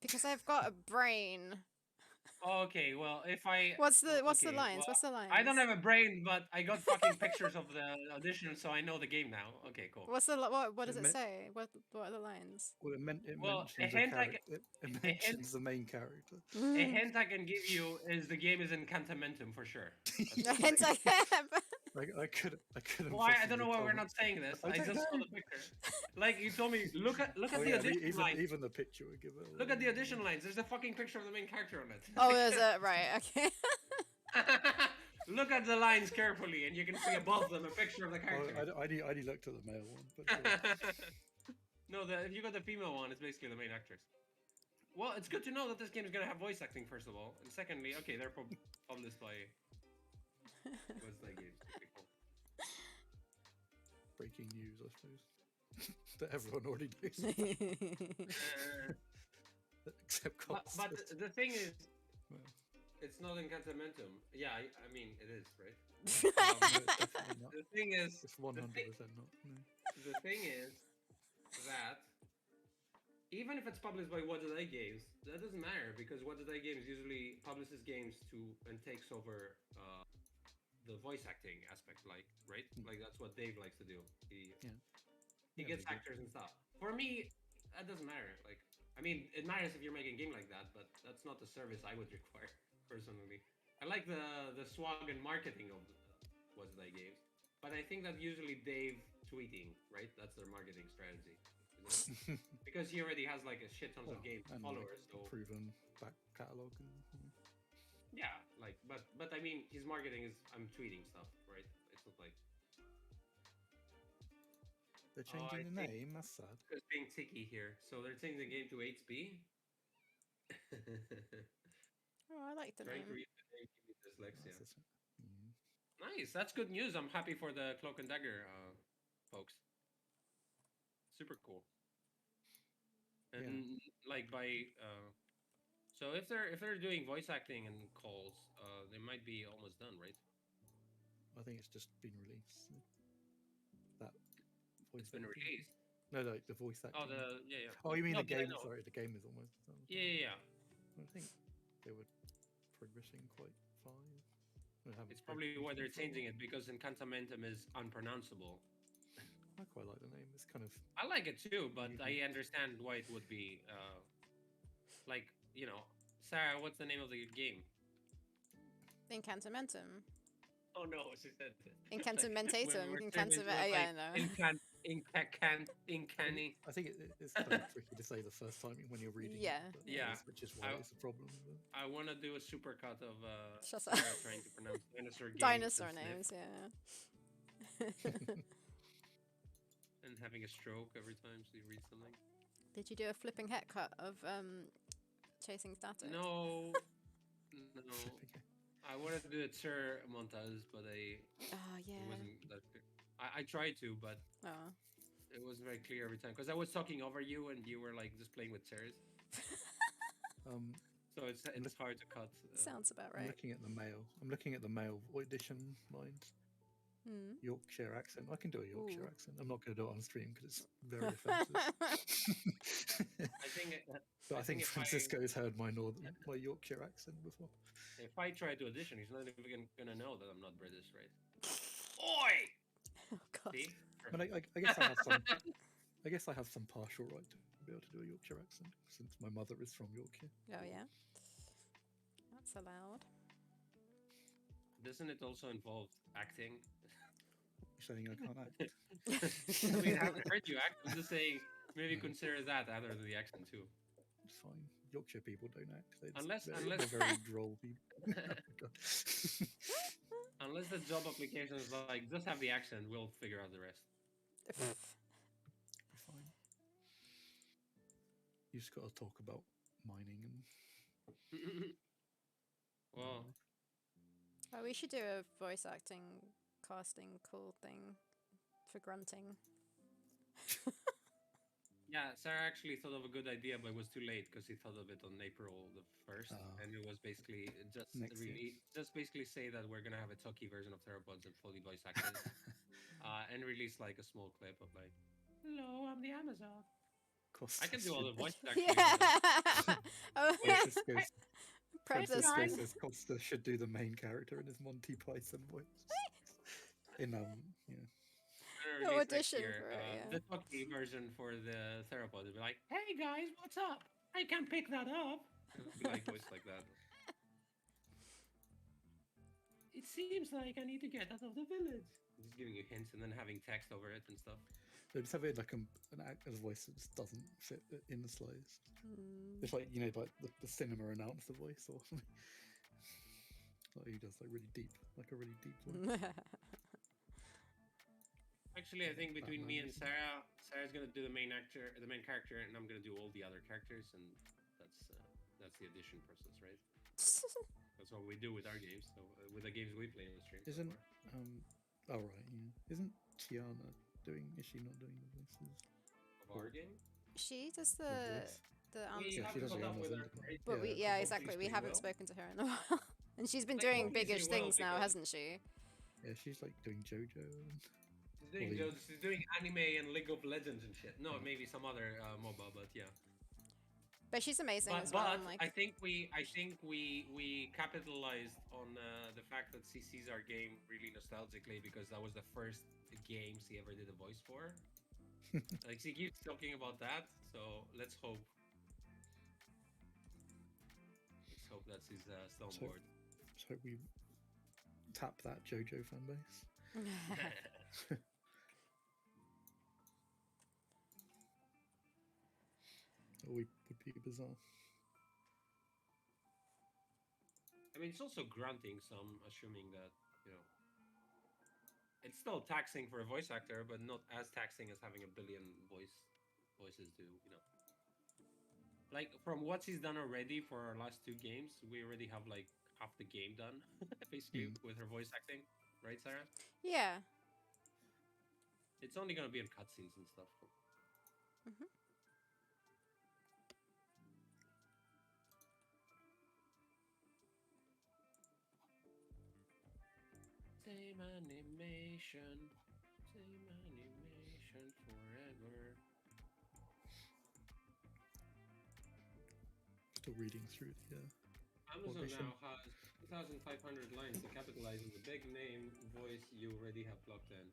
Speaker 1: Because I've got a brain.
Speaker 2: Okay, well, if I...
Speaker 1: What's the lines?
Speaker 2: Well,
Speaker 1: what's the lines?
Speaker 2: I don't have a brain, but I got fucking pictures of the audition, so I know the game now. Okay, cool.
Speaker 1: What does it say? What are the lines?
Speaker 3: Well, it mentions the main character.
Speaker 2: A hint I can give you is the game is in Cantamentum for sure.
Speaker 3: I couldn't.
Speaker 2: Why? I don't know why we're not saying this. I just saw the picture. Like you told me, look at the audition lines.
Speaker 3: Even the picture would give it.
Speaker 2: Look at the audition lines. There's a fucking picture of the main character on it.
Speaker 1: Oh, there's a right. Okay.
Speaker 2: Look at the lines carefully, and you can see above them a picture of the character.
Speaker 3: I only looked at the male one. But,
Speaker 2: no, if you got the female one, it's basically the main actress. Well, it's good to know that this game is gonna have voice acting first of all, and secondly, okay, they're published by. What's that game?
Speaker 3: Breaking news, I suppose. That everyone already knows. Except costs.
Speaker 2: But the thing is, it's not in Cantamentum. Yeah, I mean, it is, right?
Speaker 3: No,
Speaker 2: the thing is...
Speaker 3: It's 100% not. No.
Speaker 2: The thing is that even if it's published by What Did I Games, that doesn't matter because What Did I Games usually publishes games and takes over the voice acting aspect, like, right? Like that's what Dave likes to do. He gets actors and stuff. For me, that doesn't matter. Like, I mean, it matters if you're making a game like that, but that's not the service I would require personally. I like the swag and marketing of What's Thy Games, but I think that usually Dave tweeting, right? That's their marketing strategy, isn't it? Because he already has like a shit tons of game followers,
Speaker 3: like,
Speaker 2: so
Speaker 3: proven back catalog.
Speaker 2: yeah, like, but I mean, his marketing is I'm tweeting stuff, right? It's not like
Speaker 3: they're changing the name. That's sad.
Speaker 2: It's being ticky here, so they're changing the game to HB.
Speaker 1: Oh, I like the
Speaker 2: Trying to
Speaker 1: name.
Speaker 2: read the name, give me dyslexia. Nice,
Speaker 3: Mm.
Speaker 2: that's good news. I'm happy for the Cloak and Dagger folks. Super cool. And like by so if they're doing voice acting and calls, they might be almost done, right?
Speaker 3: I think it's just been released. That voice.
Speaker 2: It's been released.
Speaker 3: No, like the voice acting.
Speaker 2: Oh, yeah.
Speaker 3: Oh, you mean the game? Sorry, the game is almost done.
Speaker 2: Yeah.
Speaker 3: I think they were progressing quite fine.
Speaker 2: It's probably why they're changing it, because Incantamentum is unpronounceable.
Speaker 3: I quite like the name. It's kind of...
Speaker 2: I like it too, but I understand why it would be like, you know, Sarah, what's the name of the game?
Speaker 1: Incantamentum.
Speaker 2: Oh no, she said
Speaker 1: Incantamentatum. Yeah, I know.
Speaker 2: Incanny.
Speaker 3: I think it's kind of tricky to say the first time when you're reading.
Speaker 1: Yeah.
Speaker 3: Which is why it's a problem.
Speaker 2: I want to do a supercut of
Speaker 1: Sarah
Speaker 2: trying to pronounce
Speaker 1: dinosaur names. Yeah.
Speaker 2: And having a stroke every time she reads something.
Speaker 1: Did you do a flipping haircut of Chasing Static?
Speaker 2: No. I wanted to do a Sir montage, but it wasn't that clear. I tried to, but it wasn't very clear every time because I was talking over you and you were like just playing with chairs. So it's hard to cut.
Speaker 1: Sounds about right.
Speaker 3: I'm looking at the male edition lines. Yorkshire accent. I can do a Yorkshire accent. I'm not going to do it on stream because it's very offensive. I think Francisco has heard my Yorkshire accent before.
Speaker 2: If I try to audition, he's not even going to know that I'm not British, right? Oi!
Speaker 1: Oh God.
Speaker 2: See?
Speaker 3: But I guess I have some. I guess I have some partial right to be able to do a Yorkshire accent since my mother is from Yorkshire.
Speaker 1: Oh yeah, that's allowed.
Speaker 2: Doesn't it also involve acting?
Speaker 3: You're saying I can't act?
Speaker 2: We haven't heard you act. I'm just saying, maybe consider that other than the accent too.
Speaker 3: It's fine. Yorkshire people don't act.
Speaker 2: Unless
Speaker 3: they're very droll people.
Speaker 2: Unless the job application is like, just have the accent, we'll figure out the rest.
Speaker 3: Fine. You just got to talk about mining and.
Speaker 2: Well.
Speaker 1: Oh, we should do a voice acting casting call thing for grunting.
Speaker 2: Yeah, Sarah actually thought of a good idea, but it was too late because he thought of it on April the 1st, and it was basically just basically say that we're gonna have a talkie version of Theropods and fully voice acted, and release like a small clip of like, "Hello, I'm the Amazon." I can do all the voice acting.
Speaker 1: Yeah.
Speaker 3: Francisco says Costa should do the main character in his Monty Python voice.
Speaker 1: Audition for it,
Speaker 2: the talkie version for the Theropod would be like, "Hey guys, what's up? I can pick that up." It would be like voice like that. It seems like I need to get out of the village. Just giving you hints and then having text over it and stuff.
Speaker 3: So just have it like an actor's voice that just doesn't fit in the slides. It's like, like the cinema announcer voice or something. Like he does like a really deep voice.
Speaker 2: Actually, I think between me and Sarah's gonna do the main character, and I'm gonna do all the other characters, and that's the audition process, right? That's what we do with our games. So with the games we play on the stream.
Speaker 3: Isn't Isn't Tiana is she not doing the voices
Speaker 2: of our game?
Speaker 1: She does the
Speaker 3: she does the Amazon.
Speaker 1: But exactly. We haven't spoken to her in a while, and she's been doing biggish things now, hasn't she?
Speaker 3: Yeah, she's like doing JoJo.
Speaker 2: She's doing anime and League of Legends and shit. No, maybe some other MOBA, but yeah.
Speaker 1: But she's amazing as well.
Speaker 2: But I think we capitalized on the fact that she sees our game really nostalgically because that was the first game she ever did a voice for. Like she keeps talking about that, so let's hope. Let's hope that she's still on board.
Speaker 3: Just hope we tap that JoJo fan base. Or we would be bizarre.
Speaker 2: I mean, it's also grunting, so I'm assuming that, you know, it's still taxing for a voice actor, but not as taxing as having a billion voices do, you know. Like, from what he's done already for our last 2 games, we already have, like, half the game done, basically, with her voice acting. Right, Sarah?
Speaker 1: Yeah.
Speaker 2: It's only going to be in cutscenes and stuff.
Speaker 1: Mm-hmm.
Speaker 2: Same animation forever.
Speaker 3: Still reading through the
Speaker 2: Amazon now has 2,500 lines to capitalize on the big name voice you already have plugged in.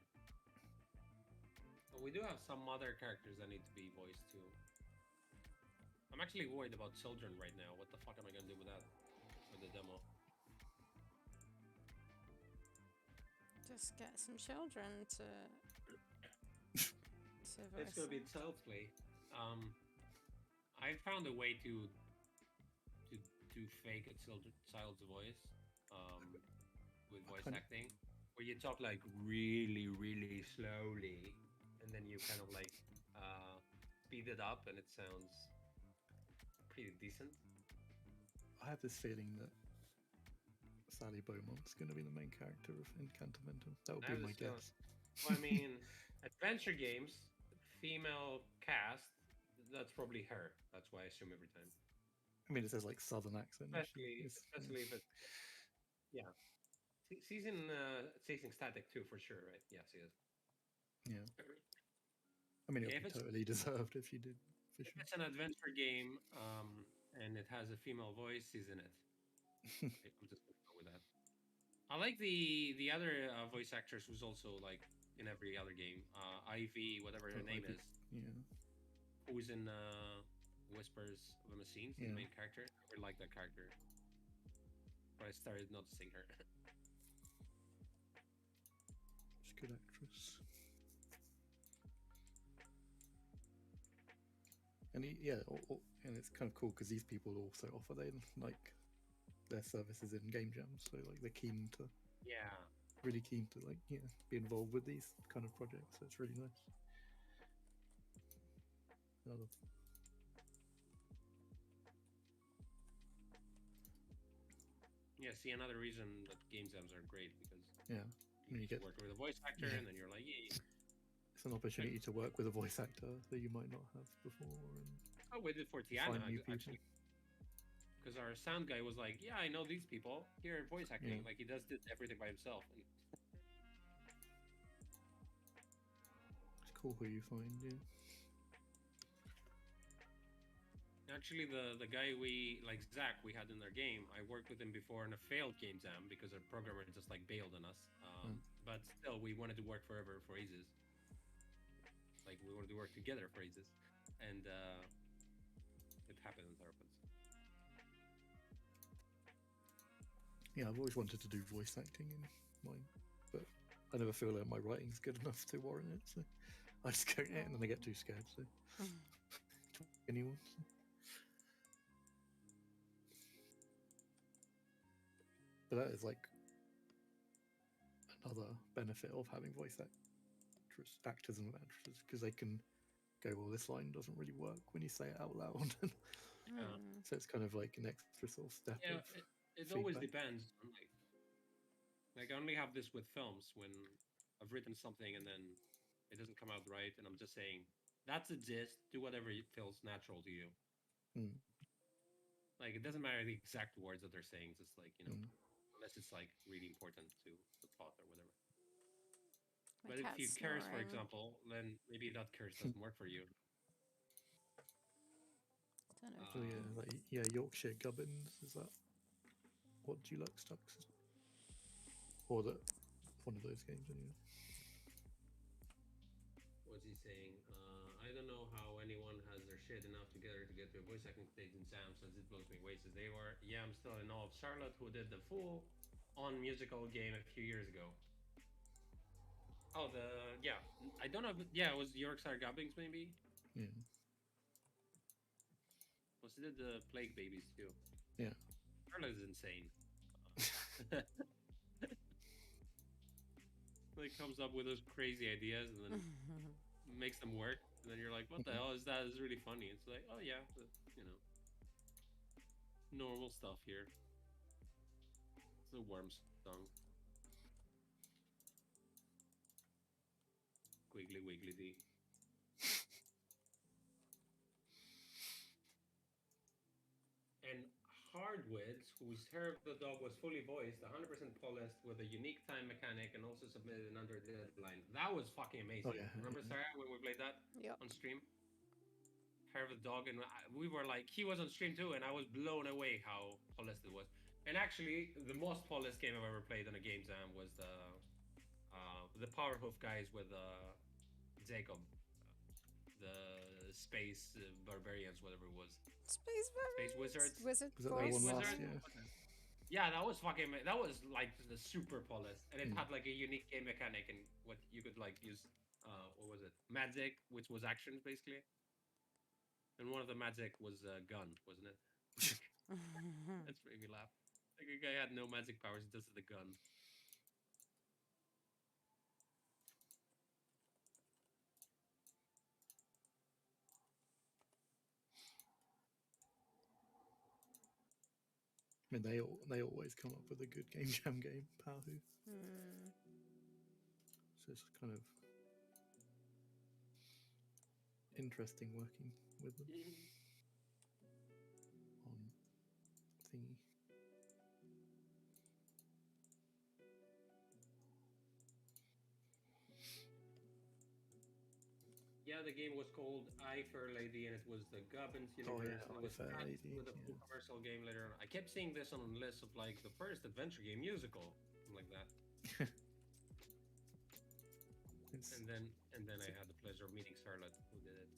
Speaker 2: But we do have some other characters that need to be voiced too. I'm actually worried about children right now. What the fuck am I gonna do with that? With the demo?
Speaker 1: Just get some children to
Speaker 2: It's gonna be child's play. I found a way to fake a child's voice with voice acting, where you talk like really slowly, and then you kind of like speed it up, and it sounds pretty decent.
Speaker 3: I have this feeling that Sally Beaumont's going to be the main character of Encantamento. That would be my guess.
Speaker 2: Well, I mean, adventure games, female cast, that's probably her. That's why I assume every time.
Speaker 3: I mean, it says like southern accent.
Speaker 2: Especially if it's... Yeah. Season Static too, for sure, right? Yes, he is.
Speaker 3: Yeah. I mean, it would be totally deserved if you did.
Speaker 2: If it's an adventure game and it has a female voice, he's in it. I'm just gonna go with that. I like the other voice actress who's also like in every other game. Ivy, whatever her name is.
Speaker 3: Yeah.
Speaker 2: Who's in Whispers of a Machine, the main character. I really like that character. But I started noticing her.
Speaker 3: She's a good actress. And and it's kind of cool because these people also offer their services in game jams, so like they're keen to really keen to be involved with these kind of projects. So it's really nice.
Speaker 2: Yeah, see, another reason that game jams are great because
Speaker 3: you
Speaker 2: get working with a voice actor and then you're like,
Speaker 3: it's an opportunity to work with a voice actor that you might not have before. And
Speaker 2: we did for Tiana actually. Because our sound guy was like, yeah, I know these people. Here, voice acting. Like, he did everything by himself. And
Speaker 3: it's cool who you find,
Speaker 2: Actually, the guy Zach, we had in our game, I worked with him before in a failed game jam because our programmer just, bailed on us. But still, we wanted to work forever for ages. Like, we wanted to work together for ages. And it happened in Theropods.
Speaker 3: Yeah, I've always wanted to do voice acting in mine, but I never feel like my writing's good enough to warrant it, so I just go and then I get too scared, so anyone. But that is like another benefit of having voice actors and actresses, because they can go, well, this line doesn't really work when you say it out loud. So it's kind of like an extra sort of step of
Speaker 2: it always depends. Like I only have this with films when I've written something and then it doesn't come out right, and I'm just saying that's a gist. Do whatever feels natural to you. Like it doesn't matter the exact words that they're saying. It's just like unless it's like really important to the plot or whatever. But if you curse, for example, then maybe that curse doesn't work for you.
Speaker 1: I don't know.
Speaker 3: Yorkshire Gubbins, is that what Dulux Ducks? Or one of those games, anyway.
Speaker 2: What's he saying? I don't know how anyone has their shit enough together to get to a voice acting stage in Sam, since it blows me away. Says they were. Yeah, I'm still in awe of Charlotte, who did the full on musical game a few years ago. Oh, I don't know. Yeah, it was Yorkshire Gubbins maybe.
Speaker 3: Yeah.
Speaker 2: Was it the Plague Babies too?
Speaker 3: Yeah.
Speaker 2: Charlotte is insane. Like comes up with those crazy ideas and then makes them work, and then you're like, "What the hell is that? It's really funny." It's like, "Oh yeah, normal stuff here." It's a worm song. Quiggly wiggly dee. And Hardwoods, whose hair of the dog was fully voiced, 100% polished with a unique time mechanic, and also submitted an under deadline. That was fucking amazing.
Speaker 3: Oh, yeah,
Speaker 2: Remember,
Speaker 3: yeah.
Speaker 2: Sarah, when we played that
Speaker 1: Yep.
Speaker 2: on stream? Hair of the dog, and we were like, he was on stream too, and I was blown away how polished it was. And actually, the most polished game I've ever played on a game jam was the Power Hoof guys with Jacob, the space barbarians, whatever it was.
Speaker 1: Space
Speaker 2: wizards.
Speaker 1: Wizard
Speaker 3: Was that
Speaker 1: boys.
Speaker 3: the one last
Speaker 2: Wizard?
Speaker 3: year?
Speaker 2: Yeah, that was fucking. That was like the super polished, and it had like a unique game mechanic, and what you could like use. What was it? Magic, which was actions basically. And one of the magic was a gun, wasn't it? That's made me laugh. Like a guy had no magic powers, just the gun.
Speaker 3: I mean, they always come up with a good game jam game, Powhu. So it's kind of interesting working with them on thingy.
Speaker 2: Yeah, the game was called I Fair Lady, and it was the Gubbins universe.
Speaker 3: Oh, yeah,
Speaker 2: and it was
Speaker 3: Fair Lady,
Speaker 2: with a full commercial game later on. I kept seeing this on a list of like the first adventure game musical, something like that. and then I had the pleasure of meeting Charlotte, who did it.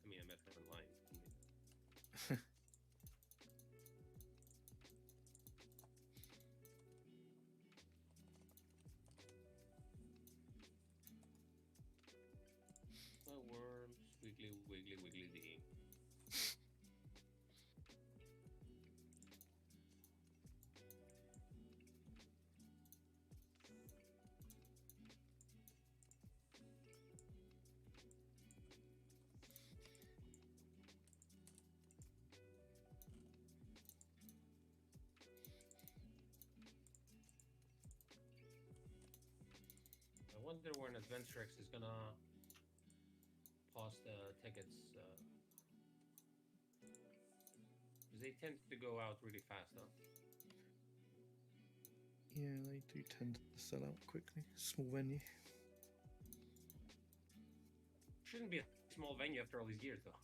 Speaker 2: I mean, I met her online. The worms, wiggly, wiggly, wiggly dee. I wonder when Adventurex is gonna pause the tickets. They tend to go out really fast, huh?
Speaker 3: Yeah, they do tend to sell out quickly. Small venue.
Speaker 2: Shouldn't be a small venue after all these years, though.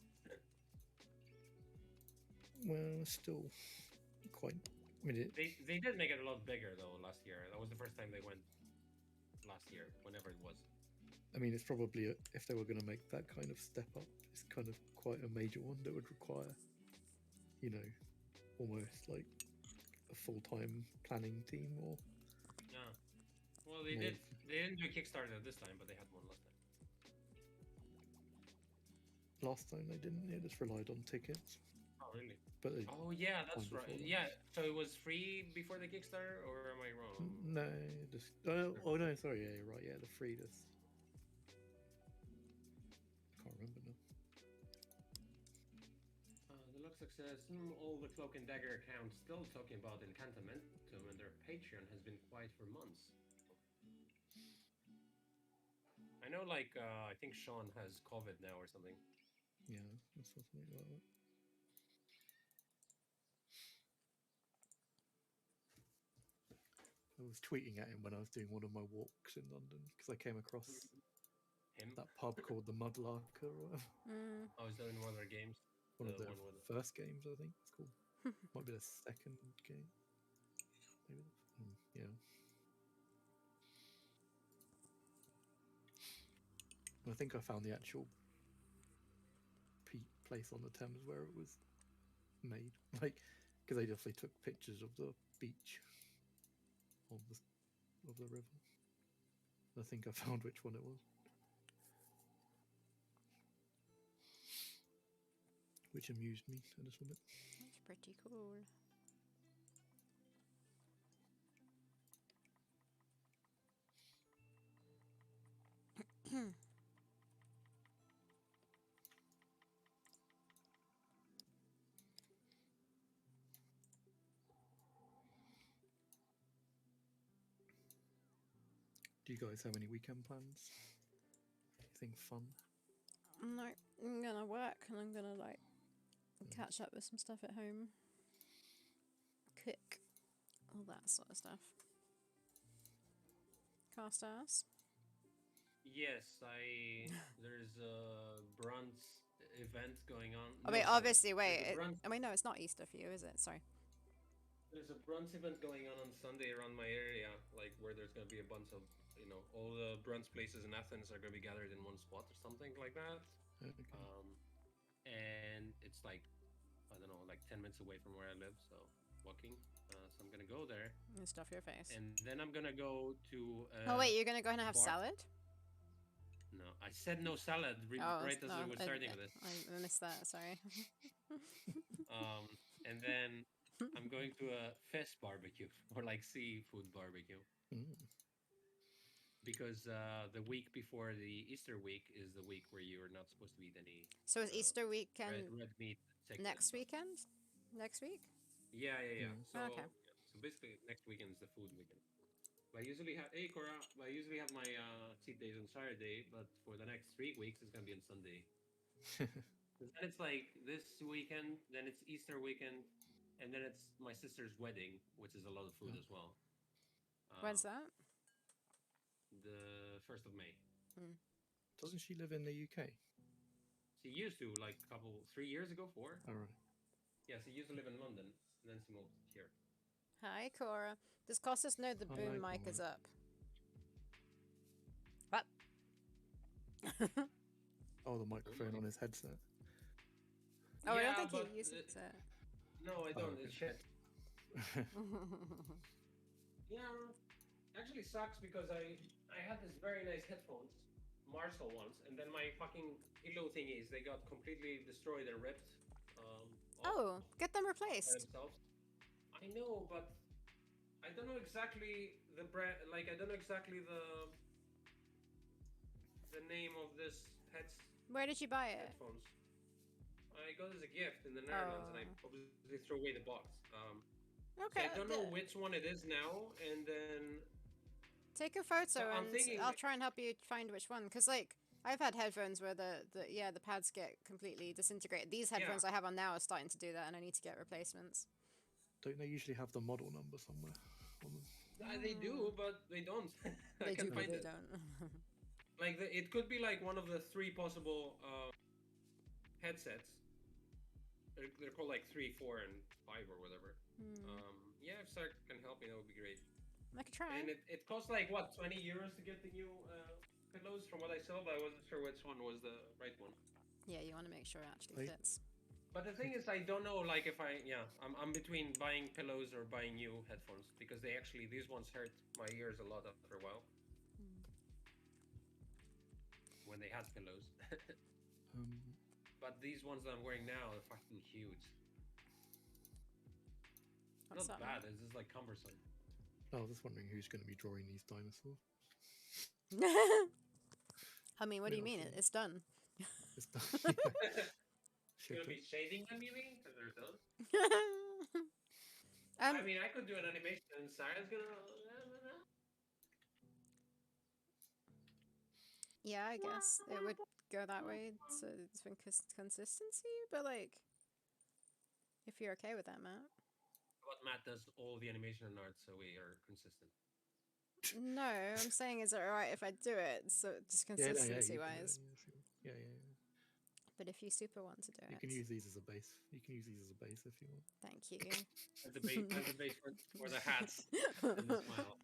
Speaker 3: Well, still quite. I mean,
Speaker 2: they did make it a lot bigger though last year. That was the first time they went last year, whenever it was.
Speaker 3: I mean, it's probably if they were going to make that kind of step up, it's kind of quite a major one that would require, almost like a full-time planning team or.
Speaker 2: Yeah. Well, they did. They didn't do a Kickstarter this time, but they had one last time.
Speaker 3: Last time they didn't. They just relied on tickets.
Speaker 2: Oh, really?
Speaker 3: But
Speaker 2: oh, yeah, that's right. Yeah, so it was free before the Kickstarter, or am I wrong?
Speaker 3: No, just no, sorry, yeah, you're right. Yeah, the free just. I can't remember now.
Speaker 2: Deluxe Success, all the Cloak and Dagger accounts still talking about Incantamentum, and their Patreon has been quiet for months. I know, like, I think Sean has COVID now or something.
Speaker 3: Yeah, that's something like that. I was tweeting at him when I was doing one of my walks in London because I came across that pub called the Mudlarker or whatever.
Speaker 2: Oh, is that in one of their games?
Speaker 3: One of their first games, I think it's called. Might be the second game. Maybe. Yeah. And I think I found the actual place on the Thames where it was made, like, because they definitely took pictures of the beach. of the river. I think I found which one it was. Which amused me a little bit.
Speaker 1: That's pretty cool.
Speaker 3: Do you guys have any weekend plans? Anything fun?
Speaker 1: No, I'm gonna work and I'm gonna like catch up with some stuff at home. Cook. All that sort of stuff. Cast ass.
Speaker 2: Yes, there's a brunch event going on.
Speaker 1: Oh
Speaker 2: No,
Speaker 1: wait,
Speaker 2: sorry.
Speaker 1: obviously, wait.
Speaker 2: Brunch,
Speaker 1: I mean, no, it's not Easter for you, is it? Sorry.
Speaker 2: there's a brunch event going on Sunday around my area, like where there's gonna be a bunch of, all the brunch places in Athens are gonna be gathered in one spot or something like that.
Speaker 3: Okay.
Speaker 2: And it's like, I don't know, like 10 minutes away from where I live, so walking. So I'm gonna go there.
Speaker 1: And stuff your face.
Speaker 2: And then I'm gonna go to.
Speaker 1: Oh wait, you're gonna go and have salad?
Speaker 2: No, I said no salad right as we were starting with this.
Speaker 1: I missed that. Sorry.
Speaker 2: And then I'm going to a fish barbecue or like seafood barbecue. Because the week before the Easter week is the week where you're not supposed to eat any.
Speaker 1: So is Easter weekend
Speaker 2: red meat
Speaker 1: next weekend? Next week?
Speaker 2: Yeah. So,
Speaker 1: okay.
Speaker 2: So basically, next weekend is the food weekend. I usually have Cora. I usually have my cheat days on Saturday, but for the next 3 weeks, it's gonna be on Sunday. Then it's like this weekend, then it's Easter weekend, and then it's my sister's wedding, which is a lot of food as well.
Speaker 1: When's that?
Speaker 2: The 1st of May.
Speaker 3: Doesn't she live in the UK?
Speaker 2: She used to, like 3 years ago, 4.
Speaker 3: All right.
Speaker 2: Yeah, she used to live in London, and then she moved here.
Speaker 1: Hi, Cora. Does Costas know the boom mic is up? What?
Speaker 3: Oh, the microphone on his headset.
Speaker 1: Oh, yeah, I don't think he uses it.
Speaker 2: No, I don't. It's shit. Yeah, actually sucks because I had this very nice headphones, Marshall ones, and then my fucking pillow thingies, they got completely destroyed and ripped.
Speaker 1: Oh, get them replaced.
Speaker 2: Themselves. I know, but I don't know exactly the brand. Like, I don't know exactly the name of this
Speaker 1: Where did you buy it?
Speaker 2: Headphones. I got it as a gift in the Netherlands, and I obviously threw away the box.
Speaker 1: Okay.
Speaker 2: So I don't know which one it is now, and then
Speaker 1: take a photo and I'll try and help you find which one. Because like I've had headphones where the pads get completely disintegrated. These headphones I have on now are starting to do that, and I need to get replacements.
Speaker 3: Don't they usually have the model number somewhere on them?
Speaker 2: They do, but they don't.
Speaker 1: They do, but they
Speaker 2: don't.
Speaker 1: Like
Speaker 2: it could be like one of the 3 possible headsets. They're called like 3, 4, and 5 or whatever. Yeah, if Sark can help me, that would be great.
Speaker 1: I could try.
Speaker 2: And it costs like what, 20 euros to get the new pillows from what I saw, but I wasn't sure which one was the right one.
Speaker 1: Yeah, you want to make sure it actually fits.
Speaker 2: But the thing is, I don't know, like if I'm between buying pillows or buying new headphones because these ones hurt my ears a lot after a while. When they had pillows. But these ones that I'm wearing now are fucking huge.
Speaker 1: What's
Speaker 2: not
Speaker 1: that
Speaker 2: bad, it's just like cumbersome.
Speaker 3: I was just wondering who's going to be drawing these dinosaurs.
Speaker 1: I mean, what do you mean? It's done.
Speaker 3: It's done.
Speaker 2: You're gonna be shading them, you mean? Because they're done? I mean, I could do an animation and Sarah's gonna...
Speaker 1: Yeah, I guess it would go that way, so it's been consistency, but like, if you're okay with that, Matt.
Speaker 2: But Matt does all the animation and art, so we are consistent.
Speaker 1: No, I'm saying, is it alright if I do it? So just consistency-wise.
Speaker 3: Yeah.
Speaker 1: But if you super want to do it,
Speaker 3: you can use these as a base. You can use these as a base if you want.
Speaker 1: Thank you.
Speaker 2: As a base for the hats and the smile.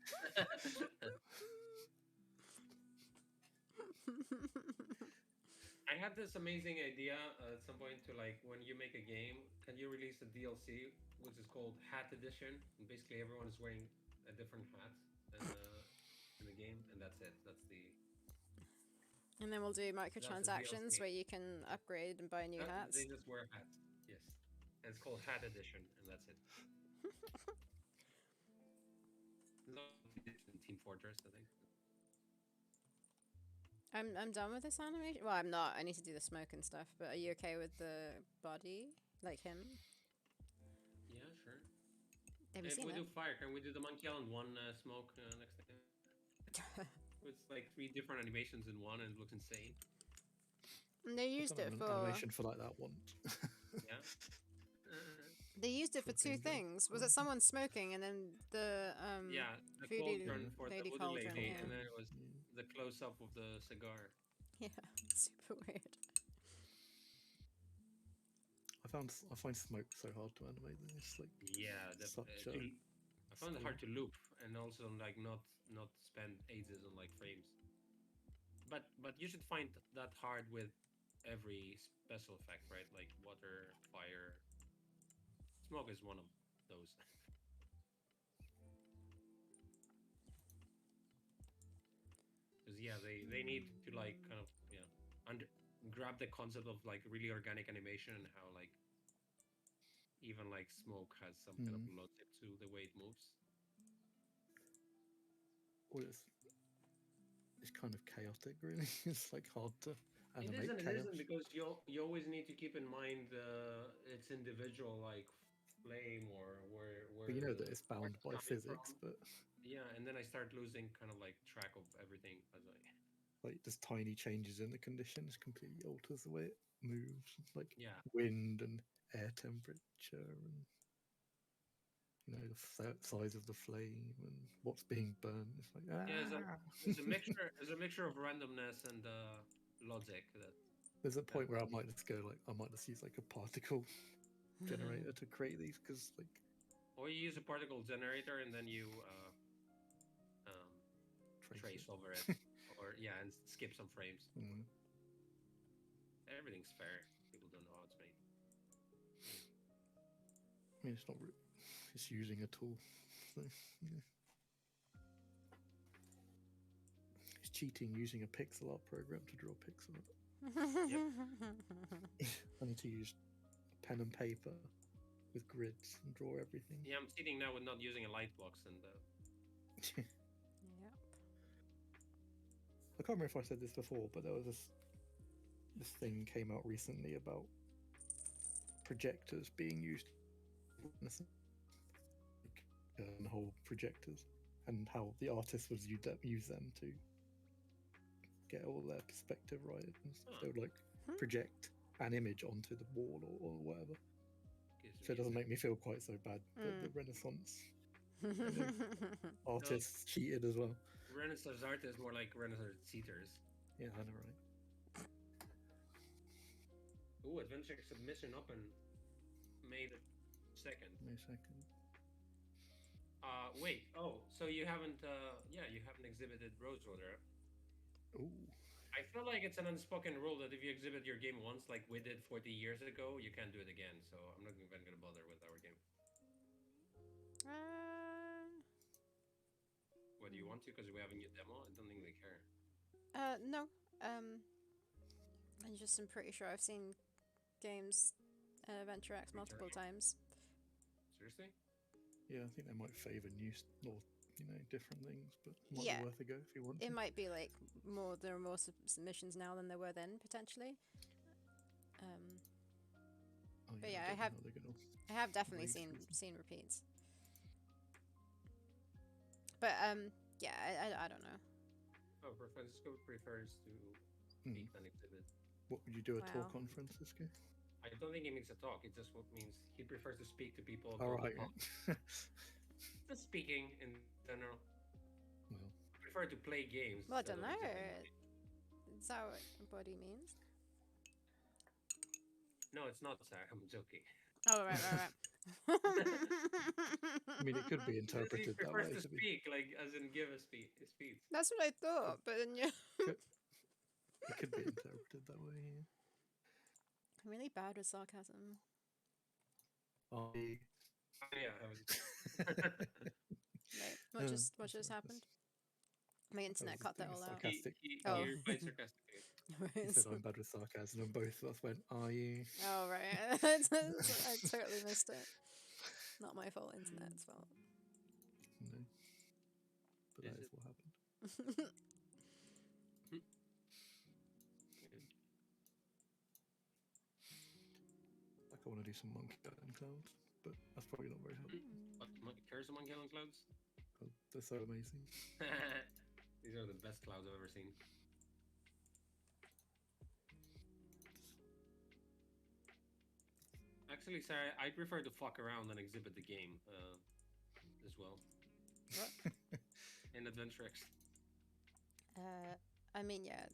Speaker 2: I had this amazing idea at some point to, like, when you make a game, can you release a DLC which is called Hat Edition, and basically everyone is wearing a different hat in the game, and that's it. That's the.
Speaker 1: And then we'll do
Speaker 2: That's the
Speaker 1: microtransactions
Speaker 2: DLC.
Speaker 1: where you can upgrade and buy new hats.
Speaker 2: They just wear hats. Yes, and it's called Hat Edition, and that's it. In Team Fortress, I think.
Speaker 1: I'm done with this animation. Well, I'm not. I need to do the smoke and stuff. But are you okay with the body, like him?
Speaker 2: Yeah, sure.
Speaker 1: Have you
Speaker 2: If
Speaker 1: seen
Speaker 2: we
Speaker 1: it?
Speaker 2: do fire, can we do the Monkey Island one smoke next time? It's like 3 different animations in one, and it looks insane.
Speaker 1: And they used it for
Speaker 3: animation for like that one.
Speaker 2: Yeah.
Speaker 1: They used it for two things. Was it someone smoking and then the
Speaker 2: Yeah, the
Speaker 1: voodoo
Speaker 2: cauldron for the
Speaker 1: lady
Speaker 2: voodoo
Speaker 1: cauldron?
Speaker 2: lady,
Speaker 1: Yeah.
Speaker 2: and then it was the close up of the cigar.
Speaker 1: Yeah, super weird.
Speaker 3: I find smoke so hard to animate. It's like such a.
Speaker 2: I found it hard to loop, and also like not spend ages on like frames. But you should find that hard with every special effect, right? Like water, fire, smoke is one of those. Because yeah, they need to like kind of grab the concept of like really organic animation and how like even like smoke has some kind of logic to the way it moves.
Speaker 3: Well, it's kind of chaotic, really. It's like hard to animate.
Speaker 2: It isn't because you always need to keep in mind its individual like flame or where.
Speaker 3: But you know that it's bound by physics, but
Speaker 2: yeah, and then I start losing kind of like track of everything as I.
Speaker 3: Like just tiny changes in the conditions completely alters the way it moves, like
Speaker 2: Yeah.
Speaker 3: wind and air temperature and the size of the flame and what's being burned. It's like
Speaker 2: there's a mixture. There's a mixture of randomness and logic.
Speaker 3: There's a point where I might just go like I might just use like a particle generator to create these because like.
Speaker 2: Or you use a particle generator and then you trace over it, or and skip some frames. Everything's fair. People don't know how it's made.
Speaker 3: I mean, it's not. It's using a tool. So, yeah. It's cheating using a pixel art program to draw pixel art. I need to use pen and paper with grids and draw everything.
Speaker 2: Yeah, I'm cheating now with not using a light box and.
Speaker 1: Yep.
Speaker 3: I can't remember if I said this before, but there was this thing came out recently about projectors being used, and whole projectors, and how the artists would use them to get all their perspective right. And they would like project an image onto the wall or whatever. So it doesn't make me feel quite so bad that the Renaissance artists cheated as well.
Speaker 2: Renaissance art is more like Renaissance cheaters.
Speaker 3: Yeah, I know, right?
Speaker 2: Ooh, Adventure submission up and May 2nd.
Speaker 3: May 2nd.
Speaker 2: Wait. Oh, so you haven't? You haven't exhibited Rose Roller.
Speaker 3: Ooh.
Speaker 2: I feel like it's an unspoken rule that if you exhibit your game once, like we did 40 years ago, you can't do it again. So I'm not even gonna bother with our game. What do you want to? Because we have a new demo. I don't think they care.
Speaker 1: No. I'm pretty sure I've seen games Venture X multiple times.
Speaker 2: Seriously?
Speaker 3: Yeah, I think they might favour new or different things, but it might be worth a go if you want.
Speaker 1: It might be like there are more submissions now than there were then potentially. But yeah, I have definitely seen repeats. But I don't know.
Speaker 2: Oh, Francisco prefers to meet and exhibit.
Speaker 3: What would you do? A talk on Francisco?
Speaker 2: I don't think it means a talk. It just means he prefers to speak to people.
Speaker 3: All right.
Speaker 2: Just speaking in general.
Speaker 3: Well,
Speaker 2: I prefer to play games.
Speaker 1: Well, I don't know. Is that what body means?
Speaker 2: No, it's not, Sarah. I'm joking.
Speaker 1: Oh, right.
Speaker 3: I mean, it could be interpreted that way.
Speaker 2: He prefers to speak, like, as in give a speech.
Speaker 1: That's what I thought, but then
Speaker 3: it could be interpreted that way, yeah.
Speaker 1: I'm really bad with sarcasm.
Speaker 2: Yeah.
Speaker 1: Wait, what just happened? My internet cut that all out.
Speaker 3: Sarcastic.
Speaker 1: Oh.
Speaker 2: He replied sarcastically.
Speaker 3: He said, I'm bad with sarcasm, and both of us went, are you?
Speaker 1: Oh, right. I totally missed it. Not my fault, internet's fault.
Speaker 3: No. But that is what happened. Like, I want to do some Monkey Island clouds, but that's probably not very helpful.
Speaker 2: What, cares of Monkey Island clouds?
Speaker 3: Oh, they're so amazing.
Speaker 2: These are the best clouds I've ever seen. Actually, sorry, I prefer to fuck around and exhibit the game as well.
Speaker 1: What?
Speaker 2: In Adventure X.
Speaker 1: I mean, yeah,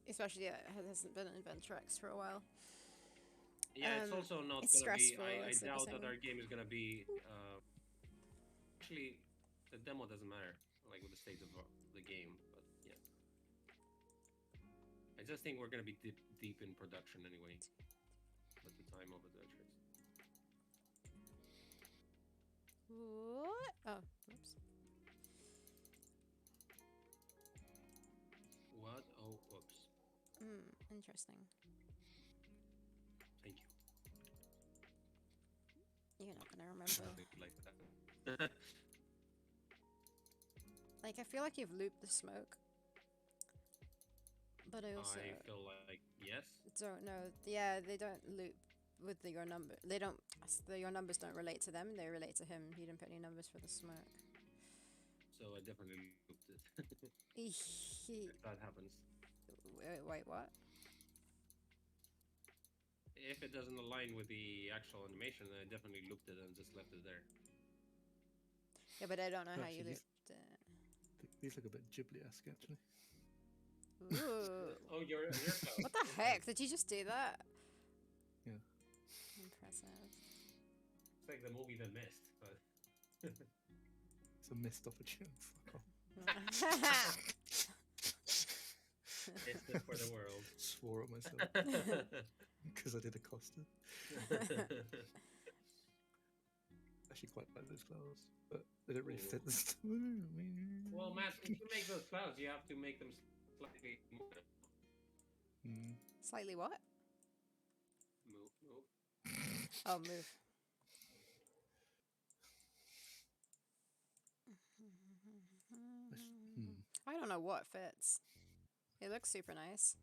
Speaker 1: especially it hasn't been an Adventure X for a while.
Speaker 2: Yeah, it's also not going to be. I doubt that our game is going to be. Actually, the demo doesn't matter, like with the state of the game, but yeah. I just think we're going to be deep in production anyway. At the time of Adventure X.
Speaker 1: What? Oh, oops.
Speaker 2: What? Oh, whoops.
Speaker 1: Interesting.
Speaker 2: Thank you.
Speaker 1: You're not gonna remember.
Speaker 2: Like that.
Speaker 1: Like, I feel like you've looped the smoke. But I also...
Speaker 2: I feel like, yes.
Speaker 1: Don't know. Yeah, they don't loop with your number. They don't... Your numbers don't relate to them. They relate to him. You didn't put any numbers for the smoke.
Speaker 2: So I definitely looped it. If that happens.
Speaker 1: Wait, what?
Speaker 2: If it doesn't align with the actual animation, then I definitely looped it and just left it there.
Speaker 1: Yeah, but I don't know how you looped it.
Speaker 3: These look a bit Ghibli-esque, actually.
Speaker 1: Ooh.
Speaker 2: Oh, you're
Speaker 1: What the heck? Did you just do that?
Speaker 3: Yeah.
Speaker 1: Impressive.
Speaker 2: It's like the movie The Mist, but...
Speaker 3: It's a missed opportunity. Fuck off.
Speaker 2: It's just for the world.
Speaker 3: Swore at myself. Because I did a Costa. Actually quite like those clouds, but they don't really fit the story.
Speaker 2: Well, Matt, if you make those clouds, you have to make them slightly more.
Speaker 1: Slightly what?
Speaker 2: Move.
Speaker 1: Oh, move. I don't know what fits. It looks super nice.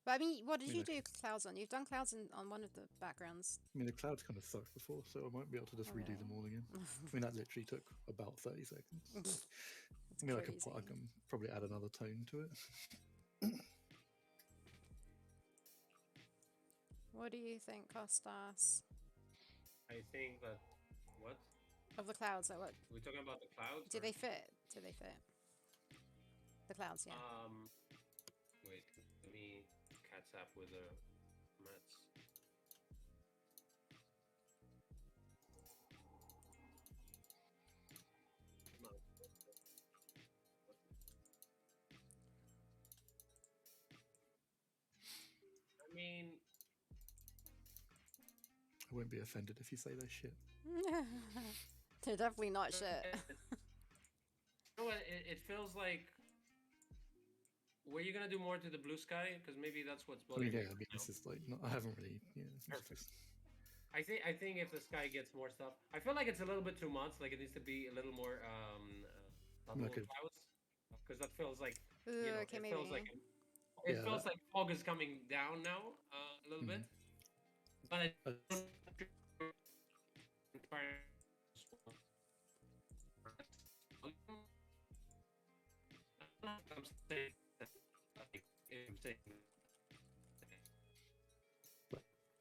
Speaker 1: But I mean, what did you do clouds on? You've done clouds on one of the backgrounds.
Speaker 3: I mean, the clouds kind of sucked before, so I might be able to just redo them all again. I mean, that literally took about 30 seconds. I mean, I can probably add another tone to it.
Speaker 1: What do you think, Kostas?
Speaker 2: I think that... What?
Speaker 1: Of the clouds, like what?
Speaker 2: We're talking about the clouds?
Speaker 1: Do they fit? Do they fit? The clouds, yeah.
Speaker 2: Wait, let me catch up with the Mats. No. I mean...
Speaker 3: I won't be offended if you say those shit.
Speaker 1: They're definitely not shit.
Speaker 2: You know what, it feels like... Were you gonna do more to the blue sky? Because maybe that's what's bothering me.
Speaker 3: Yeah, I mean, this is like, I haven't really... Yeah,
Speaker 2: perfect. I think if the sky gets more stuff... I feel like it's a little bit too much. Like, it needs to be a little more... clouds. Because that feels like...
Speaker 1: Ooh,
Speaker 2: you know,
Speaker 1: okay,
Speaker 2: it
Speaker 1: maybe.
Speaker 2: feels like... It feels like fog is coming down now, a little bit. But
Speaker 3: I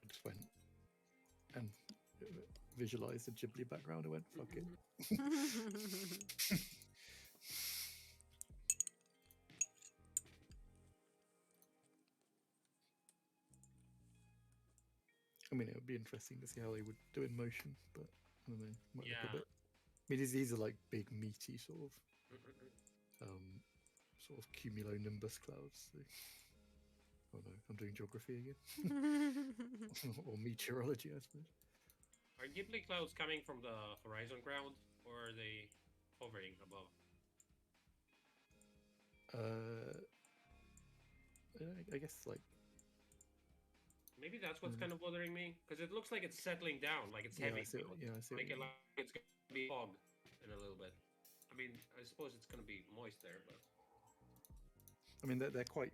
Speaker 3: just went and visualized the Ghibli background. I went, fuck it. I mean, it would be interesting to see how they would do it in motion, but I don't know. Might look a bit. I mean, these are like big, meaty sort of cumulonimbus clouds. So. Oh no, I'm doing geography again, or meteorology, I suppose.
Speaker 2: Are Are Ghibli clouds coming from the horizon ground, or are they hovering above?
Speaker 3: I guess like
Speaker 2: maybe that's what's kind of bothering me, because it looks like it's settling down, like it's heavy.
Speaker 3: I see
Speaker 2: like it's gonna be fog in a little bit. I mean, I suppose it's gonna be moist there, but
Speaker 3: I mean they're quite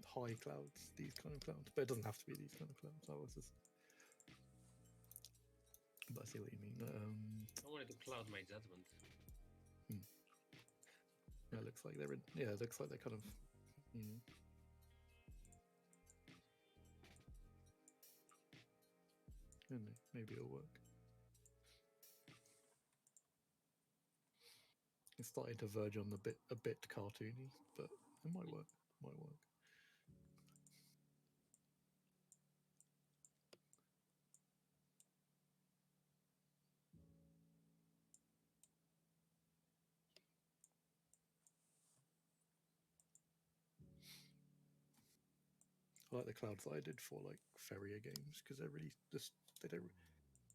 Speaker 3: high clouds, these kind of clouds, but it doesn't have to be these kind of clouds. But I see what you mean.
Speaker 2: I wanted to cloud my judgment.
Speaker 3: Yeah, it looks like they're in. Yeah, it looks like they're kind of. Maybe it'll work. It's starting to verge on a bit cartoony, but it might work. Might work. I like the clouds that I did for like Ferrier games because they're really they don't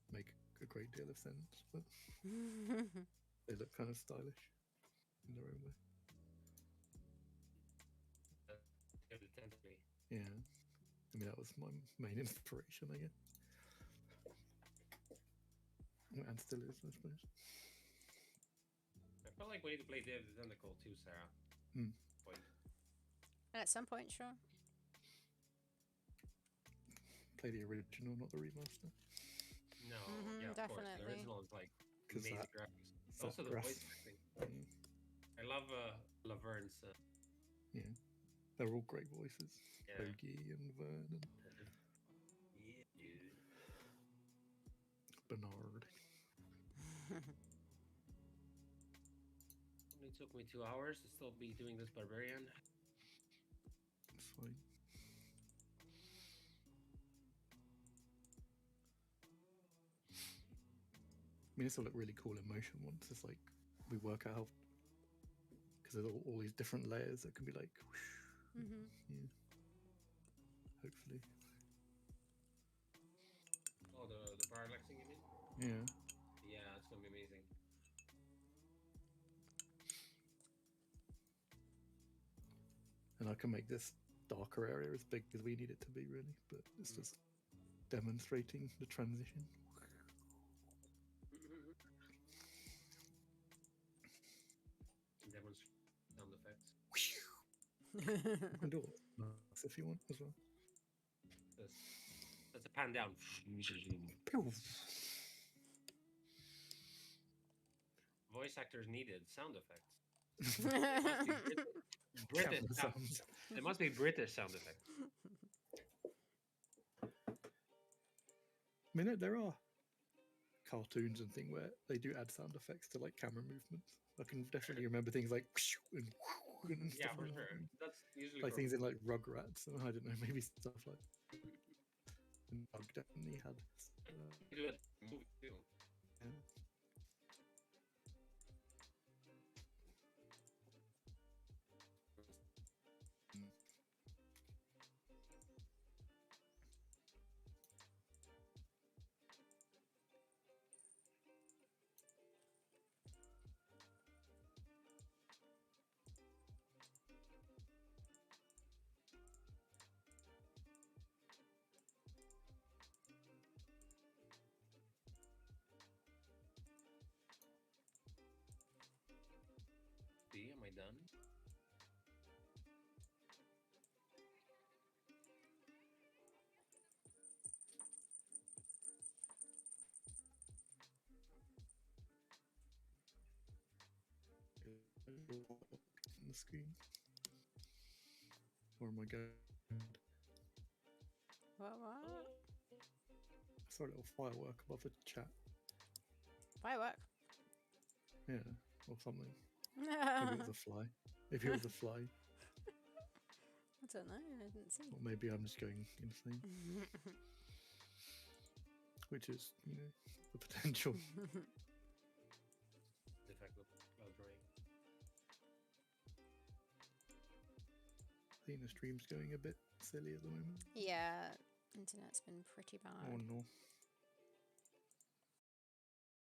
Speaker 3: make a great deal of sense, but they look kind of stylish in their own way. Yeah, I mean that was my main inspiration, I guess, and still is, I suppose.
Speaker 2: I felt like we need to play Day of the Tentacle too, Sarah.
Speaker 1: Point. At some point, sure.
Speaker 3: Play the original, not the remaster.
Speaker 2: No, yeah, of
Speaker 1: definitely.
Speaker 2: course. The original is like amazing graphics. Also the voice acting. I love Laverne's.
Speaker 3: Yeah, they're all great voices. Yeah. Bogey and Vern and
Speaker 2: yeah, dude.
Speaker 3: Bernard.
Speaker 2: Only took me 2 hours to still be doing this barbarian.
Speaker 3: It's fine. I mean, this will look really cool in motion once it's like we work out, because there's all these different layers that can be like, yeah. Hopefully.
Speaker 2: Oh, the parallaxing, you mean?
Speaker 3: Yeah.
Speaker 2: Yeah, it's gonna be amazing.
Speaker 3: And I can make this darker area as big as we need it to be, really, but it's just demonstrating the transition.
Speaker 2: Demonstrate sound effects.
Speaker 3: You can do it if you want as well.
Speaker 2: That's a pan down. Voice actors needed sound effects. British sounds. It must be British sound effects.
Speaker 3: I mean, there are cartoons and things where they do add sound effects to like camera movements. I can definitely remember things like and
Speaker 2: yeah, for sure. That's usually
Speaker 3: like things in like Rugrats, and I don't know, maybe stuff like. And Doug definitely had.
Speaker 2: You do it in movie too.
Speaker 3: Yeah.
Speaker 2: Am I done?
Speaker 3: On the screen. Or am I going?
Speaker 1: What?
Speaker 3: I saw a little firework above the chat.
Speaker 1: Firework?
Speaker 3: Yeah, or something. Maybe it was a fly. Maybe it was a fly.
Speaker 1: I don't know, I didn't see.
Speaker 3: Or maybe I'm just going insane. Which is, you know, the potential.
Speaker 2: The fact of cloud drawing.
Speaker 3: I think the stream's going a bit silly at the moment.
Speaker 1: Yeah, internet's been pretty bad.
Speaker 3: Oh no.